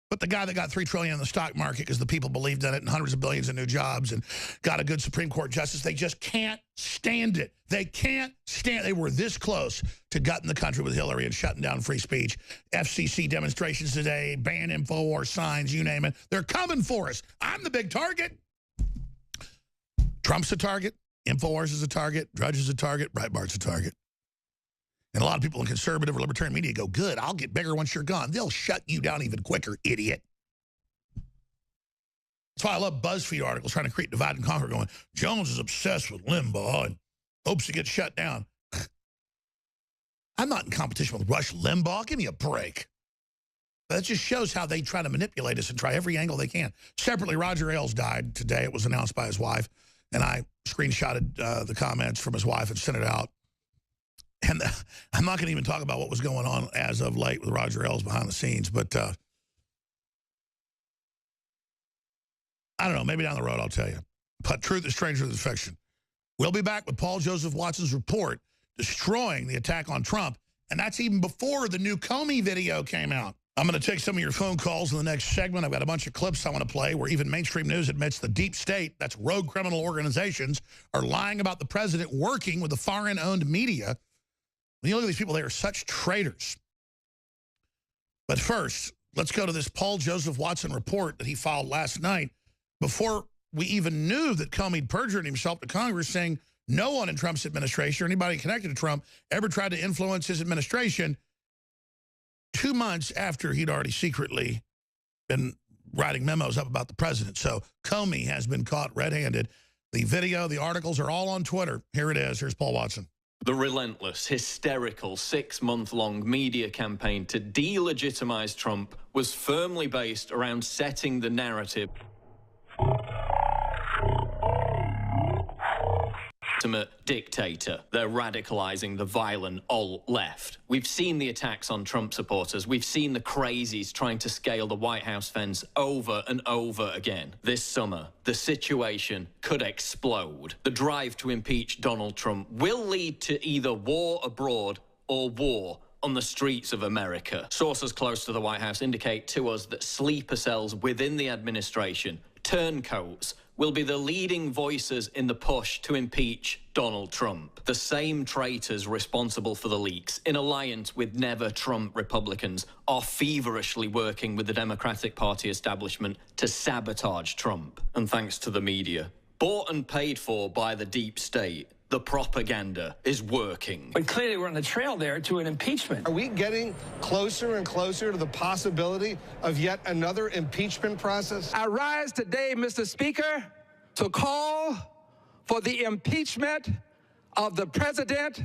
But the guy that got $3 trillion in the stock market because the people believed in it and hundreds of billions in new jobs and got a good Supreme Court justice, they just can't stand it. They can't stand. They were this close to gutting the country with Hillary and shutting down free speech. FCC demonstrations today, ban InfoWars signs, you name it. They're coming for us. I'm the big target. Trump's a target. InfoWars is a target. Drudge is a target. Breitbart's a target. And a lot of people in conservative or libertarian media go, good, I'll get bigger once you're gone. They'll shut you down even quicker, idiot. That's why I love BuzzFeed articles trying to create divide and conquer, going, Jones is obsessed with Limbaugh and hopes to get shut down. I'm not in competition with Rush Limbaugh. Give me a break. That just shows how they try to manipulate us and try every angle they can. Separately, Roger Ailes died today. It was announced by his wife. And I screenshotted the comments from his wife and sent it out. And I'm not going to even talk about what was going on as of late with Roger Ailes behind the scenes, but I don't know, maybe down the road I'll tell you. But truth is stranger than fiction. We'll be back with Paul Joseph Watson's report destroying the attack on Trump, and that's even before the new Comey video came out. I'm going to take some of your phone calls in the next segment. I've got a bunch of clips I want to play where even mainstream news admits the deep state, that's rogue criminal organizations, are lying about the president working with the foreign-owned media. When you look at these people, they are such traitors. But first, let's go to this Paul Joseph Watson report that he filed last night before we even knew that Comey perjured himself to Congress, saying no one in Trump's administration or anybody connected to Trump ever tried to influence his administration 2 months after he'd already secretly been writing memos up about the president. So Comey has been caught red-handed. The video, the articles are all on Twitter. Here it is. Here's Paul Watson. The relentless, hysterical, 6-month-long media campaign to delegitimize Trump was firmly based around setting the narrative. Ultimate dictator. They're radicalizing the violent alt-left. We've seen the attacks on Trump supporters. We've seen the crazies trying to scale the White House fence over and over again. This summer, the situation could explode. The drive to impeach Donald Trump will lead to either war abroad or war on the streets of America. Sources close to the White House indicate to us that sleeper cells within the administration, turncoats, will be the leading voices in the push to impeach Donald Trump. The same traitors responsible for the leaks, in alliance with never-Trump Republicans, are feverishly working with the Democratic Party establishment to sabotage Trump. And thanks to the media, bought and paid for by the deep state, the propaganda is working. But clearly we're on the trail there to an impeachment. Are we getting closer and closer to the possibility of yet another impeachment process? I rise today, Mr. Speaker, to call for the impeachment of the President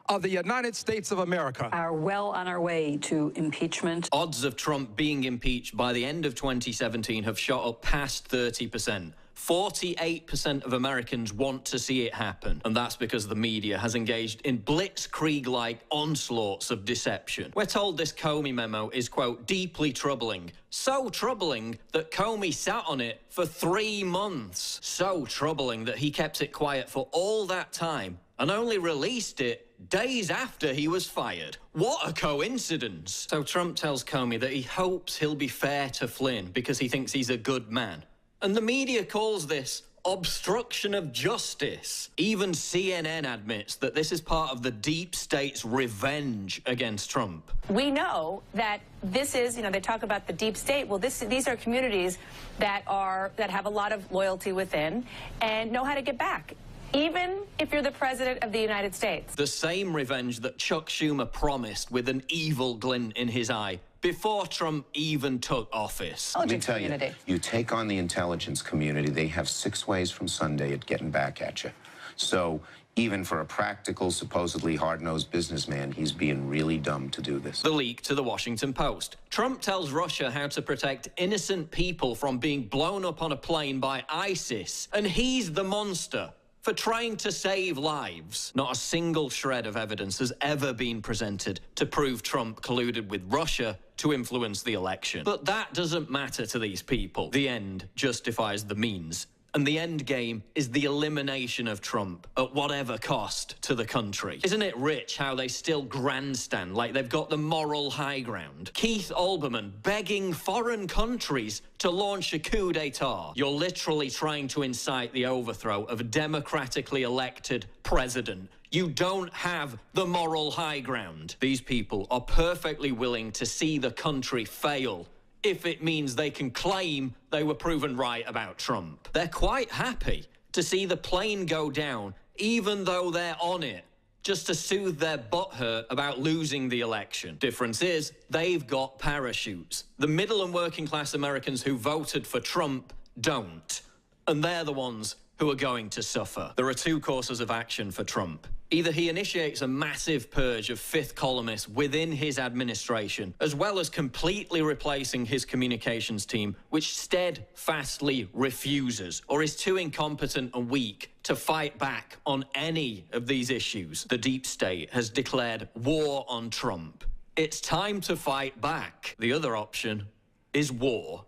of the United States of America. Are well on our way to impeachment. Odds of Trump being impeached by the end of 2017 have shot up past 30%. 48% of Americans want to see it happen, and that's because the media has engaged in blitzkrieg-like onslaughts of deception. We're told this Comey memo is, quote, deeply troubling. So troubling that Comey sat on it for 3 months. So troubling that he kept it quiet for all that time and only released it days after he was fired. What a coincidence. So Trump tells Comey that he hopes he'll be fair to Flynn because he thinks he's a good man. And the media calls this obstruction of justice. Even CNN admits that this is part of the deep state's revenge against Trump. We know that this is, they talk about the deep state. Well, these are communities that have a lot of loyalty within and know how to get back, even if you're the president of the United States. The same revenge that Chuck Schumer promised with an evil glint in his eye before Trump even took office. Let me tell you, you take on the intelligence community, they have 6 ways from Sunday at getting back at you. So even for a practical, supposedly hard-nosed businessman, he's being really dumb to do this. The leak to the Washington Post. Trump tells Russia how to protect innocent people from being blown up on a plane by ISIS, and he's the monster for trying to save lives. Not a single shred of evidence has ever been presented to prove Trump colluded with Russia to influence the election. But that doesn't matter to these people. The end justifies the means. And the end game is the elimination of Trump at whatever cost to the country. Isn't it rich how they still grandstand like they've got the moral high ground? Keith Olbermann begging foreign countries to launch a coup d'etat. You're literally trying to incite the overthrow of a democratically elected president. You don't have the moral high ground. These people are perfectly willing to see the country fail if it means they can claim they were proven right about Trump. They're quite happy to see the plane go down, even though they're on it, just to soothe their butthurt about losing the election. Difference is, they've got parachutes. The middle and working class Americans who voted for Trump don't. And they're the ones who are going to suffer. There are 2 courses of action for Trump. Either he initiates a massive purge of fifth columnists within his administration, as well as completely replacing his communications team, which steadfastly refuses or is too incompetent and weak to fight back on any of these issues. The deep state has declared war on Trump. It's time to fight back. The other option is war.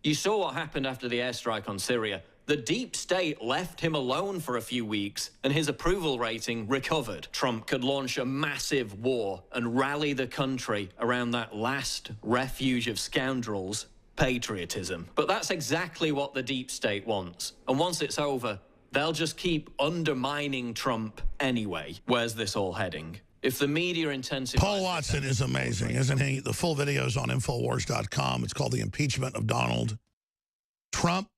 You saw what happened after the airstrike on Syria. The deep state left him alone for a few weeks, and his approval rating recovered. Trump could launch a massive war and rally the country around that last refuge of scoundrels, patriotism. But that's exactly what the deep state wants. And once it's over, they'll just keep undermining Trump anyway. Where's this all heading? If the media intensifies... Paul Watson is amazing, isn't he? The full video is on Infowars.com. It's called The Impeachment of Donald Trump.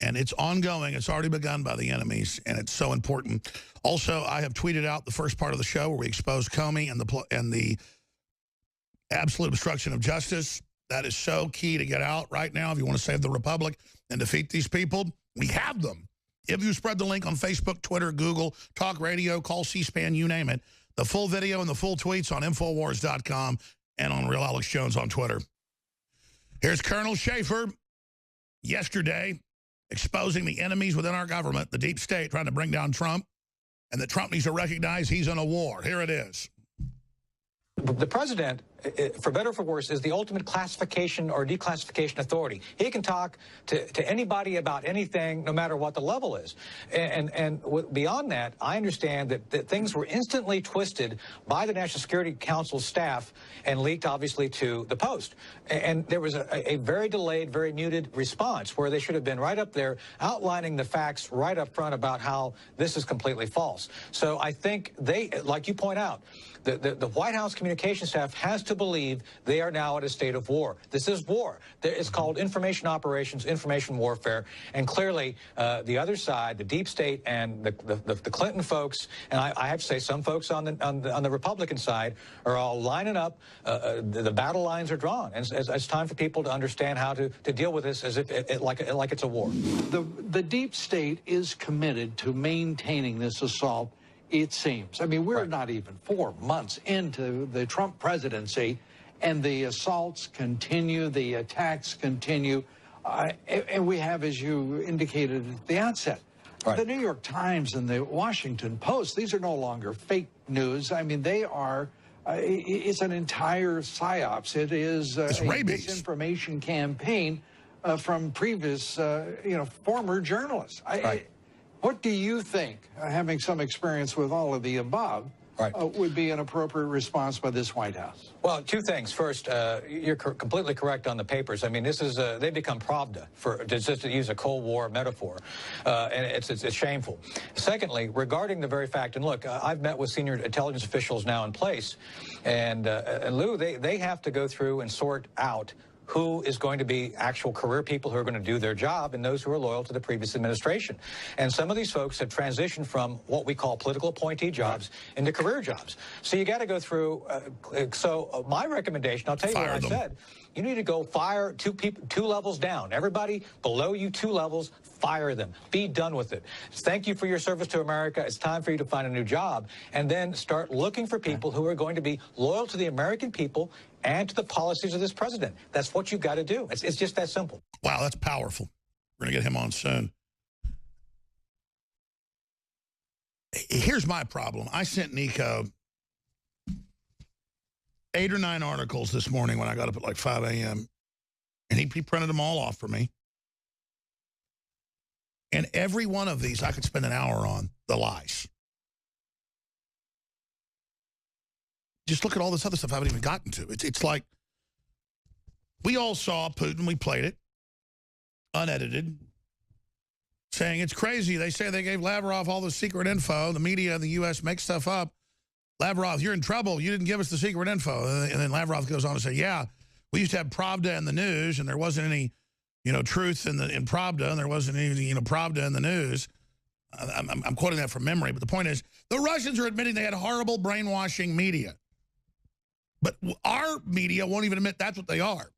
And it's ongoing. It's already begun by the enemies, and it's so important. Also, I have tweeted out the first part of the show where we expose Comey and the absolute obstruction of justice. That is so key to get out right now if you want to save the republic and defeat these people. We have them. If you spread the link on Facebook, Twitter, Google, Talk Radio, call C-SPAN, you name it. The full video and the full tweets on Infowars.com and on Real Alex Jones on Twitter. Here's Colonel Schaefer yesterday, exposing the enemies within our government, the deep state, trying to bring down Trump, and that Trump needs to recognize he's in a war. Here it is. The president, for better or for worse, is the ultimate classification or declassification authority. He can talk to anybody about anything, no matter what the level is. And beyond that, I understand that things were instantly twisted by the National Security Council staff and leaked, obviously, to the Post. And there was a very delayed, very muted response where they should have been right up there outlining the facts right up front about how this is completely false. So I think they, like you point out, the White House communication staff has to believe they are now at a state of war. This is war. It's called information operations, information warfare, and clearly the other side, the deep state and the Clinton folks, and I have to say some folks on the Republican side are all lining up. The battle lines are drawn, and it's time for people to understand how to deal with this as if like it's a war. The deep state is committed to maintaining this assault, it seems. I mean, we're not even 4 months into the Trump presidency, and the assaults continue, the attacks continue, and we have, as you indicated at the outset, the New York Times and the Washington Post, these are no longer fake news. I mean, they are, it's an entire psyops. It is a disinformation campaign from previous, former journalists. What do you think, having some experience with all of the above, would be an appropriate response by this White House? Well, two things. First, you're completely correct on the papers. I mean, this is they become Pravda, just to use a Cold War metaphor, and it's shameful. Secondly, regarding the very fact, and look, I've met with senior intelligence officials now in place, and Lou, they have to go through and sort out who is going to be actual career people who are going to do their job and those who are loyal to the previous administration. And some of these folks have transitioned from what we call political appointee jobs into career jobs. So you got to go through. My recommendation, I'll tell you what I said. You need to go fire two levels down. Everybody below you 2 levels, fire them. Be done with it. Thank you for your service to America. It's time for you to find a new job. And then start looking for people who are going to be loyal to the American people and to the policies of this president. That's what you've got to do. It's just that simple. Wow, that's powerful. We're going to get him on soon. Here's my problem. I sent Nico 8 or 9 articles this morning when I got up at like 5 a.m. And he printed them all off for me. And every one of these I could spend an hour on, the lies. Just look at all this other stuff I haven't even gotten to. It's like we all saw Putin. We played it, unedited, saying it's crazy. They say they gave Lavrov all the secret info. The media in the U.S. makes stuff up. Lavrov, you're in trouble. You didn't give us the secret info. And then Lavrov goes on to say, yeah, we used to have Pravda in the news, and there wasn't any, truth in Pravda, and there wasn't any, Pravda in the news. I'm quoting that from memory, but the point is, the Russians are admitting they had horrible brainwashing media. But our media won't even admit that's what they are.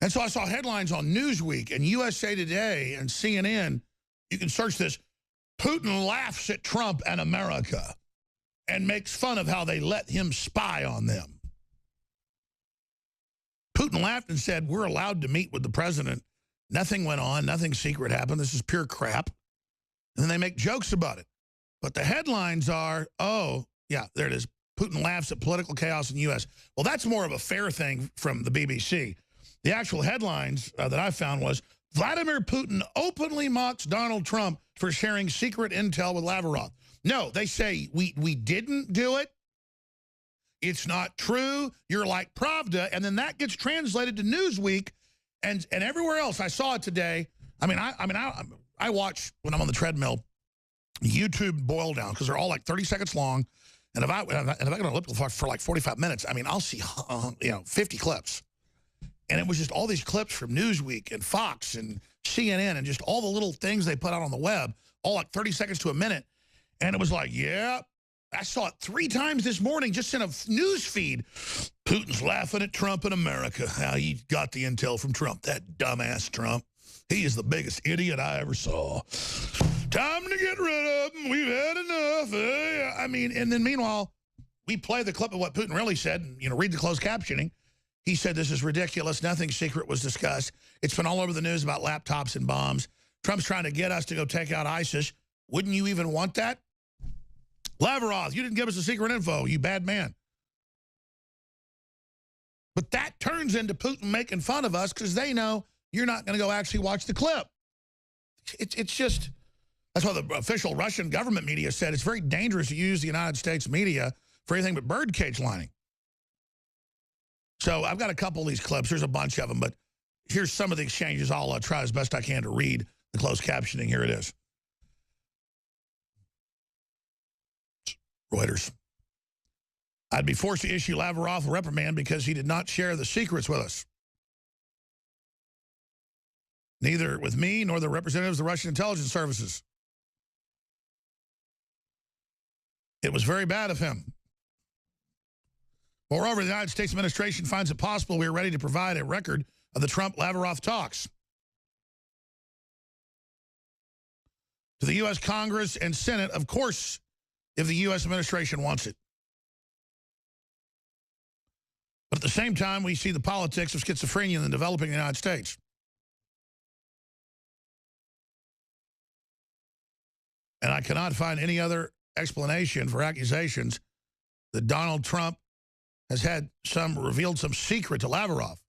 And so I saw headlines on Newsweek and USA Today and CNN. You can search this. Putin laughs at Trump and America and makes fun of how they let him spy on them. Putin laughed and said, we're allowed to meet with the president. Nothing went on. Nothing secret happened. This is pure crap. And then they make jokes about it. But the headlines are, oh, yeah, there it is. Putin laughs at political chaos in the U.S. Well, that's more of a fair thing from the BBC. The actual headlines that I found was, Vladimir Putin openly mocks Donald Trump for sharing secret intel with Lavrov. No, they say, we didn't do it. It's not true. You're like Pravda. And then that gets translated to Newsweek and everywhere else. I saw it today. I watch, when I'm on the treadmill, YouTube boil down because they're all like 30 seconds long. And if I go to elliptical for like 45 minutes, I'll see 50 clips. And it was just all these clips from Newsweek and Fox and CNN and just all the little things they put out on the web, all like 30 seconds to a minute. And it was like, yeah, I saw it 3 times this morning just in a news feed. Putin's laughing at Trump in America. How he got the intel from Trump. That dumbass Trump. He is the biggest idiot I ever saw. Time to get rid of him. We've had enough. And then meanwhile, we play the clip of what Putin really said, and, read the closed captioning. He said, this is ridiculous. Nothing secret was discussed. It's been all over the news about laptops and bombs. Trump's trying to get us to go take out ISIS. Wouldn't you even want that? Lavrov, you didn't give us the secret info, you bad man. But that turns into Putin making fun of us because they know you're not going to go actually watch the clip. It's just, that's why the official Russian government media said it's very dangerous to use the United States media for anything but birdcage lining. So I've got a couple of these clips. There's a bunch of them, but here's some of the exchanges. I'll try as best I can to read the closed captioning. Here it is. Reuters. I'd be forced to issue Lavrov a reprimand because he did not share the secrets with us. Neither with me nor the representatives of the Russian intelligence services. It was very bad of him. Moreover, the United States administration finds it possible we are ready to provide a record of the Trump-Lavrov talks to the U.S. Congress and Senate, of course, if the U.S. administration wants it. But at the same time, we see the politics of schizophrenia in the developing United States. And I cannot find any other explanation for accusations that Donald Trump has revealed some secret to Lavrov.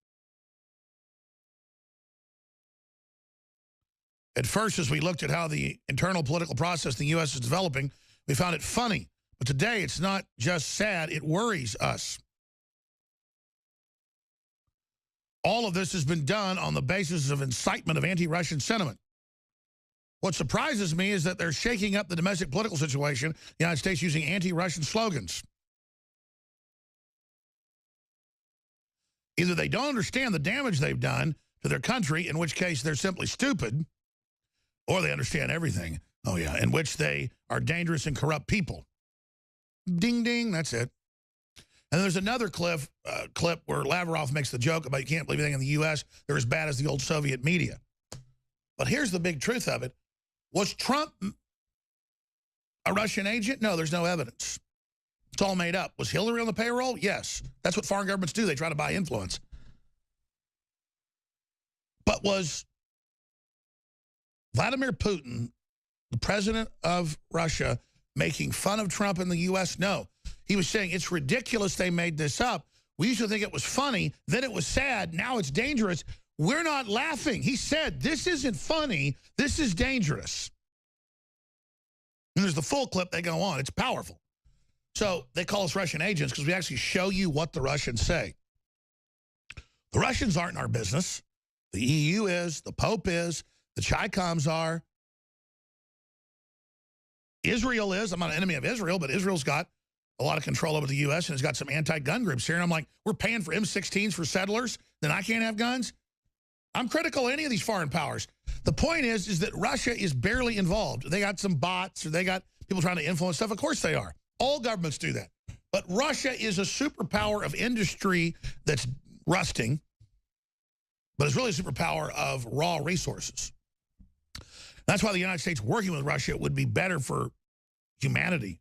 At first, as we looked at how the internal political process in the U.S. is developing, we found it funny. But today, it's not just sad, it worries us. All of this has been done on the basis of incitement of anti-Russian sentiment. What surprises me is that they're shaking up the domestic political situation in the United States using anti-Russian slogans. Either they don't understand the damage they've done to their country, in which case they're simply stupid, or they understand everything, oh yeah, in which they are dangerous and corrupt people. Ding, ding, that's it. And there's another clip where Lavrov makes the joke about you can't believe anything in the U.S. They're as bad as the old Soviet media. But here's the big truth of it. Was Trump a Russian agent? No, there's no evidence. It's all made up. Was Hillary on the payroll? Yes. That's what foreign governments do. They try to buy influence. But was Vladimir Putin, the president of Russia, making fun of Trump in the U.S.? No. He was saying, it's ridiculous they made this up. We used to think it was funny. Then it was sad. Now it's dangerous. We're not laughing. He said, this isn't funny. This is dangerous. And there's the full clip. They go on. It's powerful. So they call us Russian agents because we actually show you what the Russians say. The Russians aren't in our business. The EU is. The Pope is. The Chi-Coms are. Israel is. I'm not an enemy of Israel, but Israel's got a lot of control over the U.S. and has got some anti-gun groups here. And I'm like, we're paying for M16s for settlers, then I can't have guns? I'm critical of any of these foreign powers. The point is that Russia is barely involved. They got some bots or they got people trying to influence stuff. Of course they are. All governments do that. But Russia is a superpower of industry that's rusting, but it's really a superpower of raw resources. That's why the United States working with Russia would be better for humanity.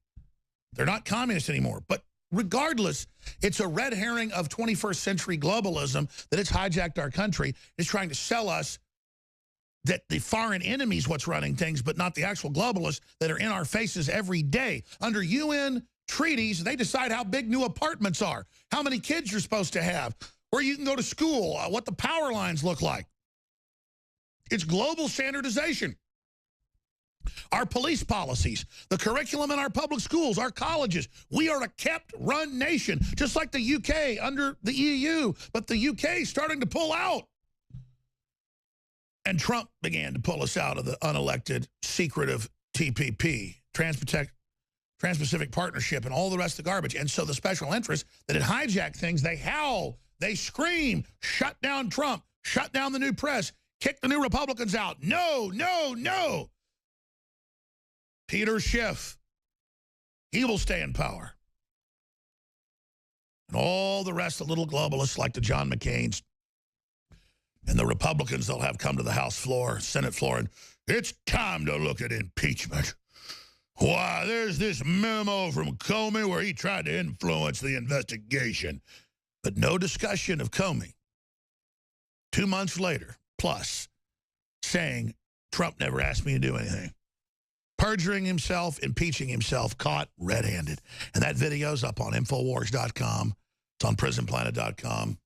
They're not communists anymore. But regardless, it's a red herring of 21st century globalism that it's hijacked our country. It's trying to sell us that the foreign enemy is what's running things, but not the actual globalists that are in our faces every day. Under UN treaties, they decide how big new apartments are, how many kids you're supposed to have, where you can go to school, what the power lines look like. It's global standardization. Our police policies, the curriculum in our public schools, our colleges. We are a kept-run nation, just like the UK under the EU, but the UK is starting to pull out. And Trump began to pull us out of the unelected, secretive TPP, Trans-Pacific Partnership, and all the rest of the garbage. And so the special interests that had hijacked things, they howl, they scream, shut down Trump, shut down the new press, kick the new Republicans out. No, no, no. Peter Schiff, he will stay in power. And all the rest of the little globalists like the John McCains and the Republicans they'll have come to the House floor, Senate floor, and it's time to look at impeachment. Why, there's this memo from Comey where he tried to influence the investigation. But no discussion of Comey. 2 months later, plus, saying Trump never asked me to do anything. Perjuring himself, impeaching himself, caught red-handed. And that video's up on Infowars.com. It's on PrisonPlanet.com.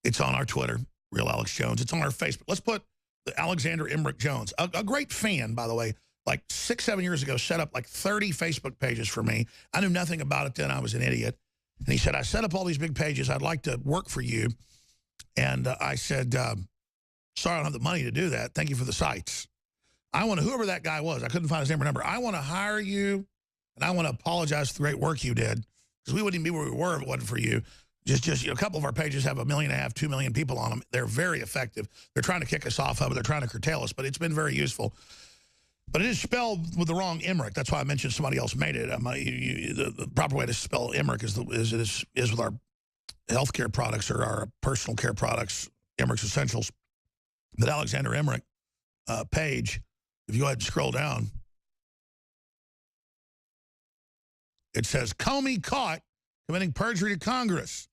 It's on our Twitter, Real Alex Jones. It's on our Facebook. Let's put the Alexander Emmerich Jones, a great fan, by the way, like 6, 7 years ago, set up like 30 Facebook pages for me. I knew nothing about it then. I was an idiot. And he said, I set up all these big pages. I'd like to work for you. And I said, sorry, I don't have the money to do that. Thank you for the sites. I want to, whoever that guy was, I couldn't find his name or number. I want to hire you And I want to apologize for the great work you did, because we wouldn't even be where we were if it wasn't for you. Just you know, a couple of our pages have 1.5 million, 2 million people on them. They're very effective. They're trying to kick us off of it. They're trying to curtail us, but it's been very useful. But it is spelled with the wrong Emmerich. That's why I mentioned somebody else made it. The proper way to spell Emmerich is with our healthcare products or our personal care products, Emmerich's Essentials. But Alexander Emmerich page, if you go ahead and scroll down, it says, Comey caught committing perjury to Congress.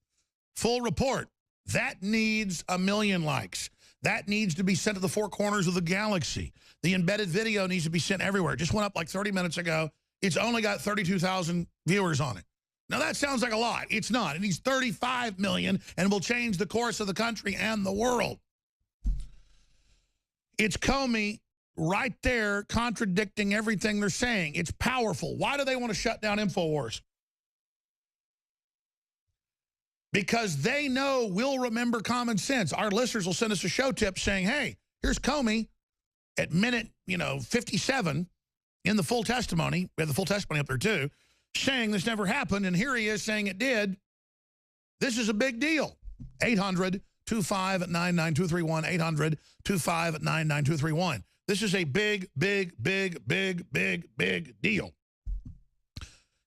Full report. That needs 1 million likes. That needs to be sent to the 4 corners of the galaxy. The embedded video needs to be sent everywhere. It just went up like 30 minutes ago. It's only got 32,000 viewers on it. Now, that sounds like a lot. It's not. It needs 35 million and will change the course of the country and the world. It's Comey right there contradicting everything they're saying. It's powerful. Why do they want to shut down InfoWars? Because they know we'll remember common sense. Our listeners will send us a show tip saying, hey, here's Comey at minute, 57 in the full testimony. We have the full testimony up there too, saying this never happened, and here he is saying it did. This is a big deal. 800-259-9231, 800-259-9231. This is a big, big, big, big, big, big deal.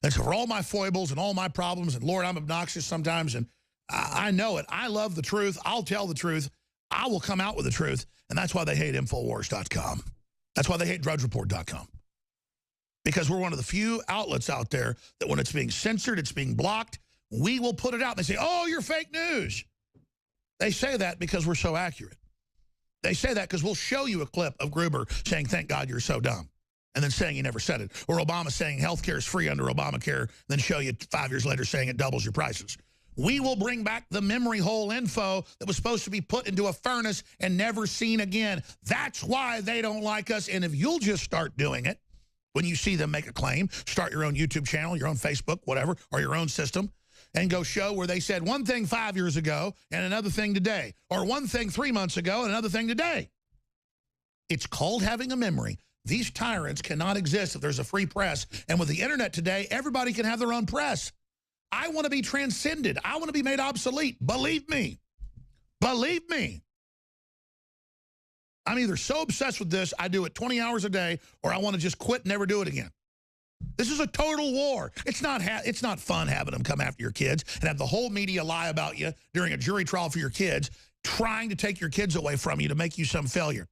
And so for all my foibles and all my problems, and Lord, I'm obnoxious sometimes, and I know it. I love the truth. I'll tell the truth. I will come out with the truth, and that's why they hate Infowars.com. That's why they hate DrudgeReport.com. Because we're one of the few outlets out there that when it's being censored, it's being blocked, we will put it out. They say, oh, you're fake news. They say that because we're so accurate. They say that because we'll show you a clip of Gruber saying, thank God you're so dumb, and then saying he never said it. Or Obama saying health care is free under Obamacare, then show you 5 years later saying it doubles your prices. We will bring back the memory hole info that was supposed to be put into a furnace and never seen again. That's why they don't like us. And if you'll just start doing it, when you see them make a claim, start your own YouTube channel, your own Facebook, whatever, or your own system, and go show where they said one thing 5 years ago and another thing today, or one thing 3 months ago and another thing today. It's called having a memory. These tyrants cannot exist if there's a free press. And with the internet today, everybody can have their own press. I want to be transcended. I want to be made obsolete. Believe me. Believe me. I'm either so obsessed with this, I do it 20 hours a day, or I want to just quit and never do it again. This is a total war. It's not fun having them come after your kids and have the whole media lie about you during a jury trial for your kids, trying to take your kids away from you to make you some failure.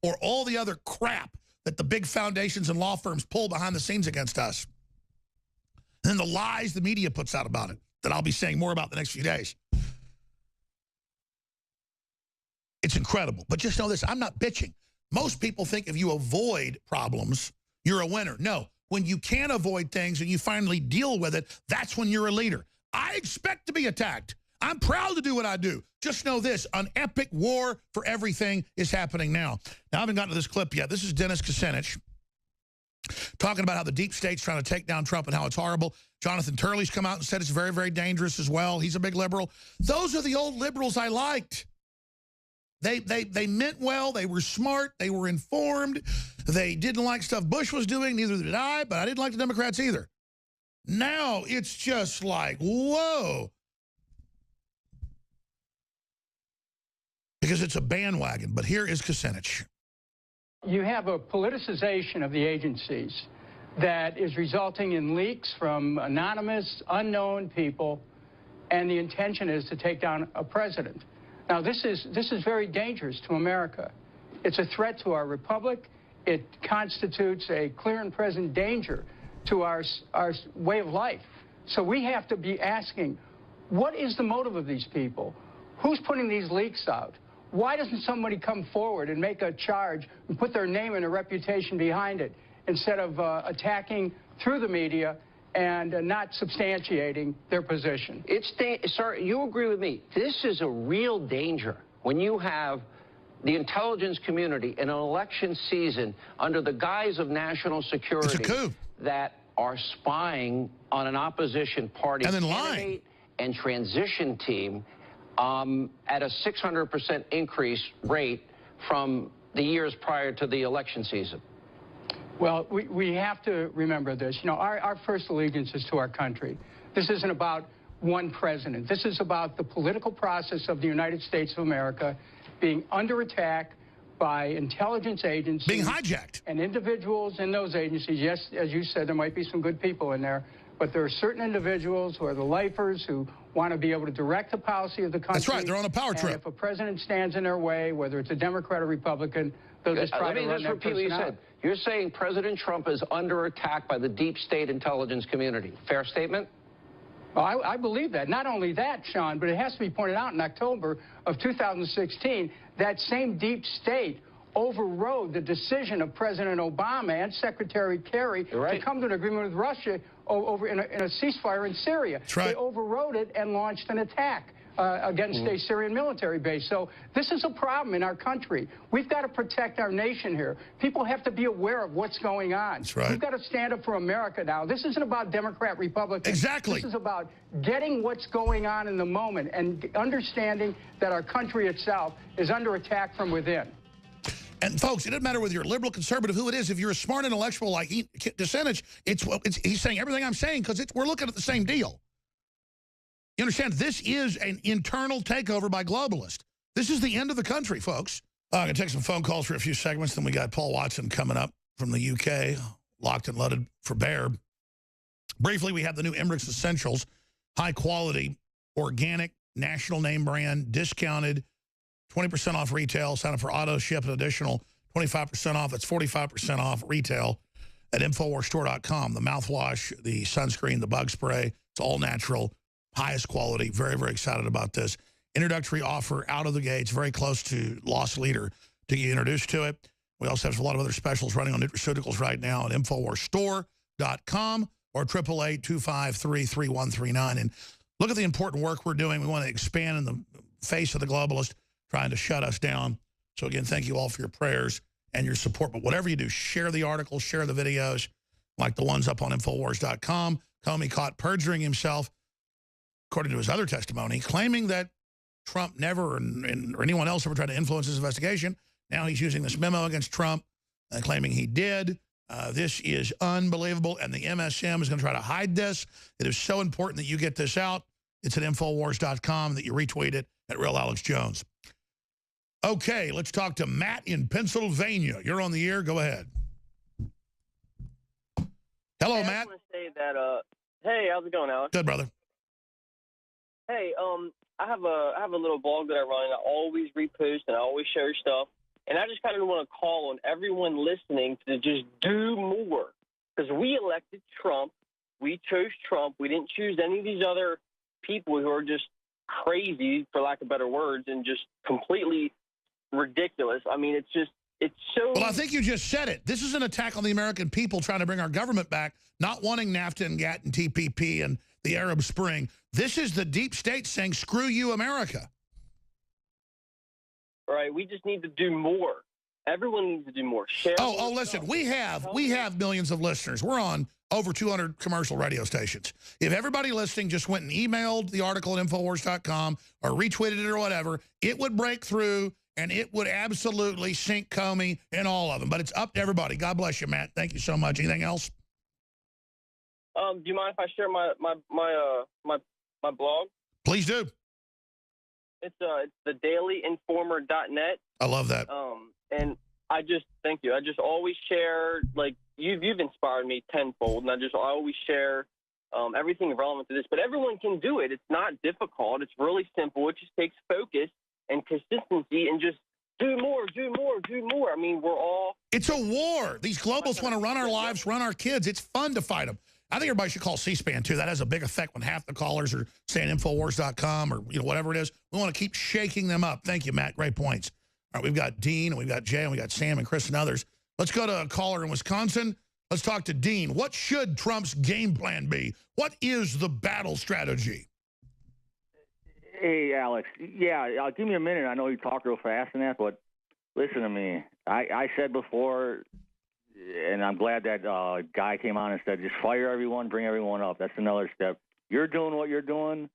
Or all the other crap that the big foundations and law firms pull behind the scenes against us. And then the lies the media puts out about it that I'll be saying more about the next few days. It's incredible. But just know this, I'm not bitching. Most people think if you avoid problems, you're a winner. No, when you can't avoid things and you finally deal with it, that's when you're a leader. I expect to be attacked. I'm proud to do what I do. Just know this, an epic war for everything is happening now. Now, I haven't gotten to this clip yet. This is Dennis Kucinich talking about how the deep state's trying to take down Trump and how it's horrible. Jonathan Turley's come out and said it's very, very dangerous as well. He's a big liberal. Those are the old liberals I liked. They meant well. They were smart. They were informed. They didn't like stuff Bush was doing. Neither did I, but I didn't like the Democrats either. Now it's just like, whoa. Because it's a bandwagon. But here is Kucinich. You have a politicization of the agencies that is resulting in leaks from anonymous, unknown people, and the intention is to take down a president. Now, this is very dangerous to America. It's a threat to our republic. It constitutes a clear and present danger to our way of life. So we have to be asking, what is the motive of these people? Who's putting these leaks out? Why doesn't somebody come forward and make a charge and put their name and their reputation behind it instead of attacking through the media and not substantiating their position? Sir, you agree with me. This is a real danger when you have the intelligence community in an election season under the guise of national security that are spying on an opposition party and then candidate and transition team at a 600% increase rate from the years prior to the election season. Well, we have to remember this. You know, our first allegiance is to our country. This isn't about one president. This is about the political process of the United States of America being under attack by intelligence agencies. Being hijacked. And individuals in those agencies. Yes, as you said, there might be some good people in there, but there are certain individuals who are the lifers who want to be able to direct the policy of the country. That's right. They're on a power trip. And if a president stands in their way, whether it's a Democrat or Republican, they'll just try to run that person out. Let me just repeat what you said. You're saying President Trump is under attack by the deep state intelligence community. Fair statement? Well, I believe that. Not only that, Sean, but it has to be pointed out in October of 2016, that same deep state overrode the decision of President Obama and Secretary Kerry to come to an agreement with Russia over in a ceasefire in Syria. That's right. They overrode it and launched an attack against a Syrian military base. So this is a problem in our country. We've got to protect our nation here. People have to be aware of what's going on. That's right. We've got to stand up for America now. This isn't about Democrat, Republican. Exactly. This is about getting what's going on in the moment and understanding that our country itself is under attack from within. And folks, it doesn't matter whether you're liberal, conservative, who it is. If you're a smart intellectual like DeSantis, he's saying everything I'm saying because we're looking at the same deal. You understand? This is an internal takeover by globalists. This is the end of the country, folks. I'm going to take some phone calls for a few segments. Then we got Paul Watson coming up from the UK, locked and loaded for bear. Briefly, we have the new Emmerich's Essentials, high-quality, organic, national name brand, discounted, 20% off retail. Sign up for auto ship, an additional 25% off. That's 45% off retail at InfoWarsStore.com. The mouthwash, the sunscreen, the bug spray, it's all natural, highest quality. Very, very excited about this. Introductory offer out of the gates, very close to loss leader to get introduced to it. We also have a lot of other specials running on nutraceuticals right now at InfoWarsStore.com or 888-253-3139. And look at the important work we're doing. We want to expand in the face of the globalist trying to shut us down. So again, thank you all for your prayers and your support. But whatever you do, share the articles, share the videos, like the ones up on Infowars.com. Comey caught perjuring himself, according to his other testimony, claiming that Trump never or anyone else ever tried to influence his investigation. Now he's using this memo against Trump and claiming he did. This is unbelievable, and the MSM is going to try to hide this. It is so important that you get this out. It's at Infowars.com, that you retweet it at Real Alex Jones. Okay, let's talk to Matt in Pennsylvania. You're on the air. Go ahead. Hello, Matt. I want to say that, hey, how's it going, Alex? Good, brother. Hey, I have a little blog that I run, and I always repost and I always share stuff. And I just kind of want to call on everyone listening to just do more. Because we elected Trump. We chose Trump. We didn't choose any of these other people who are just crazy, for lack of better words, and just completely ridiculous. I mean, it's so... Well, I think you just said it. This is an attack on the American people trying to bring our government back, not wanting NAFTA and GATT and TPP and the Arab Spring. This is the deep state saying, screw you, America. Right. We just need to do more. Everyone needs to do more. Share more listen, stuff. we have millions of listeners. We're on over 200 commercial radio stations. If everybody listening just went and emailed the article at Infowars.com or retweeted it or whatever, it would break through and it would absolutely sink Comey in all of them. But it's up to everybody. God bless you, Matt. Thank you so much. Anything else? Do you mind if I share my blog? Please do. It's thedailyinformer.net. I love that. And I just thank you. I just always share, like you've inspired me tenfold, and I always share everything relevant to this. But everyone can do it. It's not difficult. It's really simple. It just takes focus and consistency and just do more, do more, do more. I mean, we're all... It's a war. These globalists want to run our lives, run our kids. It's fun to fight them. I think everybody should call C-SPAN, too. That has a big effect when half the callers are saying Infowars.com or whatever it is. We want to keep shaking them up. Thank you, Matt. Great points. All right, we've got Dean, and we've got Jay, and we've got Sam and Chris and others. Let's go to a caller in Wisconsin. Let's talk to Dean. What should Trump's game plan be? What is the battle strategy? Hey, Alex. Yeah, give me a minute. I know you talk real fast and that, but listen to me. I said before, and I'm glad that guy came on and said, just fire everyone, bring everyone up. That's another step. You're doing what you're doing,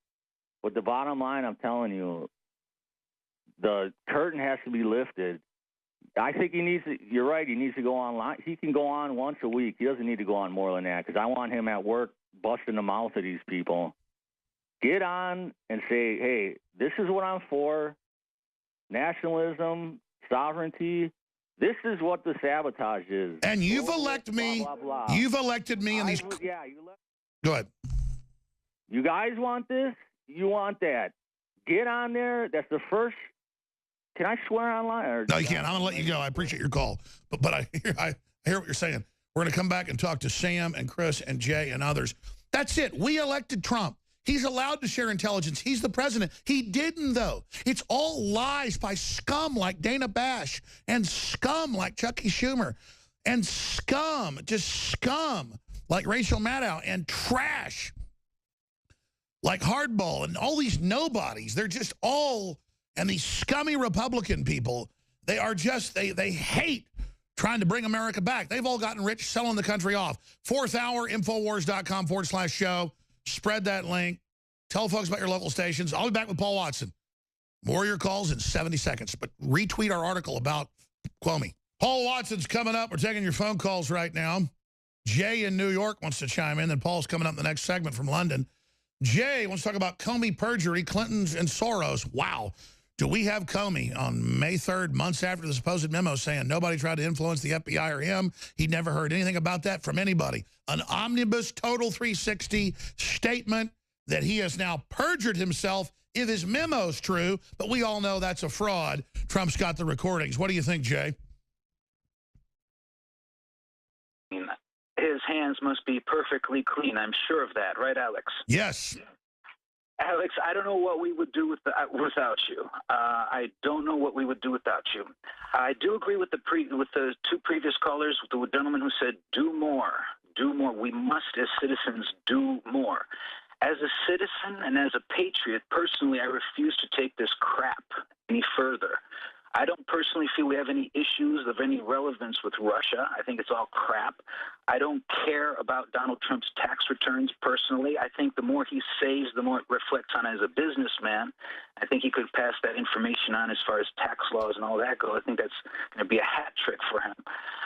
but the bottom line, I'm telling you, the curtain has to be lifted I think he needs to, you're right, he needs to go online. He can go on once a week. He doesn't need to go on more than that because I want him at work busting the mouth of these people. Get on and say, hey, this is what I'm for. Nationalism, sovereignty. This is what the sabotage is. And you've elected me. Blah, blah, blah. You've elected me in these. Yeah, Go ahead. You guys want this? You want that? Get on there. That's the first. Can I swear online? Or No, you can't. I'm going to let you go. I appreciate your call. But I hear what you're saying. We're going to come back and talk to Sam and Chris and Jay and others. That's it. We elected Trump. He's allowed to share intelligence. He's the president. He didn't, though. It's all lies by scum like Dana Bash and scum like Chucky Schumer and scum, just scum like Rachel Maddow and trash like Hardball and all these nobodies. They're just all, and these scummy Republican people, they are just, they hate trying to bring America back. They've all gotten rich selling the country off. 4th hour, Infowars.com/show. Spread that link. Tell folks about your local stations. I'll be back with Paul Watson. More of your calls in 70 seconds. But retweet our article about Comey. Paul Watson's coming up. We're taking your phone calls right now. Jay in New York wants to chime in. Then Paul's coming up in the next segment from London. Jay wants to talk about Comey perjury, Clinton's and Soros. Wow. Do we have Comey on May 3rd, months after the supposed memo saying nobody tried to influence the FBI or him? He'd never heard anything about that from anybody. An omnibus total 360 statement that he has now perjured himself if his memo's true, but we all know that's a fraud. Trump's got the recordings. What do you think, Jay? His hands must be perfectly clean. I'm sure of that. Right, Alex? Yes. Alex, I don't know what we would do without you. I don't know what we would do without you. I do agree with the two previous callers, with the gentleman who said, do more. Do more. We must, as citizens, do more. As a citizen and as a patriot, personally, I refuse to take this crap any further. I don't personally feel we have any issues of any relevance with Russia. I think it's all crap. I don't care about Donald Trump's tax returns personally. I think the more he saves, the more it reflects on as a businessman. I think he could pass that information on as far as tax laws and all that go. I think that's going to be a hat trick for him.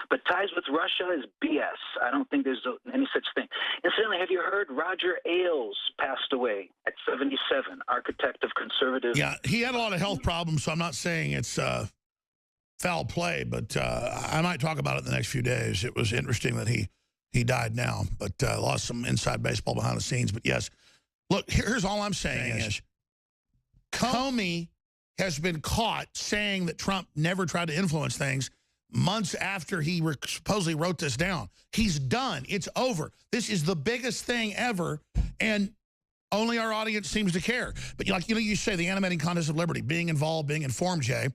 But ties with Russia is BS. I don't think there's any such thing. Incidentally, have you heard Roger Ailes passed away at 77, architect of conservative? Yeah, he had a lot of health problems, so I'm not saying it's foul play, but I might talk about it in the next few days. It was interesting that he died now, but lost some inside baseball behind the scenes. But yes, look, here's all I'm saying is Comey has been caught saying that Trump never tried to influence things months after he supposedly wrote this down. He's done. It's over. This is the biggest thing ever, and only our audience seems to care. But like you say, the animating contest of liberty, being involved, being informed, Jay.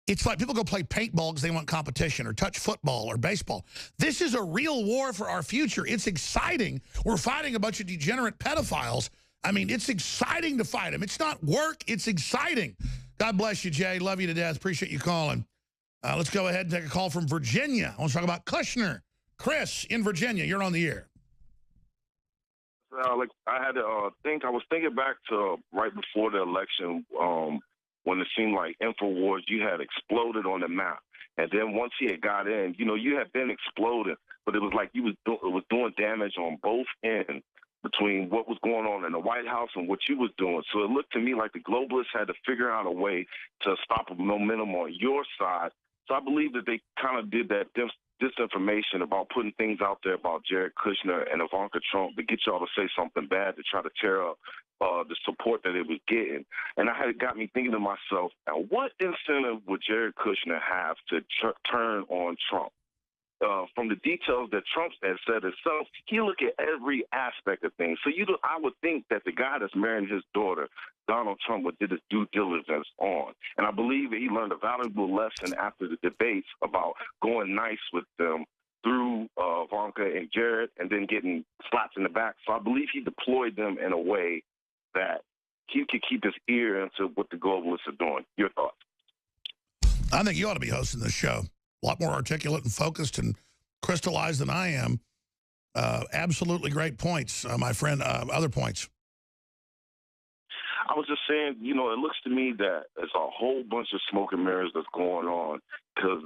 It's like people go play paintball because they want competition, or touch football or baseball. This is a real war for our future. It's exciting. We're fighting a bunch of degenerate pedophiles. I mean, it's exciting to fight them. It's not work. It's exciting. God bless you, Jay. Love you to death. Appreciate you calling. Let's go ahead and take a call from Virginia. I want to talk about Kushner. Chris in Virginia, you're on the air. Like I had to I was thinking back to right before the election when it seemed like InfoWars, you had exploded on the map. And then once he had got in, you had been exploding, but it was like it was doing damage on both ends between what was going on in the White House and what you was doing. So it looked to me like the globalists had to figure out a way to stop the momentum on your side. So I believe that they kind of did that disinformation about putting things out there about Jared Kushner and Ivanka Trump to get y'all to say something bad to try to tear up the support that it was getting. And it got me thinking to myself, now what incentive would Jared Kushner have to turn on Trump? From the details that Trump has said himself, he look at every aspect of things. So I would think that the guy that's marrying his daughter, Donald Trump, would did his due diligence on. And I believe that he learned a valuable lesson after the debates about going nice with them through Ivanka and Jared and then getting slapped in the back. So I believe he deployed them in a way that he could keep his ear into what the globalists are doing. Your thoughts? I think you ought to be hosting this show. A lot more articulate and focused and crystallized than I am. Absolutely great points, my friend. Other points? I was just saying, it looks to me that there's a whole bunch of smoke and mirrors that's going on because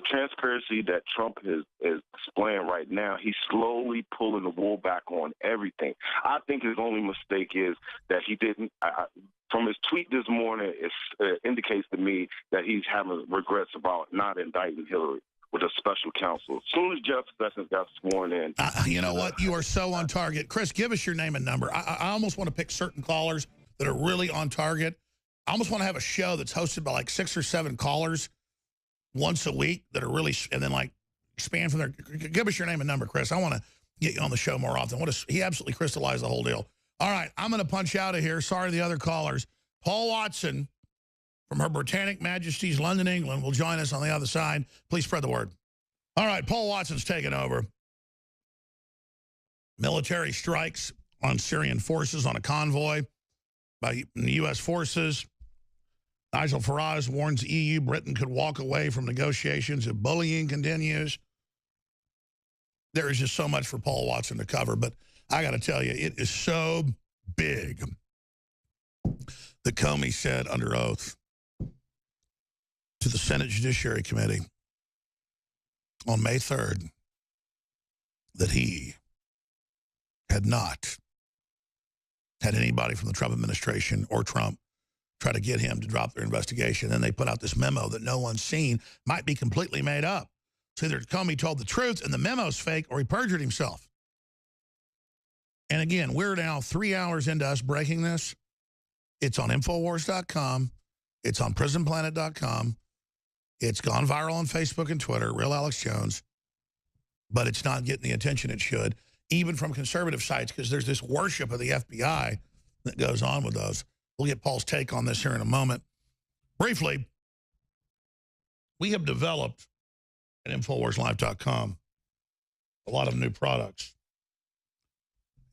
transparency that Trump is displaying right now, he's slowly pulling the wool back on everything. I think his only mistake is that he didn't. From his tweet this morning, it indicates to me that he's having regrets about not indicting Hillary with a special counsel. As soon as Jeff Sessions got sworn in. You know what? You are so on target. Chris, give us your name and number. I almost want to pick certain callers that are really on target. I almost want to have a show that's hosted by like 6 or 7 callers once a week that are really, and then like expand from there. Give us your name and number, Chris. I want to get you on the show more often. He absolutely crystallized the whole deal. All right, I'm going to punch out of here. Sorry to the other callers. Paul Watson from Her Britannic Majesty's London, England will join us on the other side. Please spread the word. All right, Paul Watson's taken over. Military strikes on Syrian forces on a convoy by the U.S. forces. Nigel Farage warns EU Britain could walk away from negotiations if bullying continues. There is just so much for Paul Watson to cover, but I got to tell you, it is so big that Comey said under oath to the Senate Judiciary Committee on May 3rd that he had not had anybody from the Trump administration or Trump try to get him to drop their investigation. Then they put out this memo that no one's seen, might be completely made up. So either Comey told the truth and the memo's fake, or he perjured himself. And again, we're now 3 hours into us breaking this. It's on Infowars.com. It's on PrisonPlanet.com. It's gone viral on Facebook and Twitter, Real Alex Jones. But it's not getting the attention it should, even from conservative sites, because there's this worship of the FBI that goes on with those. We'll get Paul's take on this here in a moment. Briefly, we have developed at InfoWarsLive.com a lot of new products.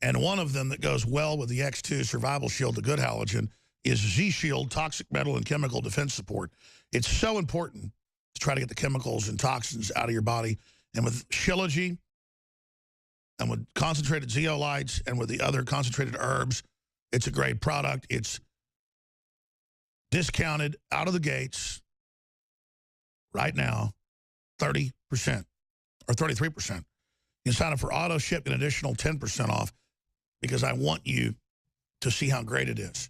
And one of them that goes well with the X2 Survival Shield, the good halogen, is Z-Shield Toxic Metal and Chemical Defense Support. It's so important to try to get the chemicals and toxins out of your body. And with Shilajit and with concentrated zeolites and with the other concentrated herbs, it's a great product. It's discounted out of the gates right now, 30% or 33%. You can sign up for auto ship an additional 10% off because I want you to see how great it is.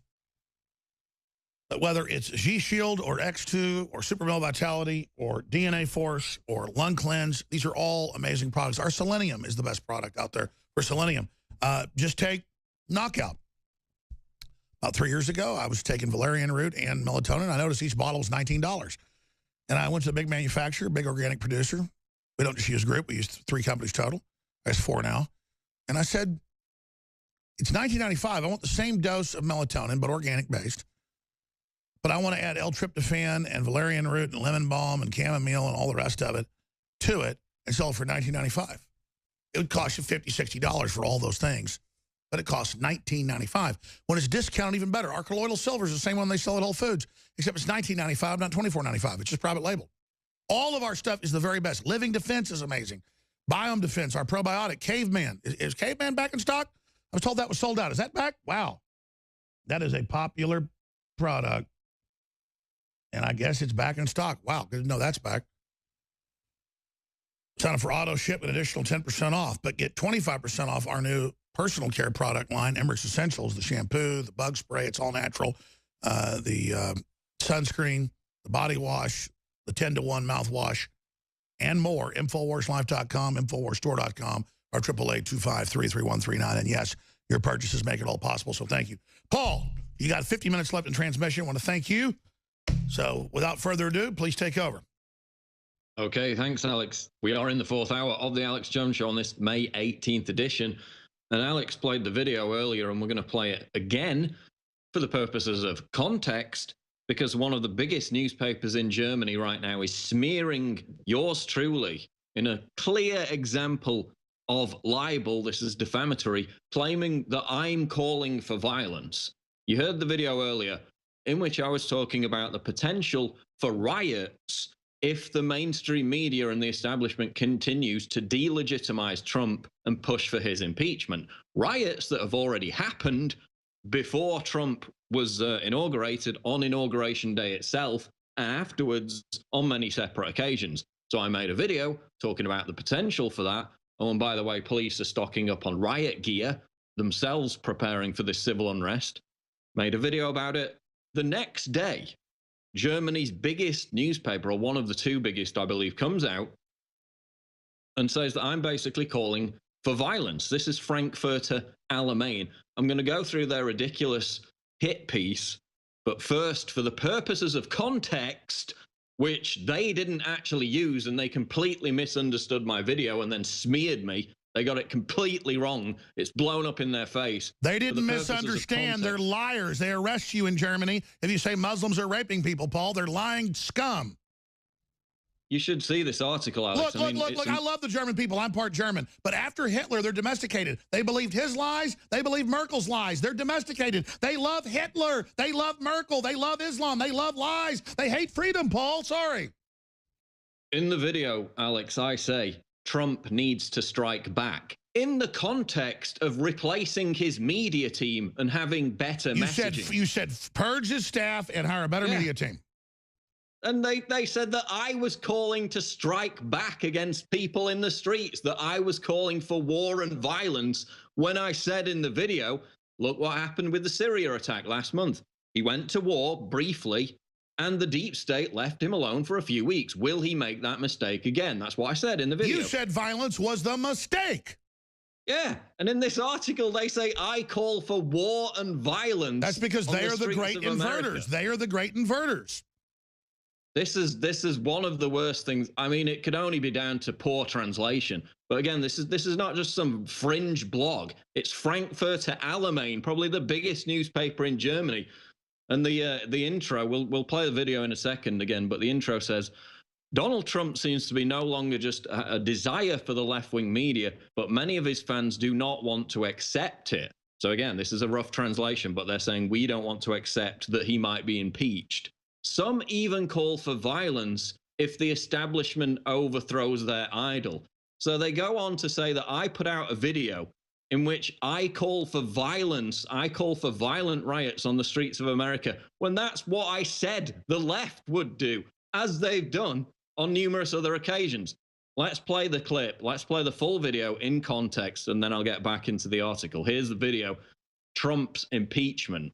But whether it's G-Shield or X2 or Super Male Vitality or DNA Force or Lung Cleanse, these are all amazing products. Our Selenium is the best product out there for selenium. Just take Knockout. About 3 years ago, I was taking valerian root and melatonin. I noticed each bottle was $19. And I went to the big manufacturer, big organic producer. We don't just use group. We use 3 companies total. There's 4 now. And I said, it's $19.95. I want the same dose of melatonin, but organic-based. But I want to add L-tryptophan and valerian root and lemon balm and chamomile and all the rest of it to it and sell it for $19.95. It would cost you $50, $60 for all those things. But it costs $19.95. When it's discounted, even better. Our colloidal silver is the same one they sell at Whole Foods, except it's $19.95, not $24.95. It's just private label. All of our stuff is the very best. Living Defense is amazing. Biome Defense, our probiotic. Caveman. Is Caveman back in stock? I was told that was sold out. Is that back? Wow. That is a popular product. And I guess it's back in stock. Wow, didn't know that's back. Sign up for auto ship an additional 10% off, but get 25% off our new personal care product line, Emmerich's Essentials, the shampoo, the bug spray, it's all natural, the sunscreen, the body wash, the 10-to-1 mouthwash, and more. InfoWarsLife.com, InfoWarsStore.com, or 888-253-3139. And yes, your purchases make it all possible, so thank you. Paul, you got 50 minutes left in transmission. I want to thank you. So without further ado, please take over. Okay, thanks, Alex. We are in the 4th hour of the Alex Jones Show on this May 18th edition. And Alex played the video earlier, and we're going to play it again for the purposes of context, because one of the biggest newspapers in Germany right now is smearing yours truly in a clear example of libel. This is defamatory, claiming that I'm calling for violence. You heard the video earlier in which I was talking about the potential for riots if the mainstream media and the establishment continues to delegitimize Trump and push for his impeachment. Riots that have already happened before Trump was inaugurated, on Inauguration Day itself, and afterwards on many separate occasions. So I made a video talking about the potential for that. Oh, and by the way, police are stocking up on riot gear, themselves preparing for this civil unrest. Made a video about it. The next day, Germany's biggest newspaper, or one of the two biggest, I believe, comes out and says that I'm basically calling for violence. This is Frankfurter Allgemeine. I'm going to go through their ridiculous hit piece, but first, for the purposes of context, which they didn't actually use, and they completely misunderstood my video and then smeared me. They got it completely wrong. It's blown up in their face. They didn't misunderstand. They're liars. They arrest you in Germany if you say Muslims are raping people, Paul. They're lying scum. You should see this article, Alex. Look, I love the German people. I'm part German. But after Hitler, they're domesticated. They believed his lies. They believe Merkel's lies. They're domesticated. They love Hitler. They love Merkel. They love Islam. They love lies. They hate freedom, Paul. Sorry. In the video, Alex, I say Trump needs to strike back in the context of replacing his media team and having better messaging. You said purge his staff and hire a better media team. And they said that I was calling to strike back against people in the streets, that I was calling for war and violence, when I said in the video, look what happened with the Syria attack last month. He went to war briefly, and the deep state left him alone for a few weeks. Will he make that mistake again? That's what I said in the video. You said violence was the mistake. Yeah, and in this article, they say I call for war and violence. That's because they are the great inverters. They are the great inverters. This is one of the worst things. I mean, it could only be down to poor translation. But again, this is not just some fringe blog. It's Frankfurter Allgemeine, probably the biggest newspaper in Germany. And the intro, we'll play the video in a second again, but the intro says, Donald Trump seems to be no longer just a desire for the left-wing media, but many of his fans do not want to accept it. So again, this is a rough translation, but they're saying we don't want to accept that he might be impeached. Some even call for violence if the establishment overthrows their idol. So they go on to say that I put out a video in which I call for violence, I call for violent riots on the streets of America, when that's what I said the left would do, as they've done on numerous other occasions. Let's play the clip. Let's play the full video in context, and then I'll get back into the article. Here's the video. Trump's impeachment.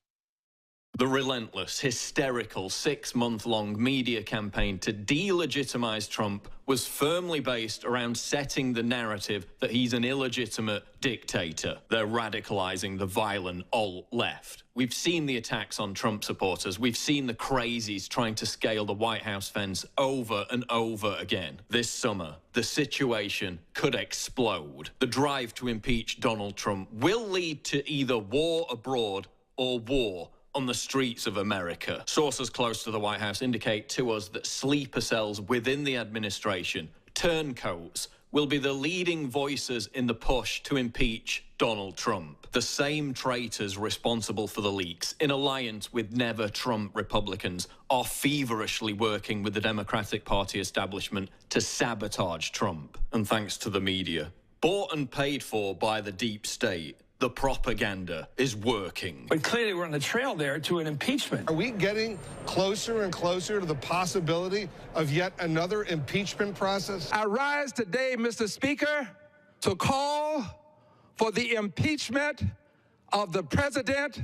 The relentless, hysterical, 6-month-long media campaign to delegitimize Trump was firmly based around setting the narrative that he's an illegitimate dictator. They're radicalizing the violent alt-left. We've seen the attacks on Trump supporters. We've seen the crazies trying to scale the White House fence over and over again. This summer, the situation could explode. The drive to impeach Donald Trump will lead to either war abroad or war on the streets of America. Sources close to the White House indicate to us that sleeper cells within the administration, turncoats, will be the leading voices in the push to impeach Donald Trump. The same traitors responsible for the leaks, in alliance with never-Trump Republicans, are feverishly working with the Democratic Party establishment to sabotage Trump. And thanks to the media, bought and paid for by the deep state, the propaganda is working. But clearly we're on the trail there to an impeachment. Are we getting closer and closer to the possibility of yet another impeachment process? I rise today, Mr. Speaker, to call for the impeachment of the President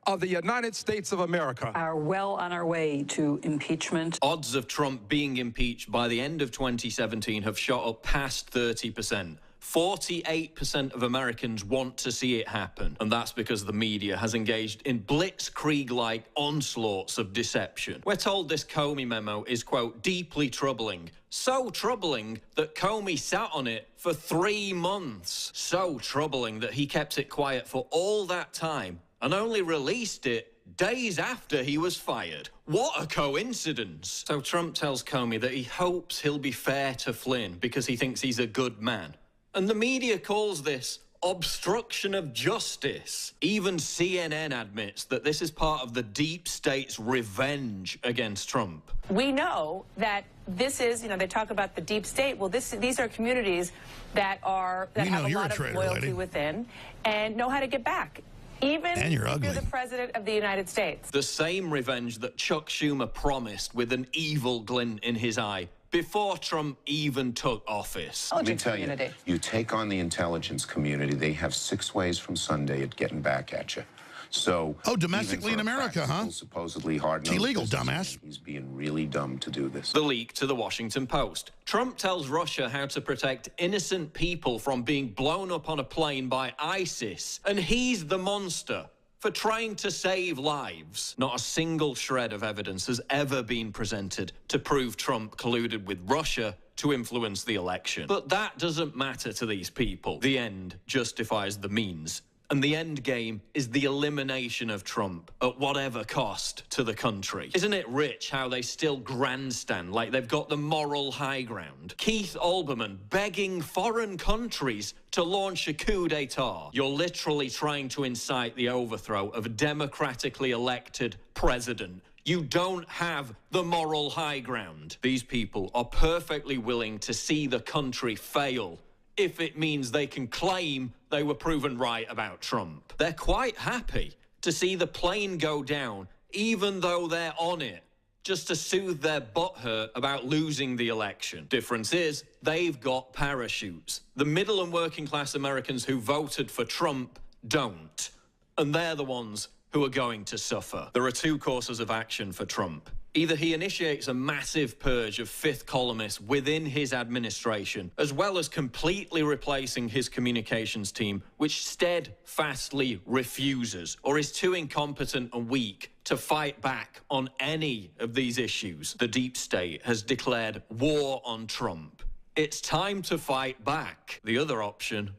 of the United States of America. Are well on our way to impeachment. Odds of Trump being impeached by the end of 2017 have shot up past 30%. 48% of Americans want to see it happen, and that's because the media has engaged in blitzkrieg-like onslaughts of deception. We're told this Comey memo is, quote, deeply troubling. So troubling that Comey sat on it for 3 months. So troubling that he kept it quiet for all that time and only released it days after he was fired. What a coincidence. So Trump tells Comey that he hopes he'll be fair to Flynn because he thinks he's a good man. And the media calls this obstruction of justice. Even CNN admits that this is part of the deep state's revenge against Trump. We know that this is, they talk about the deep state. Well, these are communities that have a lot of loyalty within and know how to get back. Even if you're the President of the United States. The same revenge that Chuck Schumer promised with an evil glint in his eye before Trump even took office. Let me tell you, you take on the intelligence community, they have 6 ways from Sunday at getting back at you. So, domestically in America, huh? Supposedly hard. It's illegal, dumbass. He's being really dumb to do this. The leak to the Washington Post. Trump tells Russia how to protect innocent people from being blown up on a plane by ISIS, and he's the monster for trying to save lives. Not a single shred of evidence has ever been presented to prove Trump colluded with Russia to influence the election. But that doesn't matter to these people. The end justifies the means. And the end game is the elimination of Trump at whatever cost to the country. Isn't it rich how they still grandstand like they've got the moral high ground? Keith Olbermann begging foreign countries to launch a coup d'etat. You're literally trying to incite the overthrow of a democratically elected president. You don't have the moral high ground. These people are perfectly willing to see the country fail if it means they can claim they were proven right about Trump. They're quite happy to see the plane go down, even though they're on it, just to soothe their butthurt about losing the election. Difference is, they've got parachutes. The middle and working class Americans who voted for Trump don't. And they're the ones who are going to suffer. There are 2 courses of action for Trump. Either he initiates a massive purge of fifth columnists within his administration, as well as completely replacing his communications team, which steadfastly refuses or is too incompetent and weak to fight back on any of these issues. The deep state has declared war on Trump. It's time to fight back. The other option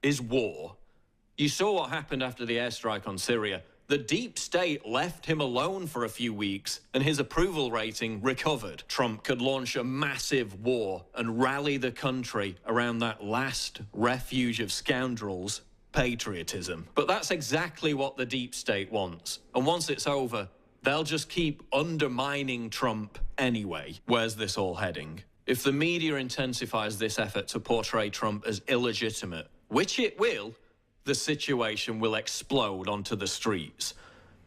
is war. You saw what happened after the airstrike on Syria. The deep state left him alone for a few weeks, and his approval rating recovered. Trump could launch a massive war and rally the country around that last refuge of scoundrels, patriotism. But that's exactly what the deep state wants. And once it's over, they'll just keep undermining Trump anyway. Where's this all heading? If the media intensifies this effort to portray Trump as illegitimate, which it will, the situation will explode onto the streets.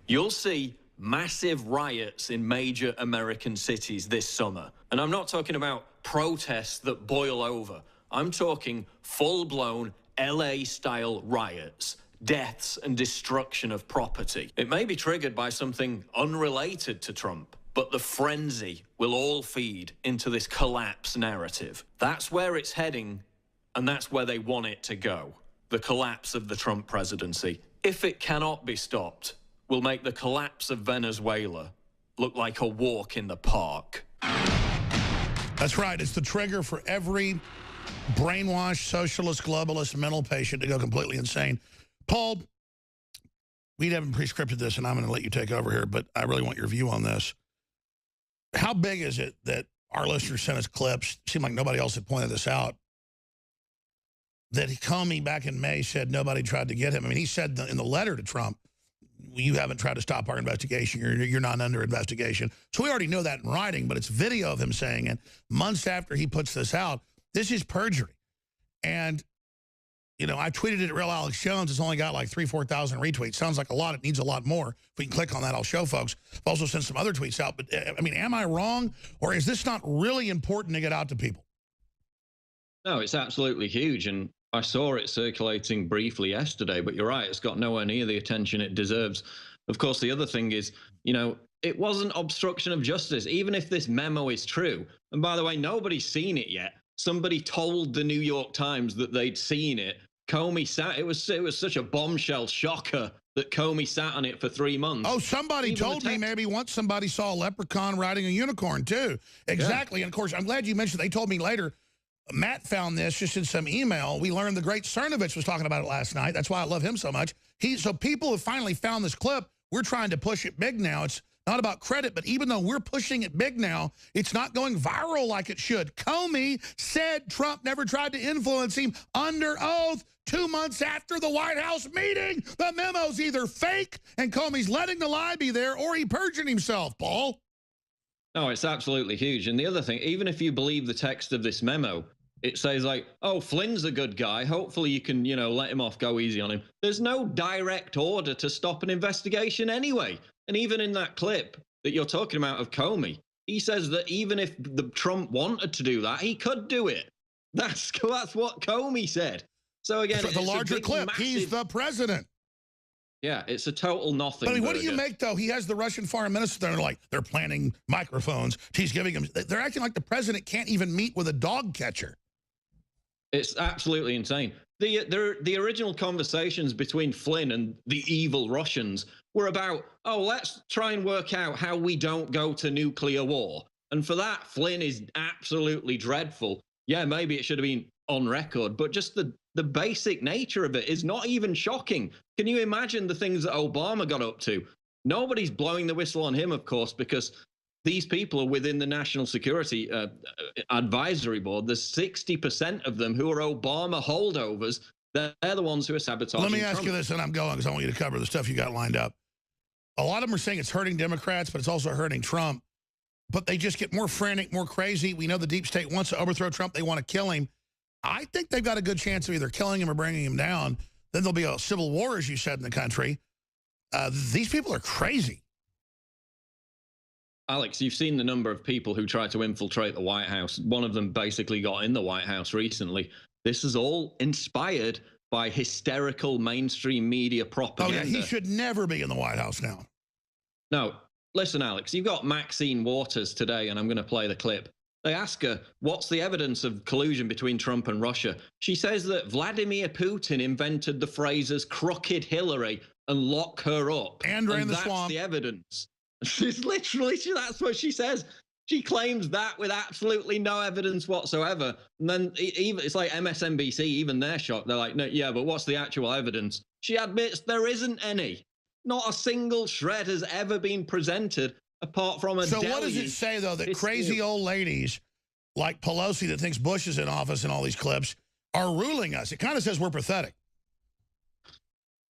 You'll see massive riots in major American cities this summer. And I'm not talking about protests that boil over. I'm talking full-blown LA-style riots, deaths and destruction of property. It may be triggered by something unrelated to Trump, but the frenzy will all feed into this collapse narrative. That's where it's heading, and that's where they want it to go. The collapse of the Trump presidency, if it cannot be stopped, will make the collapse of Venezuela look like a walk in the park. That's right. It's the trigger for every brainwashed, socialist, globalist, mental patient to go completely insane. Paul, we haven't pre-scripted this, and I'm going to let you take over here, but I really want your view on this. How big is it that our listeners sent us clips? Seemed like nobody else had pointed this out. That Comey back in May said nobody tried to get him. I mean, he said in the letter to Trump, you haven't tried to stop our investigation. You're not under investigation. So we already know that in writing, but it's video of him saying it months after he puts this out. This is perjury. And, you know, I tweeted it at Real Alex Jones. It's only got like 3,000-4,000 retweets. Sounds like a lot. It needs a lot more. If we can click on that, I'll show folks. I've also sent some other tweets out. But, I mean, am I wrong? Or is this not really important to get out to people? No, it's absolutely huge. And I saw it circulating briefly yesterday, but you're right, it's got nowhere near the attention it deserves. Of course, the other thing is, you know, it wasn't obstruction of justice, even if this memo is true. And by the way, nobody's seen it yet. Somebody told the New York Times that they'd seen it. Comey sat, it was such a bombshell shocker that Comey sat on it for 3 months. Oh, somebody told me maybe once somebody saw a leprechaun riding a unicorn, too. Exactly. Yeah. And, of course, I'm glad you mentioned, they told me later, Matt found this just in some email. We learned the great Cernovich was talking about it last night. That's why I love him so much. So people have finally found this clip. We're trying to push it big now. It's not about credit, but even though we're pushing it big now, it's not going viral like it should. Comey said Trump never tried to influence him under oath 2 months after the White House meeting. The memo's either fake and Comey's letting the lie be there, or he perjured himself, Paul. No, it's absolutely huge. And the other thing, even if you believe the text of this memo, it says like, oh, Flynn's a good guy. Hopefully you can, you know, let him off, go easy on him. There's no direct order to stop an investigation anyway. And even in that clip that you're talking about of Comey, He says that even if the Trump wanted to do that, he could do it. That's what Comey said. So again, the larger clip, massive... he's the president. Yeah, it's a total nothing. But I mean, what do you make, though? He has the Russian foreign minister there, like, they're planting microphones. He's giving them... They're acting like the president can't even meet with a dog catcher. It's absolutely insane. The original conversations between Flynn and the evil Russians were about, oh, let's try and work out how we don't go to nuclear war. And for that, Flynn is absolutely dreadful. Yeah, maybe it should have been on record, but just the basic nature of it is not even shocking. Can you imagine the things that Obama got up to? Nobody's blowing the whistle on him, of course, because these people are within the National Security Advisory Board. There's 60% of them who are Obama holdovers. They're the ones who are sabotaging Let me ask Trump. you this, and I'm going because I want you to cover the stuff you got lined up. A lot of them are saying it's hurting Democrats, but it's also hurting Trump. But they just get more frantic, more crazy. We know the deep state wants to overthrow Trump. They want to kill him. I think they've got a good chance of either killing him or bringing him down. Then there'll be a civil war, as you said, in the country. These people are crazy. Alex, you've seen the number of people who tried to infiltrate the White House. One of them basically got in the White House recently. This is all inspired by hysterical mainstream media propaganda. Oh, yeah, he should never be in the White House now. No. Listen, Alex, you've got Maxine Waters today, and I'm going to play the clip. They ask her, what's the evidence of collusion between Trump and Russia? She says that Vladimir Putin invented the phrases crooked Hillary and lock her up. And drain the that's swamp. The evidence. She's literally, that's what she says. She claims that with absolutely no evidence whatsoever. And then even it's like MSNBC, even they're shocked. They're like, no, yeah, but what's the actual evidence? She admits there isn't any. Not a single shred has ever been presented apart from a So what does it say, though, that crazy old ladies like Pelosi that thinks Bush is in office in all these clips are ruling us? It kind of says we're pathetic.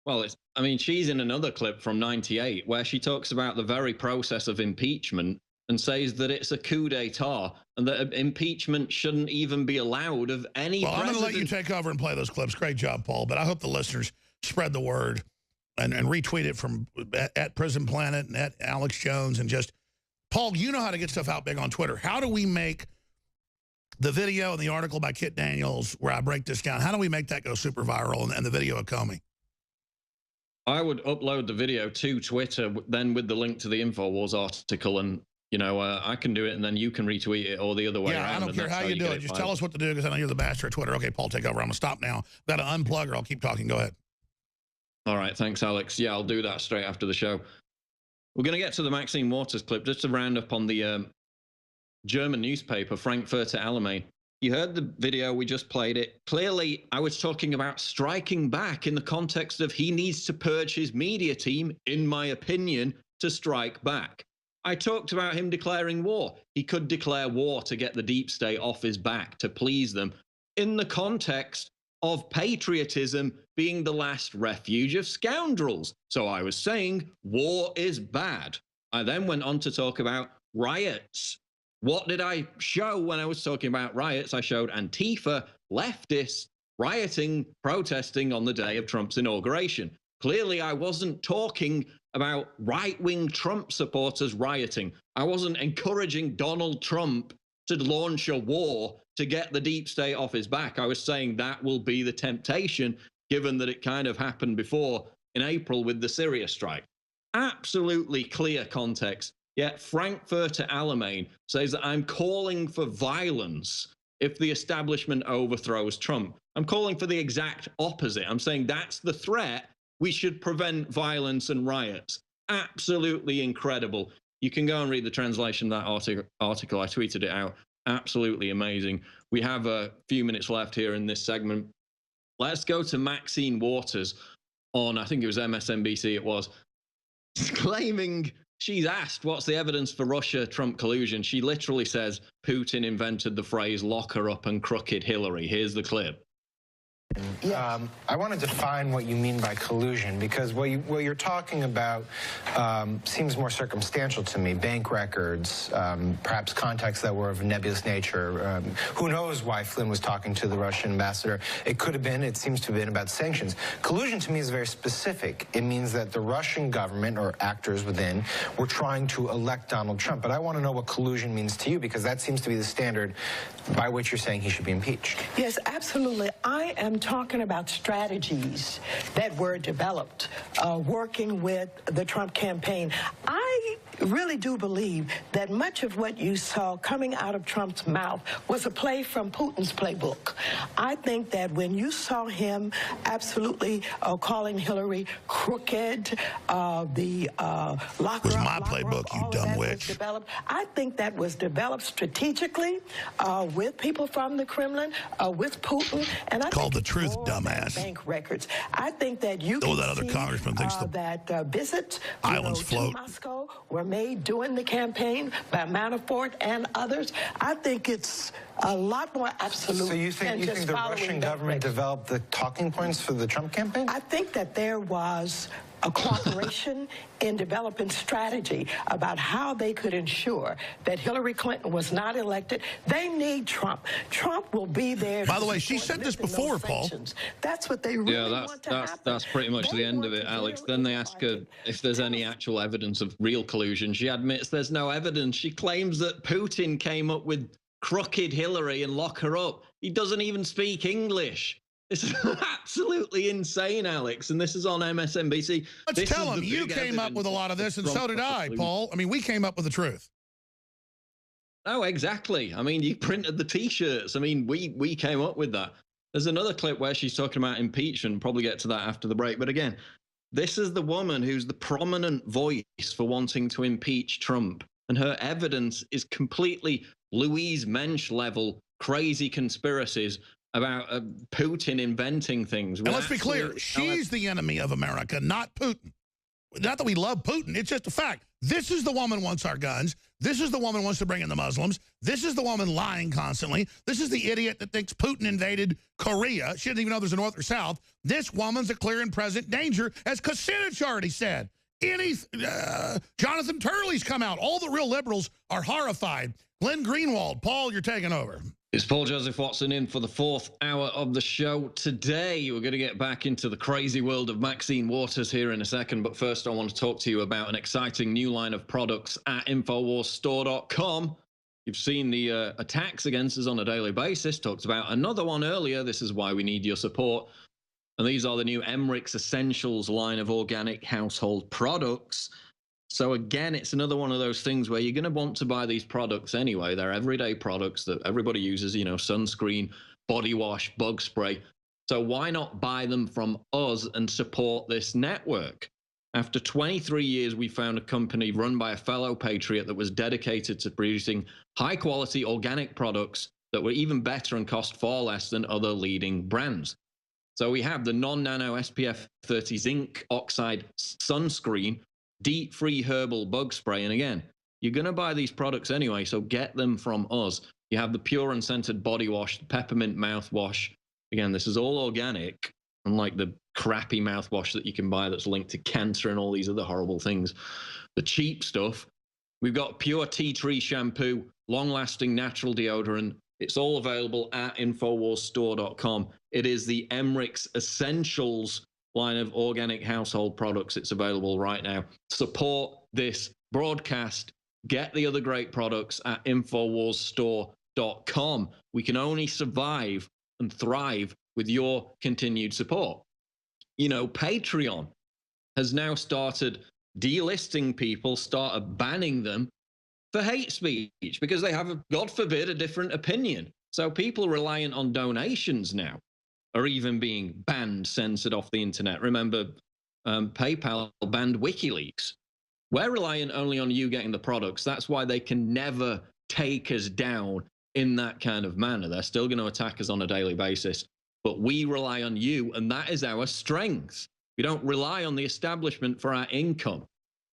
Well, I mean, she's in another clip from '98 where she talks about the very process of impeachment and says that it's a coup d'etat and that impeachment shouldn't even be allowed of any president. I'm going to let you take over and play those clips. Great job, Paul. But I hope the listeners spread the word and retweet it from at Prison Planet and at Alex Jones. And just, Paul, you know how to get stuff out big on Twitter. How do we make the video and the article by Kit Daniels where I break this down, how do we make that go super viral and the video of Comey? I would upload the video to Twitter, then with the link to the InfoWars article, and I can do it, and then you can retweet it, or the other way around. Yeah, I don't care how you do it. Just tell us what to do, because I know you're the master of Twitter. Okay, Paul, take over. I'm going to stop now. Got to unplug, or I'll keep talking. Go ahead. All right, thanks, Alex. Yeah, I'll do that straight after the show. We're going to get to the Maxine Waters clip, just to round up on the German newspaper, Frankfurter Allgemeine. You heard the video, we just played it. Clearly, I was talking about striking back in the context of he needs to purge his media team, in my opinion, to strike back. I talked about him declaring war. He could declare war to get the deep state off his back, to please them, in the context of patriotism being the last refuge of scoundrels. So I was saying war is bad. I then went on to talk about riots. What did I show when I was talking about riots? I showed Antifa, leftists, rioting, protesting on the day of Trump's inauguration. Clearly, I wasn't talking about right-wing Trump supporters rioting. I wasn't encouraging Donald Trump to launch a war to get the deep state off his back. I was saying that will be the temptation, given that it kind of happened before in April with the Syria strike. Absolutely clear context. Yet Frankfurter Allgemeine says that I'm calling for violence if the establishment overthrows Trump. I'm calling for the exact opposite. I'm saying that's the threat. We should prevent violence and riots. Absolutely incredible. You can go and read the translation of that article. I tweeted it out. Absolutely amazing. We have a few minutes left here in this segment. Let's go to Maxine Waters on, I think it was MSNBC, it was, claiming, she's asked, what's the evidence for Russia-Trump collusion? She literally says, Putin invented the phrase, lock her up and crooked Hillary. Here's the clip. I want to define what you mean by collusion, because what you're talking about seems more circumstantial to me. Bank records, perhaps contacts that were of a nebulous nature. Who knows why Flynn was talking to the Russian ambassador? It could have been, it seems to have been about sanctions. Collusion to me is very specific. It means that the Russian government or actors within were trying to elect Donald Trump. But I want to know what collusion means to you, because that seems to be the standard by which you're saying he should be impeached. Yes, absolutely. I am talking about strategies that were developed working with the Trump campaign. I really do believe that much of what you saw coming out of Trump's mouth was a play from Putin's playbook. I think that when you saw him absolutely calling Hillary crooked, the locker was my playbook, you dumb witch. I think that was developed strategically with people from the Kremlin, with Putin, and I called the truth, dumbass. Bank records. I think that you can that other congressman thinks that visits islands float. To Moscow were made during the campaign by Manafort and others. I think it's a lot more absolute. So you think the Russian government developed the talking points for the Trump campaign? I think that there was a cooperation in developing strategy about how they could ensure that Hillary Clinton was not elected. They need Trump. Trump will be there. By the way, she said this before, Paul. That's what they really want to happen. That's pretty much the end of it, Alex. Then they ask her if there's any actual evidence of real collusion. She admits there's no evidence. She claims that Putin came up with crooked Hillary and lock her up. He doesn't even speak English. This is absolutely insane, Alex, and this is on MSNBC. Let's tell him you came up with a lot of this, and so did I, Paul. I mean, we came up with the truth. Oh, exactly. I mean, you printed the T-shirts. I mean, we came up with that. There's another clip where she's talking about impeachment. Probably get to that after the break. But again, this is the woman who's the prominent voice for wanting to impeach Trump, and her evidence is completely Louise Mensch level crazy conspiracies about Putin inventing things. And let's be clear, she's the enemy of America, not Putin. Not that we love Putin, it's just a fact. This is the woman who wants our guns. This is the woman who wants to bring in the Muslims. This is the woman lying constantly. This is the idiot that thinks Putin invaded Korea. She doesn't even know there's a North or South. This woman's a clear and present danger, as Kucinich already said. Jonathan Turley's come out. All the real liberals are horrified. Glenn Greenwald, Paul, you're taking over. It's Paul Joseph Watson in for the fourth hour of the show. Today, we're going to get back into the crazy world of Maxine Waters here in a second. But first, I want to talk to you about an exciting new line of products at InfoWarsStore.com. You've seen the attacks against us on a daily basis. Talked about another one earlier. This is why we need your support. And these are the new Emmerich Essentials line of organic household products. So again, it's another one of those things where you're going to want to buy these products anyway. They're everyday products that everybody uses, you know, sunscreen, body wash, bug spray. So why not buy them from us and support this network? After 23 years, we found a company run by a fellow patriot that was dedicated to producing high-quality organic products that were even better and cost far less than other leading brands. So we have the non-nano SPF 30 zinc oxide sunscreen, DEET-free herbal bug spray. And again, you're going to buy these products anyway, so get them from us. You have the pure unscented body wash, the peppermint mouthwash. Again, this is all organic, unlike the crappy mouthwash that you can buy that's linked to cancer and all these other horrible things. The cheap stuff. We've got pure tea tree shampoo, long-lasting natural deodorant. It's all available at InfoWarsStore.com. It is the Emmerich's Essentials line of organic household products. It's available right now. Support this broadcast. Get the other great products at InfoWarsStore.com. We can only survive and thrive with your continued support. You know, Patreon has now started delisting people, started banning them for hate speech because they have, God forbid, a different opinion. So people reliant on donations now are even being banned, censored off the internet. Remember, PayPal banned WikiLeaks. We're reliant only on you getting the products. That's why they can never take us down in that kind of manner. They're still going to attack us on a daily basis. But we rely on you, and that is our strength. We don't rely on the establishment for our income.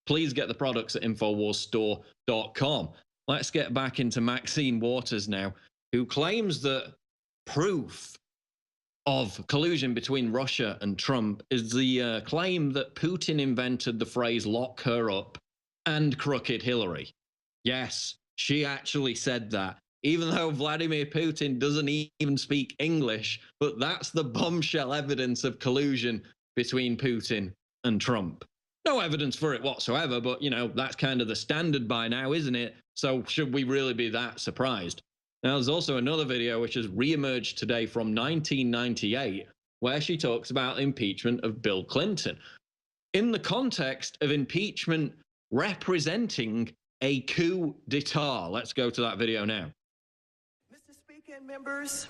Please get the products at InfoWarsStore.com. Let's get back into Maxine Waters now, who claims that proof of collusion between Russia and Trump is the claim that Putin invented the phrase "lock her up" and "crooked Hillary." Yes, she actually said that, even though Vladimir Putin doesn't even speak English, but that's the bombshell evidence of collusion between Putin and Trump. No evidence for it whatsoever, but, you know, that's kind of the standard by now, isn't it? So should we really be that surprised? Now, there's also another video which has re-emerged today from 1998, where she talks about impeachment of Bill Clinton in the context of impeachment representing a coup d'etat. Let's go to that video now. Mr. Speaker and members,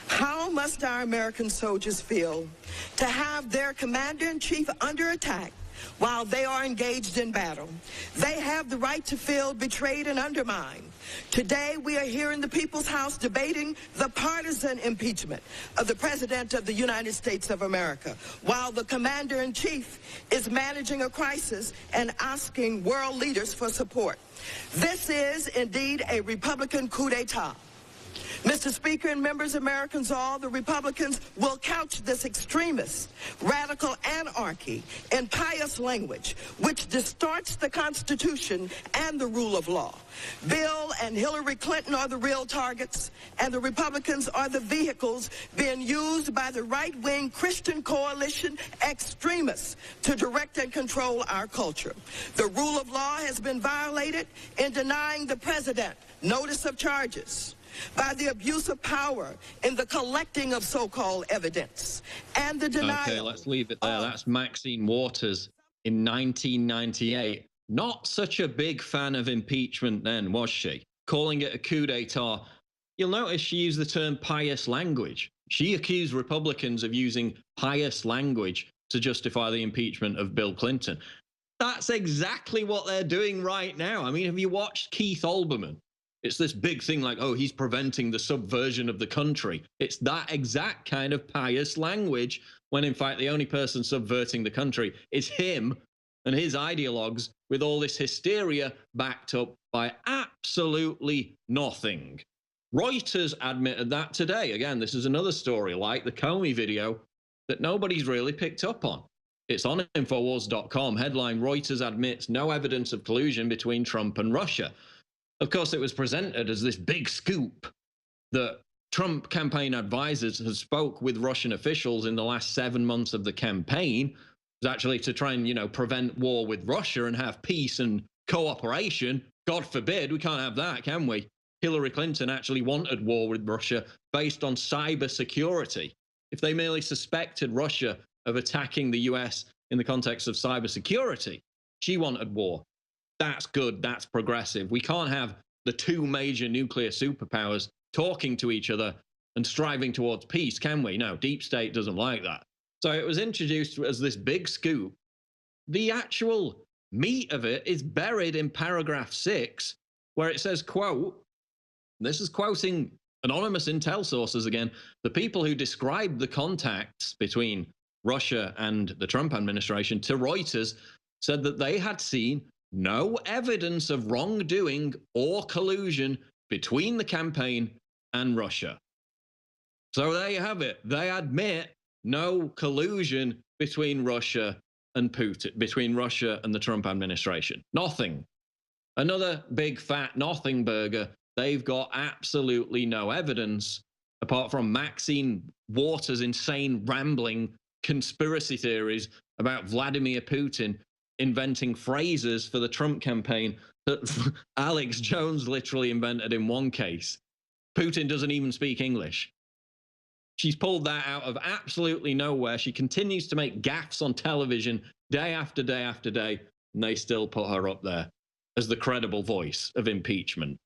how must our American soldiers feel to have their commander-in-chief under attack while they are engaged in battle? They have the right to feel betrayed and undermined. Today, we are here in the People's House debating the partisan impeachment of the President of the United States of America, while the Commander-in-Chief is managing a crisis and asking world leaders for support. This is indeed a Republican coup d'etat. Mr. Speaker and members, Americans all, the Republicans will couch this extremist, radical anarchy in pious language, which distorts the Constitution and the rule of law. Bill and Hillary Clinton are the real targets, and the Republicans are the vehicles being used by the right-wing Christian coalition extremists to direct and control our culture. The rule of law has been violated in denying the president notice of charges, by the abuse of power in the collecting of so-called evidence, and the denial. Okay, let's leave it there. That's Maxine Waters in 1998. Not such a big fan of impeachment then, was she? Calling it a coup d'etat. You'll notice she used the term pious language. She accused Republicans of using pious language to justify the impeachment of Bill Clinton. That's exactly what they're doing right now. I mean, have you watched Keith Olbermann? It's this big thing like, oh, he's preventing the subversion of the country. It's that exact kind of pious language, when in fact the only person subverting the country is him and his ideologues, with all this hysteria backed up by absolutely nothing. Reuters admitted that today. Again, this is another story like the Comey video that nobody's really picked up on. It's on Infowars.com. Headline: Reuters admits no evidence of collusion between Trump and Russia. Of course, it was presented as this big scoop that Trump campaign advisors had spoke with Russian officials in the last 7 months of the campaign. It was actually to try and, you know, prevent war with Russia and have peace and cooperation. God forbid, we can't have that, can we? Hillary Clinton actually wanted war with Russia based on cyber security. If they merely suspected Russia of attacking the US in the context of cyber security, she wanted war. That's good. That's progressive. We can't have the two major nuclear superpowers talking to each other and striving towards peace, can we? No, deep state doesn't like that. So it was introduced as this big scoop. The actual meat of it is buried in paragraph 6, where it says, quote, this is quoting anonymous intel sources again, the people who described the contacts between Russia and the Trump administration to Reuters said that they had seen no evidence of wrongdoing or collusion between the campaign and Russia. So there you have it. They admit no collusion between Russia and Putin, between Russia and the Trump administration. Nothing. Another big fat nothing burger. They've got absolutely no evidence apart from Maxine Waters' insane rambling conspiracy theories about Vladimir Putin inventing phrases for the Trump campaign that Alex Jones literally invented in one case. Putin doesn't even speak English. She's pulled that out of absolutely nowhere. She continues to make gaffes on television day after day after day, and they still put her up there as the credible voice of impeachment.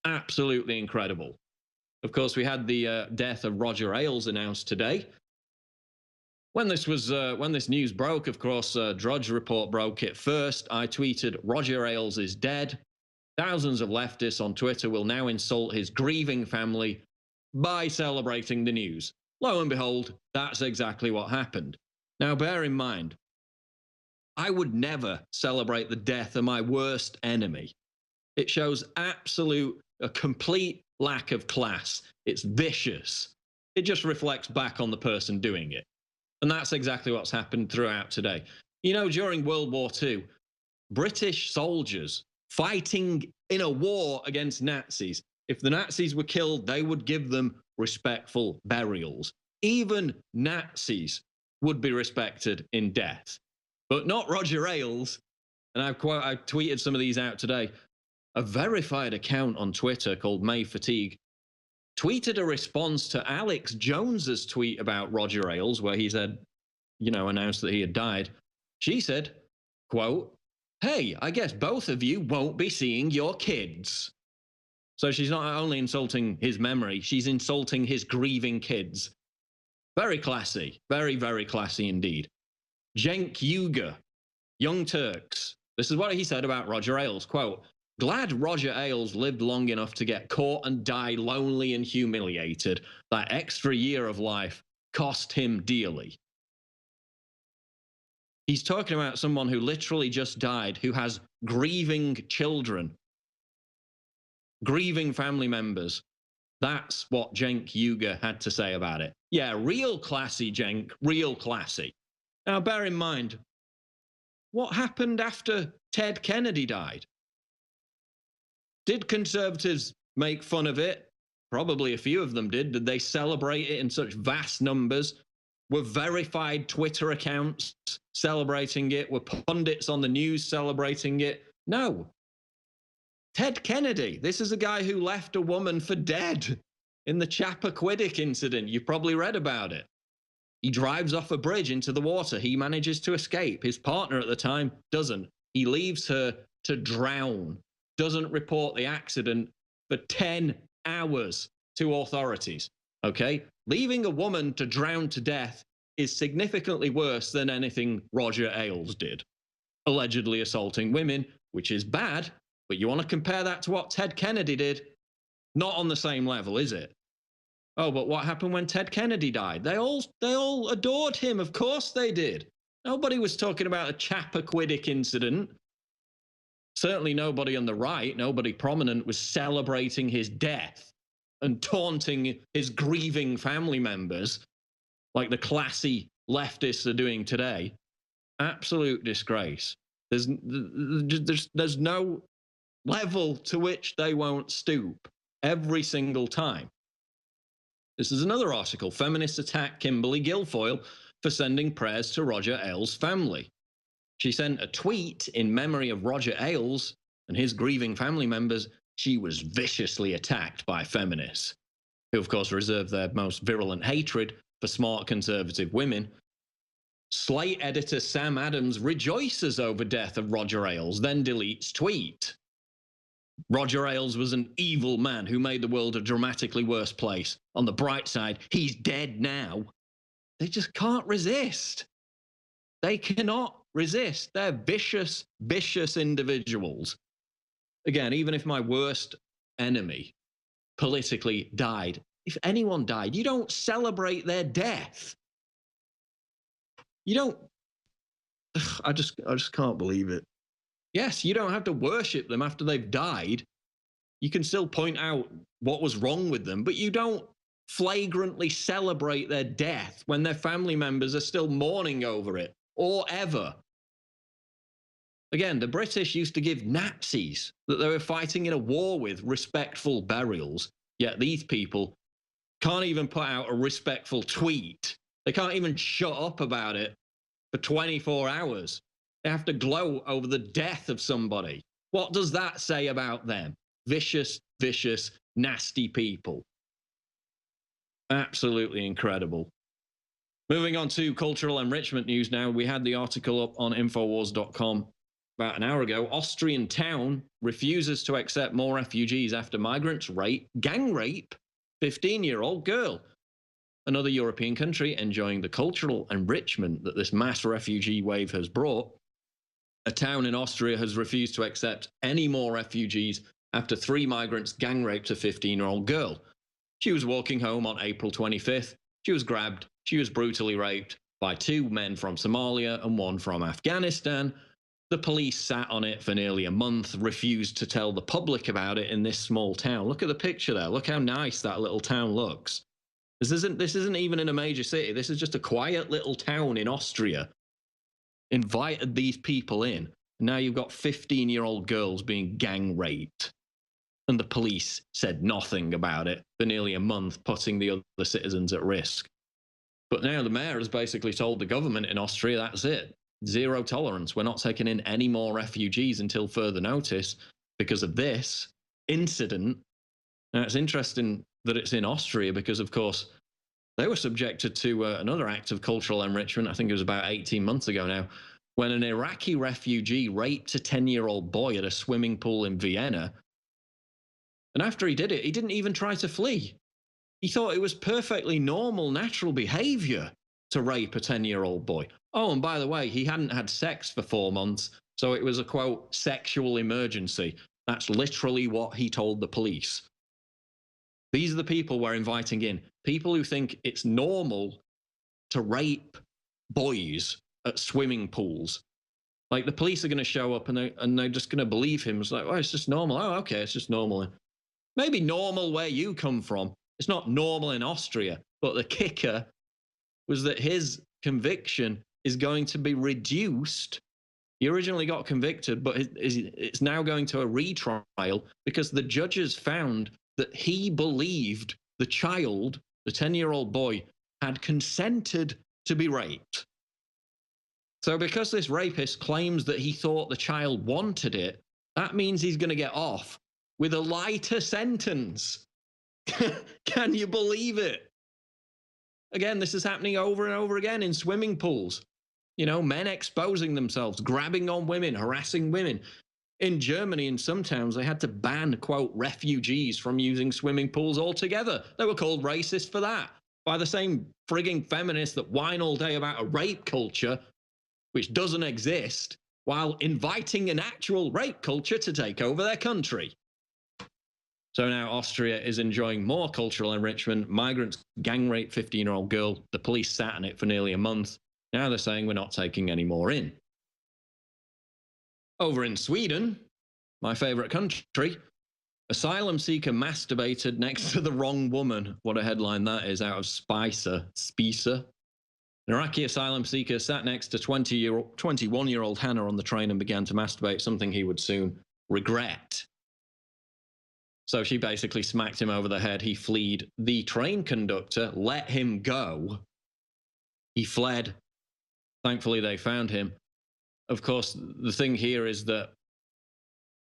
Absolutely incredible. Of course, we had the death of Roger Ailes announced today. When this news broke, of course, Drudge Report broke it first. I tweeted, Roger Ailes is dead. Thousands of leftists on Twitter will now insult his grieving family by celebrating the news. Lo and behold, that's exactly what happened. Now, bear in mind, I would never celebrate the death of my worst enemy. It shows a complete lack of class. It's vicious. It just reflects back on the person doing it. And that's exactly what's happened throughout today. You know, during World War II, British soldiers fighting in a war against Nazis, if the Nazis were killed, they would give them respectful burials. Even Nazis would be respected in death, but not Roger Ailes. And I tweeted some of these out today. A verified account on Twitter called May Fatigue tweeted a response to Alex Jones's tweet about Roger Ailes, where he said, you know, announced that he had died. She said, quote, "Hey, I guess both of you won't be seeing your kids." So she's not only insulting his memory, she's insulting his grieving kids. Very classy. Very, very classy indeed. Cenk Uygur, Young Turks. This is what he said about Roger Ailes. Quote, "Glad Roger Ailes lived long enough to get caught and die lonely and humiliated. That extra year of life cost him dearly." He's talking about someone who literally just died, who has grieving children, grieving family members. That's what Cenk Uygur had to say about it. Yeah, real classy, Cenk, real classy. Now, bear in mind, what happened after Ted Kennedy died? Did conservatives make fun of it? Probably a few of them did. Did they celebrate it in such vast numbers? Were verified Twitter accounts celebrating it? Were pundits on the news celebrating it? No. Ted Kennedy, this is a guy who left a woman for dead in the Chappaquiddick incident. You've probably read about it. He drives off a bridge into the water. He manages to escape. His partner at the time doesn't. He leaves her to drown, doesn't report the accident for 10 hours to authorities. Okay? Leaving a woman to drown to death is significantly worse than anything Roger Ailes did. Allegedly assaulting women, which is bad, but you want to compare that to what Ted Kennedy did? Not on the same level, is it? Oh, but what happened when Ted Kennedy died? They all adored him. Of course they did. Nobody was talking about a Chappaquiddick incident. Certainly nobody on the right, nobody prominent was celebrating his death and taunting his grieving family members like the classy leftists are doing today. Absolute disgrace. There's no level to which they won't stoop every single time. This is another article. Feminists attack Kimberly Guilfoyle for sending prayers to Roger Ailes' family. She sent a tweet in memory of Roger Ailes and his grieving family members. She was viciously attacked by feminists, who of course reserve their most virulent hatred for smart conservative women. Slate editor Sam Adams rejoices over death of Roger Ailes, then deletes tweet. Roger Ailes was an evil man who made the world a dramatically worse place. On the bright side, he's dead now. They just can't resist. They cannot resist. They're vicious, vicious individuals. Again, even if my worst enemy politically died, if anyone died, you don't celebrate their death. You don't. I just can't believe it. Yes, you don't have to worship them after they've died. You can still point out what was wrong with them, but you don't flagrantly celebrate their death when their family members are still mourning over it, or ever. Again, the British used to give Nazis that they were fighting in a war with respectful burials, yet these people can't even put out a respectful tweet. They can't even shut up about it for 24 hours. They have to gloat over the death of somebody. What does that say about them? Vicious, vicious, nasty people. Absolutely incredible. Moving on to cultural enrichment news now. We had the article up on Infowars.com about an hour ago. Austrian town refuses to accept more refugees after migrants gang rape 15-year-old girl. Another European country enjoying the cultural enrichment that this mass refugee wave has brought. A town in Austria has refused to accept any more refugees after 3 migrants gang raped a 15-year-old girl. She was walking home on April 25th. She was grabbed. She was brutally raped by 2 men from Somalia and 1 from Afghanistan. The police sat on it for nearly a month, refused to tell the public about it in this small town. Look at the picture there. Look how nice that little town looks. This isn't even in a major city. This is just a quiet little town in Austria. Invited these people in. Now you've got 15-year-old girls being gang raped. And the police said nothing about it for nearly a month, putting the other citizens at risk. But now the mayor has basically told the government in Austria, that's it. Zero tolerance. We're not taking in any more refugees until further notice because of this incident. Now, it's interesting that it's in Austria because, of course, they were subjected to another act of cultural enrichment. I think it was about 18 months ago now, when an Iraqi refugee raped a 10-year-old boy at a swimming pool in Vienna. And after he did it, he didn't even try to flee. He thought it was perfectly normal, natural behavior to rape a 10-year-old boy. Oh, and by the way, he hadn't had sex for 4 months, so it was a, quote, sexual emergency. That's literally what he told the police. These are the people we're inviting in. People who think it's normal to rape boys at swimming pools. Like, the police are going to show up and they're just going to believe him. It's like, oh, it's just normal. Oh, okay, it's just normal. Maybe normal where you come from. It's not normal in Austria. But the kicker was that his conviction is going to be reduced. He originally got convicted, but it's now going to a retrial because the judges found that he believed the child, the 10-year-old boy, had consented to be raped. So because this rapist claims that he thought the child wanted it, that means he's going to get off with a lighter sentence. Can you believe it? Again, this is happening over and over again in swimming pools. You know, men exposing themselves, grabbing on women, harassing women. In Germany, in some towns, they had to ban, quote, refugees from using swimming pools altogether. They were called racist for that by the same frigging feminists that whine all day about a rape culture, which doesn't exist, while inviting an actual rape culture to take over their country. So now Austria is enjoying more cultural enrichment. Migrants gang rape 15-year-old girl. The police sat on it for nearly a month. Now they're saying we're not taking any more in. Over in Sweden, my favorite country, asylum seeker masturbated next to the wrong woman. What a headline that is, out of Spicer. An Iraqi asylum seeker sat next to 21-year-old Hannah on the train and began to masturbate, something he would soon regret. So she basically smacked him over the head. He fled. The train conductor let him go. He fled. Thankfully, they found him. Of course, the thing here is that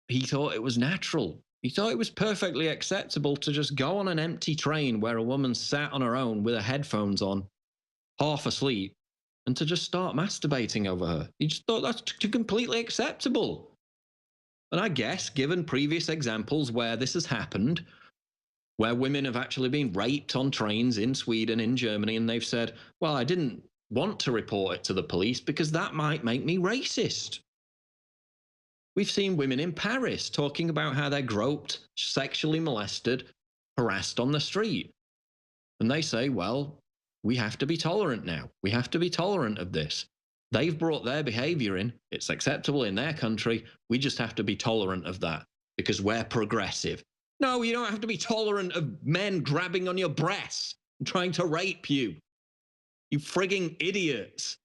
he thought it was natural. He thought it was perfectly acceptable to just go on an empty train where a woman sat on her own with her headphones on, half asleep, and to just start masturbating over her. He just thought that's completely acceptable. And I guess, given previous examples where this has happened, where women have actually been raped on trains in Sweden, in Germany, and they've said, well, I didn't want to report it to the police because that might make me racist. We've seen women in Paris talking about how they're groped, sexually molested, harassed on the street. And they say, well, we have to be tolerant now. We have to be tolerant of this. They've brought their behavior in. It's acceptable in their country. We just have to be tolerant of that because we're progressive. No, you don't have to be tolerant of men grabbing on your breasts and trying to rape you. You frigging idiots.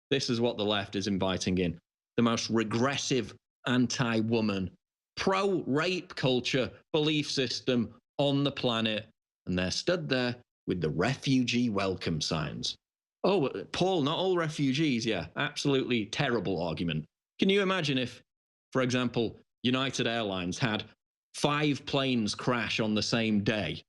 This is what the left is inviting in. The most regressive, anti-woman, pro-rape culture belief system on the planet. And they're stood there with the refugee welcome signs. Oh, Paul, not all refugees. Yeah, absolutely terrible argument. Can you imagine if, for example, United Airlines had 5 planes crash on the same day?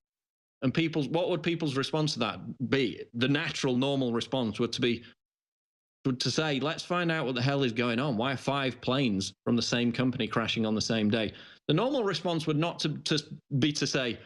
And what would people's response to that be? The natural, normal response would to say, let's find out what the hell is going on. Why are 5 planes from the same company crashing on the same day? The normal response would not be to say,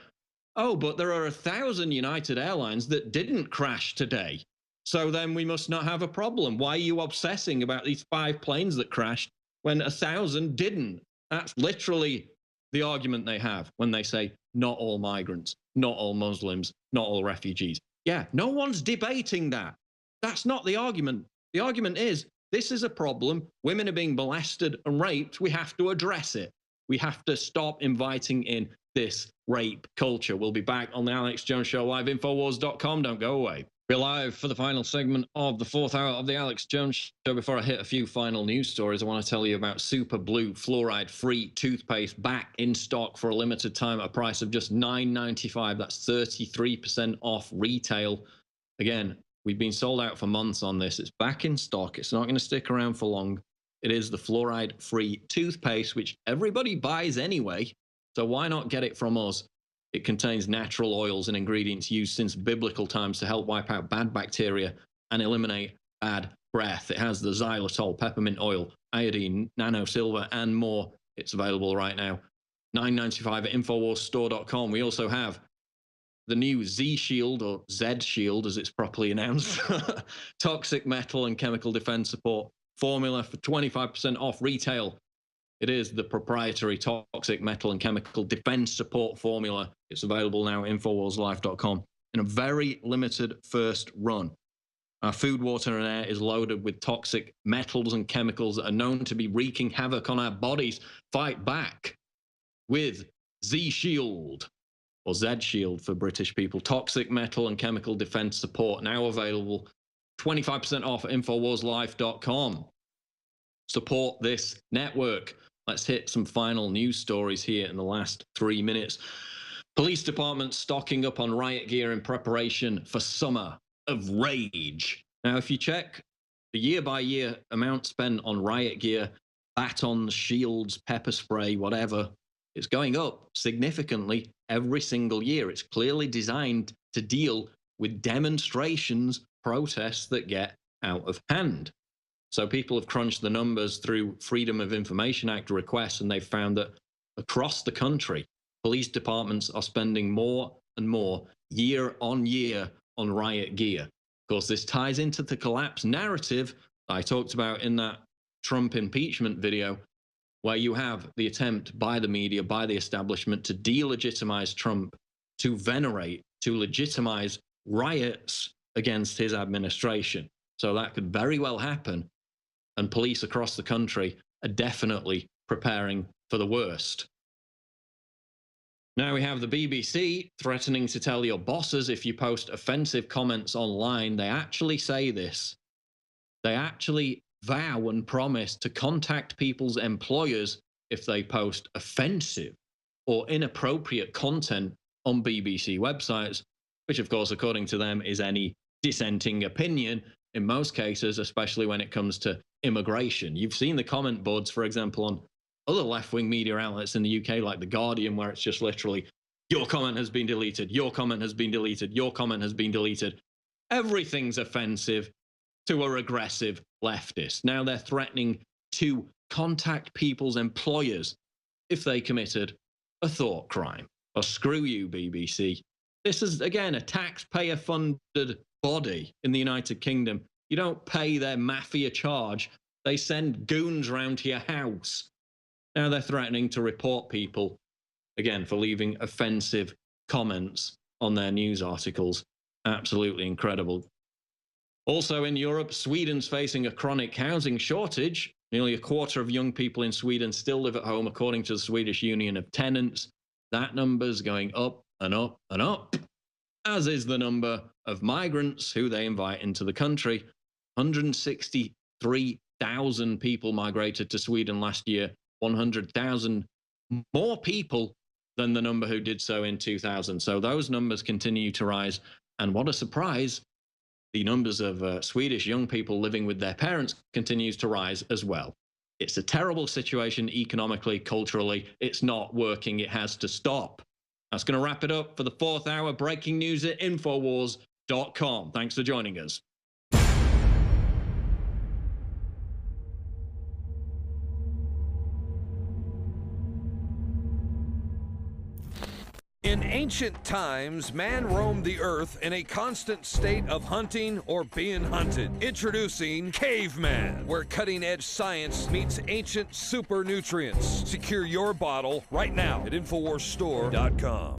oh, but there are 1,000 United Airlines that didn't crash today. So then we must not have a problem. Why are you obsessing about these 5 planes that crashed when 1,000 didn't? That's literally the argument they have when they say not all migrants, not all Muslims, not all refugees. Yeah, no one's debating that. That's not the argument. The argument is this is a problem. Women are being molested and raped. We have to address it. We have to stop inviting in this rape culture. We'll be back on the Alex Jones Show live, Infowars.com. Don't go away. We're live for the final segment of the 4th hour of the Alex Jones Show. Before I hit a few final news stories, I want to tell you about Super Blue fluoride-free toothpaste back in stock for a limited time at a price of just $9.95. That's 33% off retail. Again, we've been sold out for months on this. It's back in stock. It's not going to stick around for long. It is the fluoride-free toothpaste, which everybody buys anyway. So why not get it from us? It contains natural oils and ingredients used since biblical times to help wipe out bad bacteria and eliminate bad breath. It has the xylitol, peppermint oil, iodine, nanosilver, and more. It's available right now. $9.95 at InfoWarsStore.com. We also have the new Z Shield, or Z Shield as it's properly announced, toxic metal and chemical defense support formula for 25% off retail. It is the proprietary toxic metal and chemical defense support formula. It's available now at InfoWarsLife.com in a very limited first run. Our food, water, and air is loaded with toxic metals and chemicals that are known to be wreaking havoc on our bodies. Fight back with Z Shield, or Z Shield for British people. Toxic metal and chemical defense support, now available 25% off at InfoWarsLife.com. Support this network. Let's hit some final news stories here in the last 3 minutes. Police departments stocking up on riot gear in preparation for summer of rage. Now, if you check the year-by-year amount spent on riot gear, batons, shields, pepper spray, whatever, it's going up significantly every single year. It's clearly designed to deal with demonstrations, protests that get out of hand. So people have crunched the numbers through Freedom of Information Act requests, and they've found that across the country, police departments are spending more and more year on year on riot gear. Of course, this ties into the collapse narrative I talked about in that Trump impeachment video, where you have the attempt by the media, by the establishment, to delegitimize Trump, to venerate, to legitimize riots against his administration. So that could very well happen. And police across the country are definitely preparing for the worst. Now we have the BBC threatening to tell your bosses if you post offensive comments online. They actually say this. They actually vow and promise to contact people's employers if they post offensive or inappropriate content on BBC websites, which of course, according to them, is any dissenting opinion in most cases, especially when it comes to immigration. You've seen the comment boards, for example, on other left-wing media outlets in the UK, like The Guardian, where it's just literally, your comment has been deleted, your comment has been deleted, your comment has been deleted. Everything's offensive to a regressive leftist. Now they're threatening to contact people's employers if they committed a thought crime. Or screw you, BBC. This is, again, a taxpayer-funded body in the United Kingdom. You don't pay their mafia charge. They send goons round to your house. Now they're threatening to report people, again, for leaving offensive comments on their news articles. Absolutely incredible. Also in Europe, Sweden's facing a chronic housing shortage. Nearly a quarter of young people in Sweden still live at home, according to the Swedish Union of Tenants. That number's going up and up and up, as is the number of migrants who they invite into the country. 163,000 people migrated to Sweden last year, 100,000 more people than the number who did so in 2000. So those numbers continue to rise. And what a surprise, the numbers of Swedish young people living with their parents continues to rise as well. It's a terrible situation economically, culturally. It's not working. It has to stop. That's going to wrap it up for the 4th hour. Breaking news at Infowars.com. Thanks for joining us. In ancient times, man roamed the earth in a constant state of hunting or being hunted. Introducing Caveman, where cutting-edge science meets ancient super nutrients. Secure your bottle right now at InfoWarsStore.com.